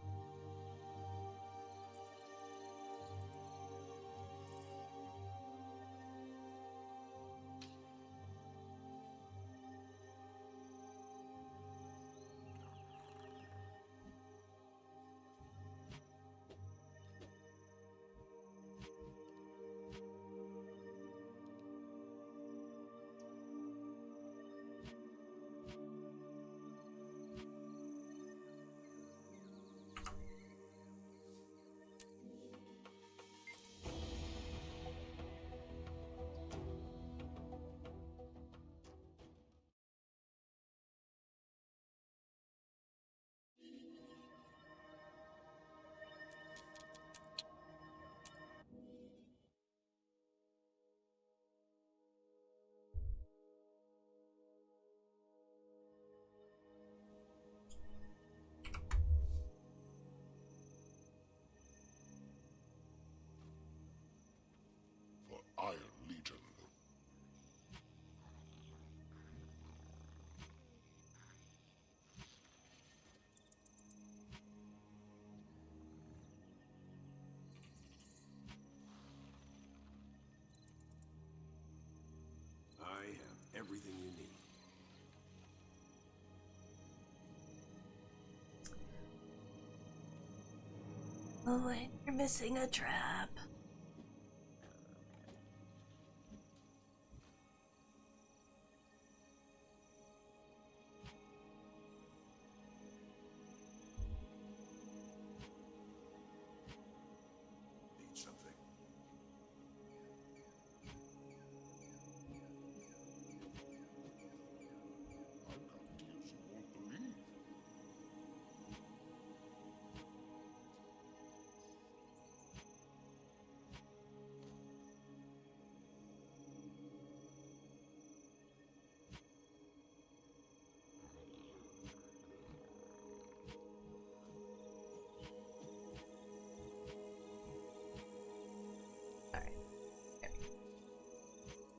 Iron Legion. I have everything you need. Oh, and you're missing a trap. Need something. I've got deals you won't believe.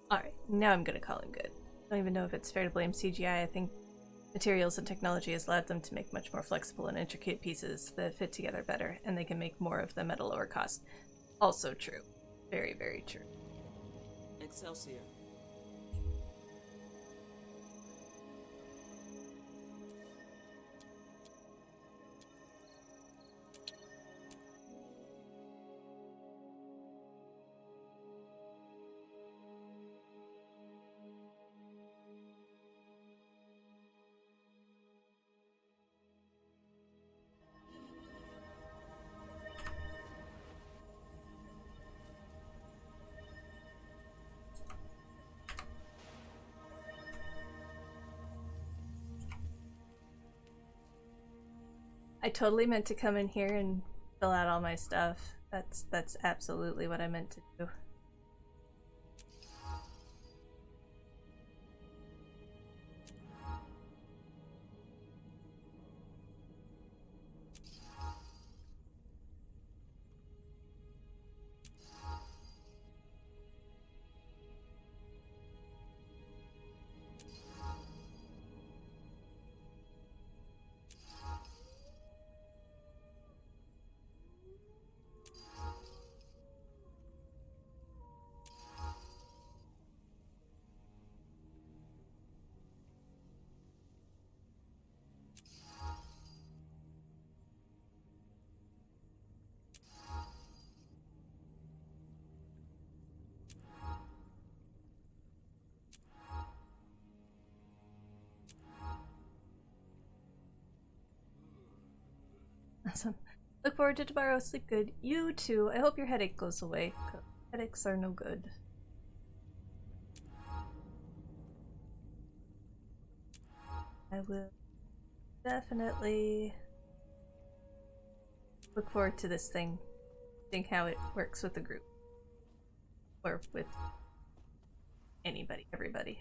Alright, now I'm gonna call it good. I don't even know if it's fair to blame CGI. I think materials and technology has allowed them to make much more flexible and intricate pieces that fit together better, and they can make more of them at a lower cost. Also true. Very, very true. Excelsior. I totally meant to come in here and fill out all my stuff. That's absolutely what I meant to do. Awesome. Look forward to tomorrow. Sleep good. You too. I hope your headache goes away. Headaches are no good. I will definitely look forward to this thing. Think how it works with the group. Or with anybody, everybody.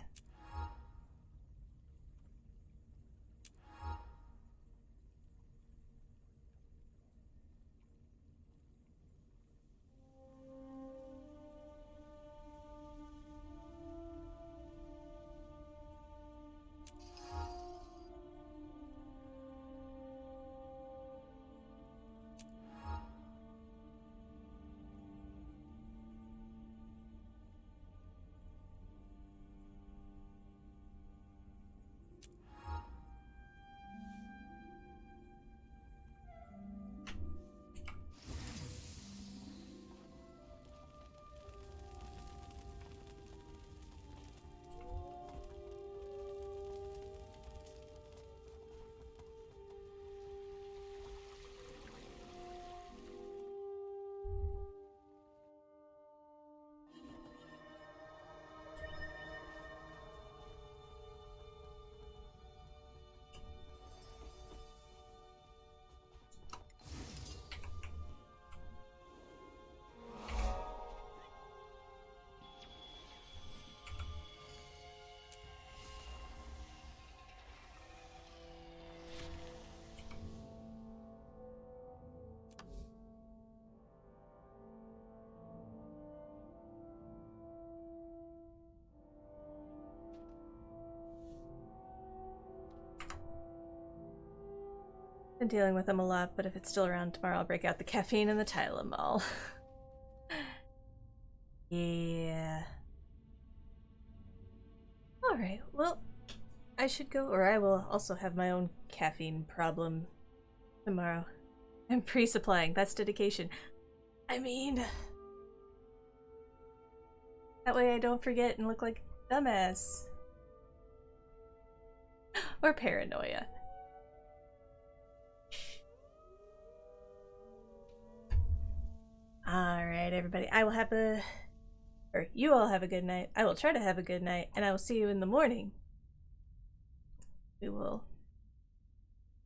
Been dealing with them a lot, but if it's still around tomorrow, I'll break out the caffeine and the Tylenol. Yeah. Alright, well, I should go, or I will also have my own caffeine problem tomorrow. I'm pre-supplying, that's dedication. I mean... that way I don't forget and look like a dumbass. Or paranoia. Alright, everybody. I will have a... or you all have a good night. I will try to have a good night, and I will see you in the morning. We will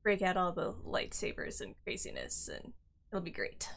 break out all the lightsabers and craziness, and it'll be great.